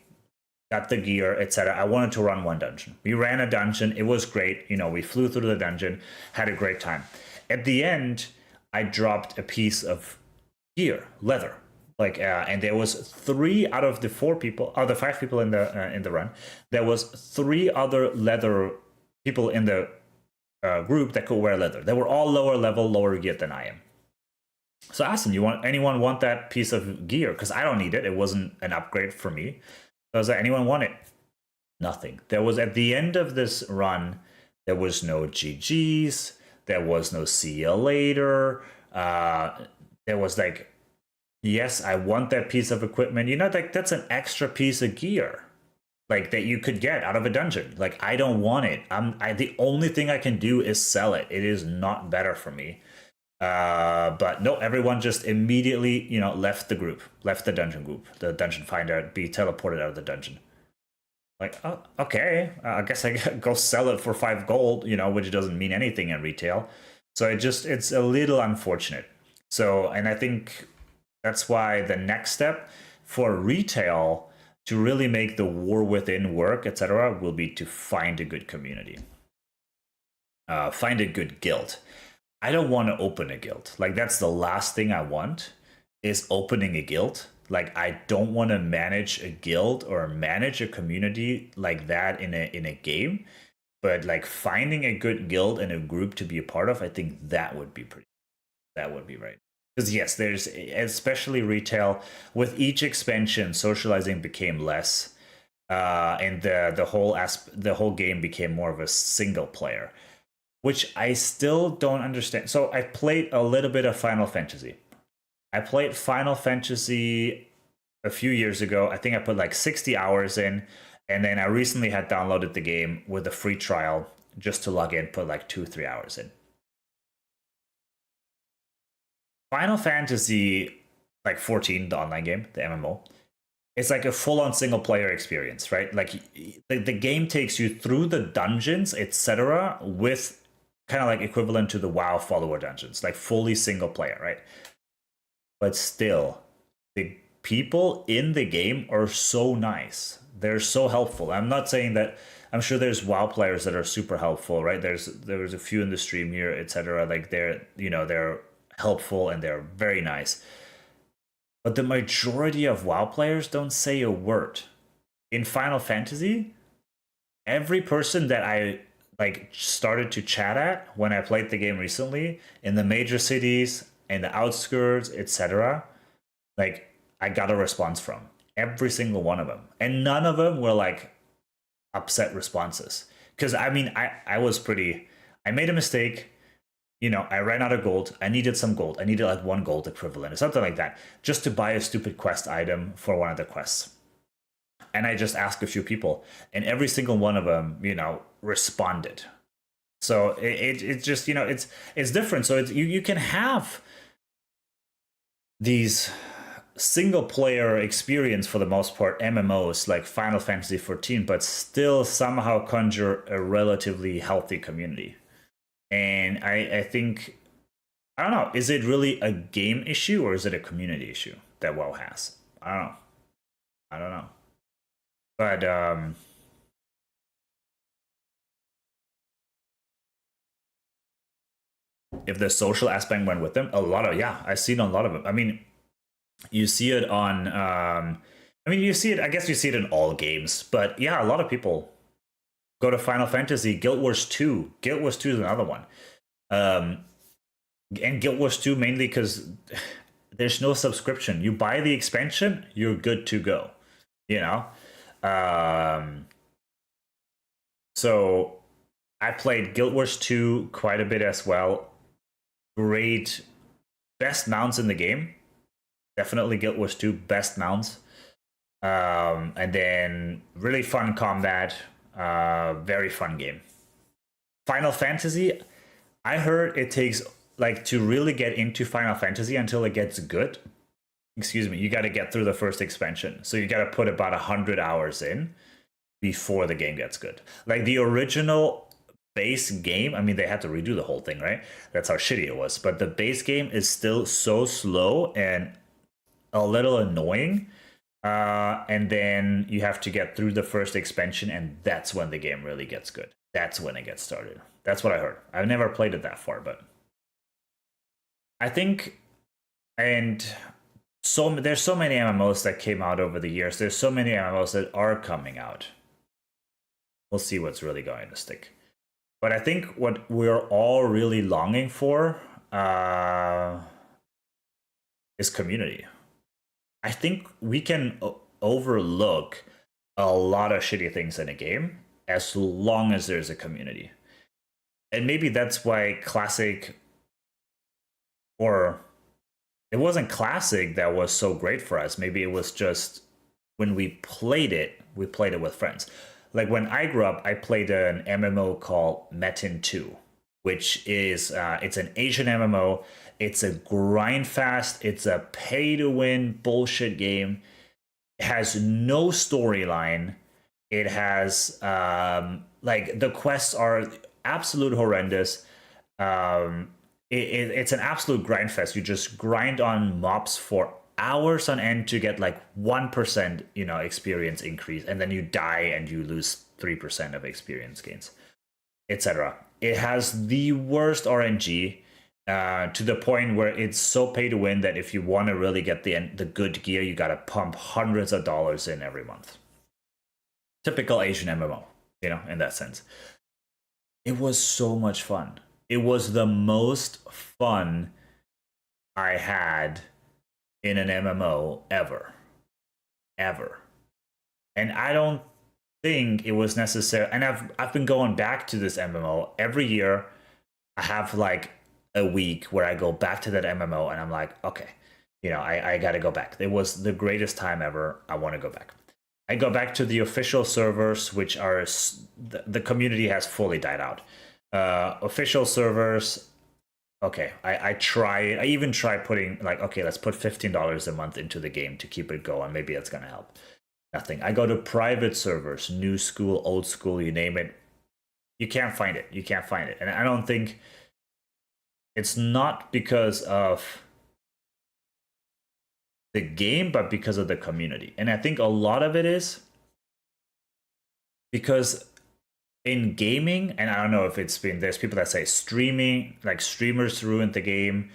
got the gear, etc. I wanted to run one dungeon. We ran a dungeon. It was great. We flew through the dungeon, had a great time. At the end, I dropped a piece of gear, leather. And there was 3 out of the 5 people in the run. There was 3 other leather people in the group that could wear leather. They were all lower level, lower gear than I am. So I asked them, anyone want that piece of gear? Because I don't need it. It wasn't an upgrade for me. So I was like, anyone want it? Nothing. There was, at the end of this run, there was no GGs. There was no see you later. There was like, yes, I want that piece of equipment. That's an extra piece of gear, like, that you could get out of a dungeon. Like, I don't want it. The only thing I can do is sell it. It is not better for me. But no, everyone just immediately, left the group, left the dungeon group, the dungeon finder, be teleported out of the dungeon. Like, oh, okay, I guess I go sell it for 5 gold, which doesn't mean anything in retail. So it's a little unfortunate. So, and I think that's why the next step for retail to really make the War Within work, etc., will be to find a good community. Find a good guild. I don't want to open a guild. Like, that's the last thing I want, is opening a guild. Like, I don't want to manage a guild or manage a community like that in a game. But like finding a good guild and a group to be a part of, I think that would be right. Because yes, there's, especially retail, with each expansion, socializing became less, and the whole game became more of a single player, which I still don't understand. So I played a little bit of Final Fantasy. I played Final Fantasy a few years ago. I think I put like 60 hours in, and then I recently had downloaded the game with a free trial just to log in, put like 2-3 hours in. Final Fantasy like 14, the online game, the MMO, it's like a full-on single-player experience, right? Like the game takes you through the dungeons, etc., with kind of like equivalent to the WoW follower dungeons, like fully single-player, right? But still, the people in the game are so nice. They're so helpful. I'm not saying that. I'm sure there's WoW players that are super helpful, right? There was a few in the stream here, etc. Like they're helpful and they're very nice. But the majority of WoW players don't say a word. In Final Fantasy, every person that I like started to chat at when I played the game recently, in the major cities, in the outskirts, etc., like I got a response from every single one of them, and none of them were like upset responses. Because I mean, I made a mistake. I ran out of gold. I needed some gold. I needed like 1 gold equivalent or something like that, just to buy a stupid quest item for one of the quests. And I just asked a few people, and every single one of them, responded. So it's just, it's different. So you can have these single player experience, for the most part, MMOs like Final Fantasy 14, but still somehow conjure a relatively healthy community. And I think, I don't know, is it really a game issue or is it a community issue that WoW has? I don't know. But if the social aspect went with them, I've seen a lot of it. I mean, you see it on you see it in all games, but yeah, a lot of people go to Final Fantasy. Guild Wars 2 is another one, and Guild Wars 2 mainly because there's no subscription. You buy the expansion, you're good to go, so I played Guild Wars 2 quite a bit as well. Great, best mounts in the game. Definitely Guild Wars 2, best mounts. And then really fun combat. Very fun game. Final Fantasy, I heard it takes, like, to really get into Final Fantasy until it gets good. You got to get through the first expansion. So you got to put about 100 hours in before the game gets good. Like the original base game, I mean, they had to redo the whole thing, right? That's how shitty it was. But the base game is still so slow and a little annoying. And then you have to get through the first expansion, and that's when the game really gets good. That's when it gets started. That's what I heard. I've never played it that far, but I think, and there's so many MMOs that came out over the years. There's so many MMOs that are coming out. We'll see what's really going to stick. But I think what we're all really longing for is community. I think we can overlook a lot of shitty things in a game as long as there's a community. And maybe that's why Classic, or it wasn't Classic that was so great for us. Maybe it was just when we played it with friends. Like when I grew up, I played an MMO called Metin 2, which is it's an Asian MMO. It's a grind fast. It's a pay to win bullshit game. It has no storyline. It has like the quests are absolute horrendous. It's an absolute grind fest. You just grind on mobs for hours on end to get like 1% experience increase, and then you die and you lose 3% of experience gains, etc. It has the worst RNG. to the point where it's so pay to win that if you want to really get the good gear, you got to pump hundreds of dollars in every month. Typical Asian MMO, you know, in that sense. It was so much fun. It was the most fun I had in an MMO ever. And I don't think it was necessary. And I've been going back to this MMO every year. I have like a week where I go back to that MMO and I'm like, okay, you know, I got to go back. It was the greatest time ever. I want to go back. I go back to the official servers, which are the community has fully died out. Official servers. Okay, I even try putting like, okay, let's put $15 a month into the game to keep it going. Maybe it's gonna help. Nothing. I go to private servers, new school, old school, you name it. You can't find it. You can't find it. And I don't think it's not because of the game, but because of the community. And I think a lot of it is because in gaming, and I don't know if it's been, there's people that say streaming, like streamers ruined the game,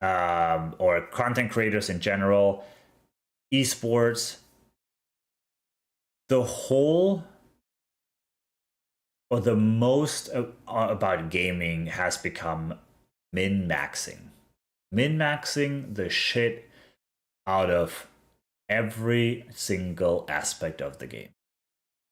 or content creators in general, esports, the whole or the most about gaming has become min-maxing the shit out of every single aspect of the game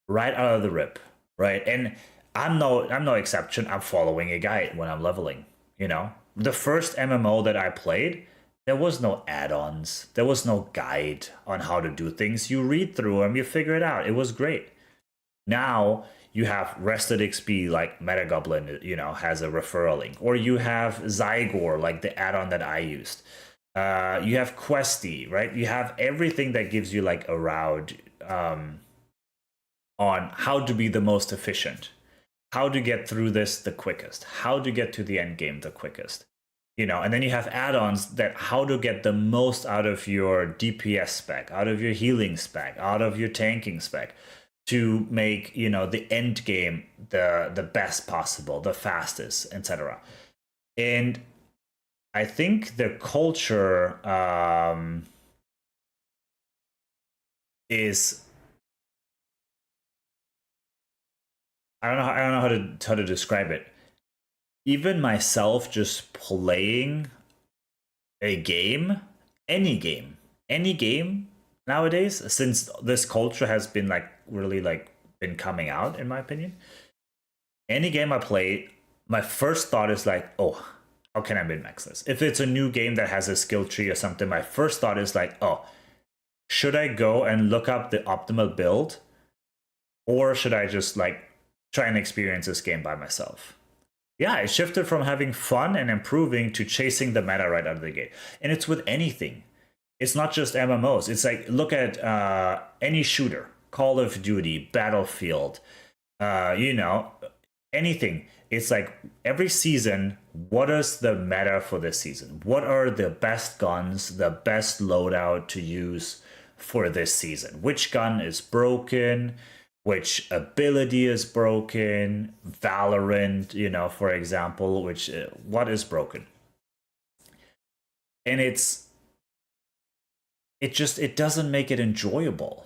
right out of the rip, right? And I'm no exception. I'm following a guide when I'm leveling, you know. The first MMO that I played, there was no add-ons, there was no guide on how to do things. You read through them, you figure it out. It was great. Now you have Rested XP, like Metagoblin, you know, has a referral link, or you have Zygor, like the add-on that I used. You have Questy, right? You have everything that gives you like a route on how to be the most efficient, how to get through this the quickest, how to get to the end game the quickest, you know. And then you have add-ons that how to get the most out of your DPS spec, out of your healing spec, out of your tanking spec, to make, you know, the end game the best possible, the fastest, etc. And I think the culture is, I don't know how to describe it. Even myself, just playing a game, any game nowadays, since this culture has been like really like been coming out, in my opinion, any game I play, my first thought is like, oh, how can I min-max this? If it's a new game that has a skill tree or something, my first thought is like, oh, should I go and look up the optimal build, or should I just like try and experience this game by myself? Yeah, it shifted from having fun and improving to chasing the meta right out of the gate. And it's with anything. It's not just MMOs. It's like, look at any shooter, Call of Duty, Battlefield, you know, anything. It's like every season, what is the meta for this season? What are the best guns, the best loadout to use for this season? Which gun is broken? Which ability is broken? Valorant, you know, for example, which what is broken? And it doesn't make it enjoyable.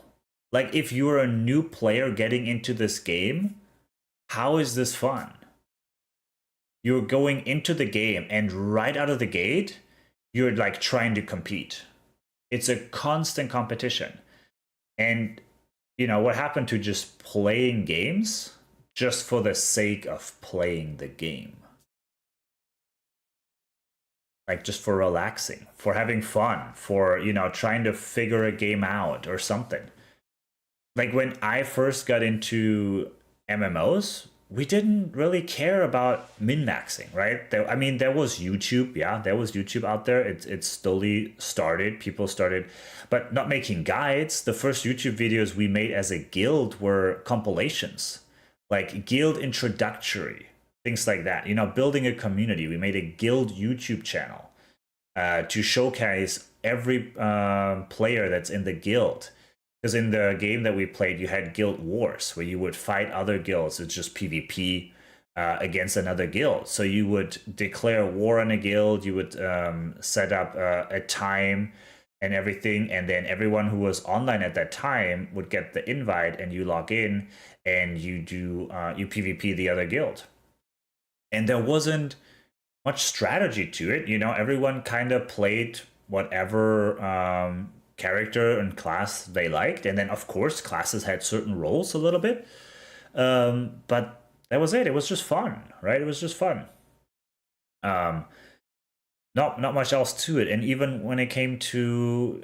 Like, if you're a new player getting into this game, how is this fun? You're going into the game and right out of the gate, you're like trying to compete. It's a constant competition. And you know, what happened to just playing games just for the sake of playing the game? Like, just for relaxing, for having fun, for, you know, trying to figure a game out or something. Like, when I first got into MMOs, we didn't really care about min-maxing, right? I mean, there was YouTube, yeah, there was YouTube out there. It slowly started, people started, but not making guides. The first YouTube videos we made as a guild were compilations, like guild introductory, things like that. You know, building a community. We made a guild YouTube channel to showcase every player that's in the guild. Because in the game that we played, you had guild wars where you would fight other guilds. It's just PvP. against another guild. So you would declare war on a guild, you would set up a time and everything, and then everyone who was online at that time would get the invite, and you log in and you do you PvP the other guild. And there wasn't much strategy to it, you know. Everyone kind of played whatever character and class they liked, and then of course classes had certain roles a little bit, but that was it. It was just fun, right? It was just fun. Not much else to it. And even when it came to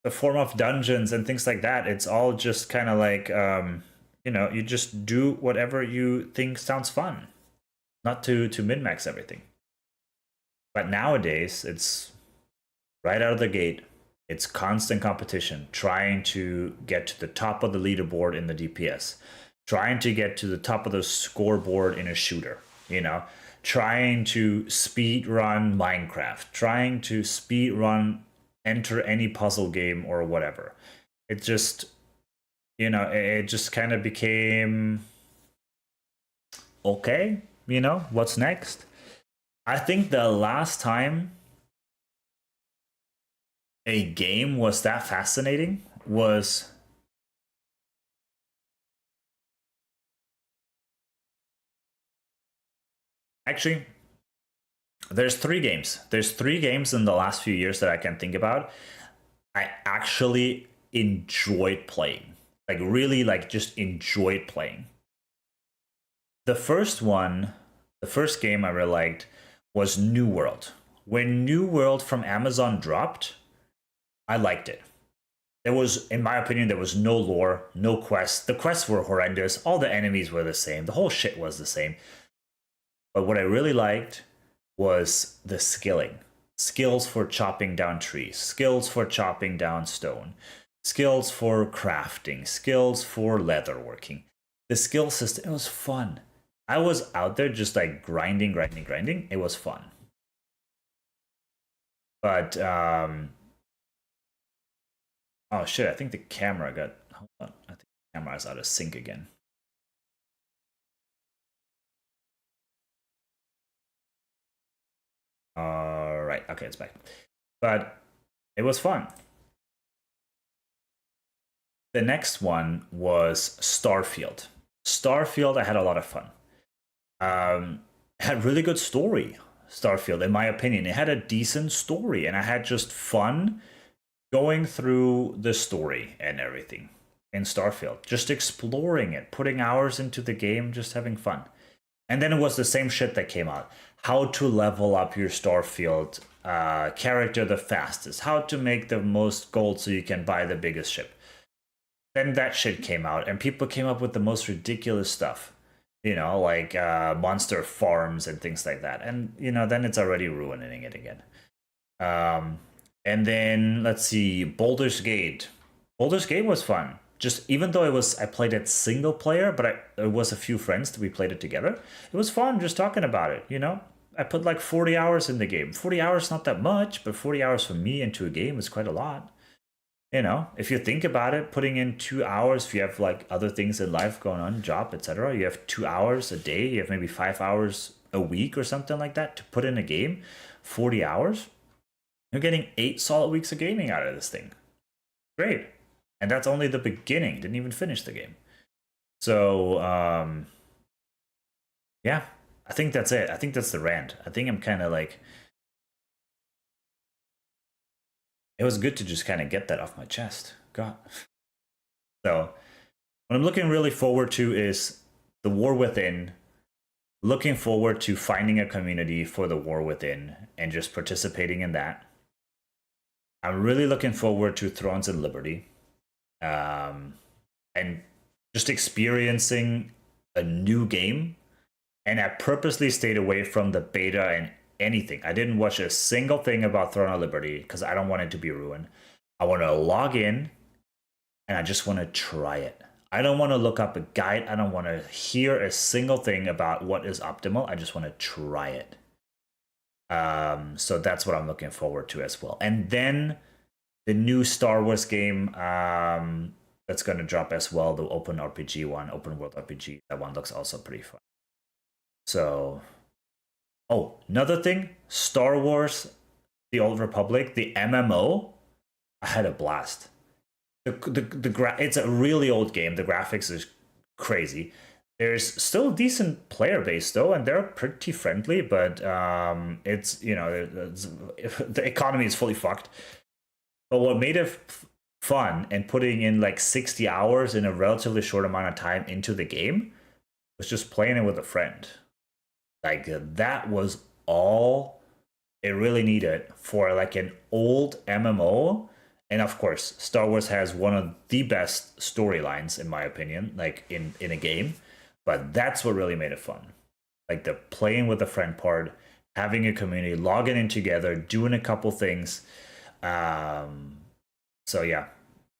the form of dungeons and things like that, it's all just kind of like, you know, you just do whatever you think sounds fun, not to min-max everything. But nowadays, it's right out of the gate. It's constant competition, trying to get to the top of the leaderboard in the DPS, trying to get to the top of the scoreboard in a shooter, you know, trying to speed run Minecraft, trying to speed run enter any puzzle game or whatever. It just, you know, it just kind of became okay, you know, what's next? I think the last time a game was that fascinating was actually, there's 3 games. There's 3 games in the last few years that I can think about. I actually enjoyed playing. Like really, like just enjoyed playing. The first one, the first game I really liked was New World. When New World from Amazon dropped, I liked it. There was, in my opinion, there was no lore, no quests. The quests were horrendous. All the enemies were the same. The whole shit was the same. But what I really liked was the skilling. Skills for chopping down trees, skills for chopping down stone, skills for crafting, skills for leatherworking. The skill system, it was fun. I was out there just like grinding. It was fun. But, oh shit, I think the camera got, hold on. I think the camera is out of sync again. All right, okay, it's back. But it was fun. The next one was Starfield. Starfield, I had a lot of fun. Had really good story, Starfield, in my opinion. It had a decent story, and I had just fun going through the story and everything in Starfield. Just exploring it, putting hours into the game, just having fun. And then it was the same shit that came out. How to level up your Starfield character the fastest. How to make the most gold so you can buy the biggest ship. Then that shit came out, and people came up with the most ridiculous stuff. You know, like monster farms and things like that. And, you know, then it's already ruining it again. And then, let's see, Baldur's Gate. Baldur's Gate was fun. Just, even though I played it single player, but there was a few friends that we played it together. It was fun just talking about it, you know? I put like 40 hours in the game. 40 hours, not that much, but 40 hours for me into a game is quite a lot. You know, if you think about it, putting in 2 hours, if you have like other things in life going on, job, etc., you have 2 hours a day, you have maybe 5 hours a week or something like that to put in a game, 40 hours. You're getting 8 solid weeks of gaming out of this thing. Great. And that's only the beginning. Didn't even finish the game. So, yeah, I think that's it. I think that's the rant. I think I'm kind of like, it was good to just kind of get that off my chest. God. So, what I'm looking really forward to is The War Within. Looking forward to finding a community for The War Within and just participating in that. I'm really looking forward to Thrones and Liberty. And just experiencing a new game. And I purposely stayed away from the beta and anything. I didn't watch a single thing about Throne of Liberty because I don't want it to be ruined. I want to log in and I just want to try it. I don't want to look up a guide. I don't want to hear a single thing about what is optimal. I just want to try it. So that's what I'm looking forward to as well. And then the new Star Wars game that's going to drop as well, the open RPG one, open world RPG. That one looks also pretty fun. So, oh, another thing, Star Wars, The Old Republic, the MMO, I had a blast. It's a really old game. The graphics is crazy. There's still a decent player base though, and they're pretty friendly. But it's, you know, the economy is fully fucked. But what made it fun and putting in like 60 hours in a relatively short amount of time into the game was just playing it with a friend. Like that was all it really needed for like an old MMO. And of course, Star Wars has one of the best storylines, in my opinion, like in a game. But that's what really made it fun. Like the playing with a friend part, having a community, logging in together, doing a couple things. So yeah,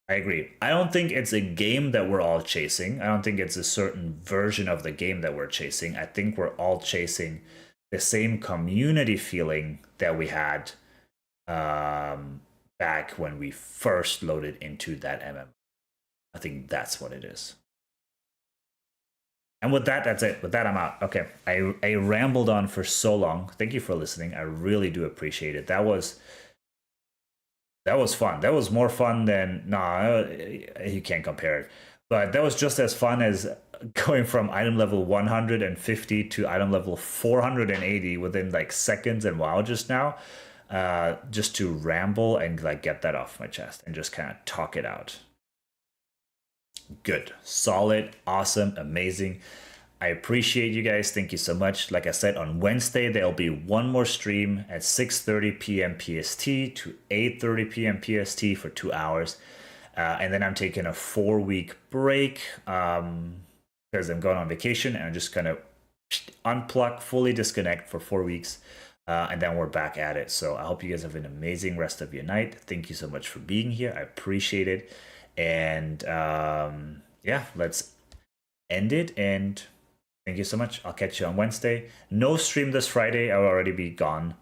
I agree. I don't think it's a game that we're all chasing. I don't think it's a certain version of the game that we're chasing. I think we're all chasing the same community feeling that we had back when we first loaded into that MMO. I think that's what it is. And with that, that's it. With that, I'm out. Okay, I rambled on for so long. Thank you for listening. I really do appreciate it. That was fun. That was more fun than you can't compare it. But that was just as fun as going from item level 150 to item level 480 within like seconds and WoW just now. Just to ramble and like get that off my chest and just kind of talk it out. Good, solid, awesome, amazing. I appreciate you guys. Thank you so much. Like I said, on Wednesday, there'll be one more stream at 6:30 p.m. PST to 8:30 p.m. PST for 2 hours. And then I'm taking a 4-week break because I'm going on vacation and I'm just going to unplug, fully disconnect for 4 weeks. And then we're back at it. So I hope you guys have an amazing rest of your night. Thank you so much for being here. I appreciate it. And yeah, let's end it. And thank you so much. I'll catch you on Wednesday. No stream this Friday. I'll already be gone.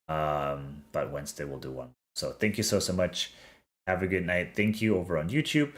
But Wednesday we'll do one. So thank you so much. Have a good night. Thank you over on YouTube.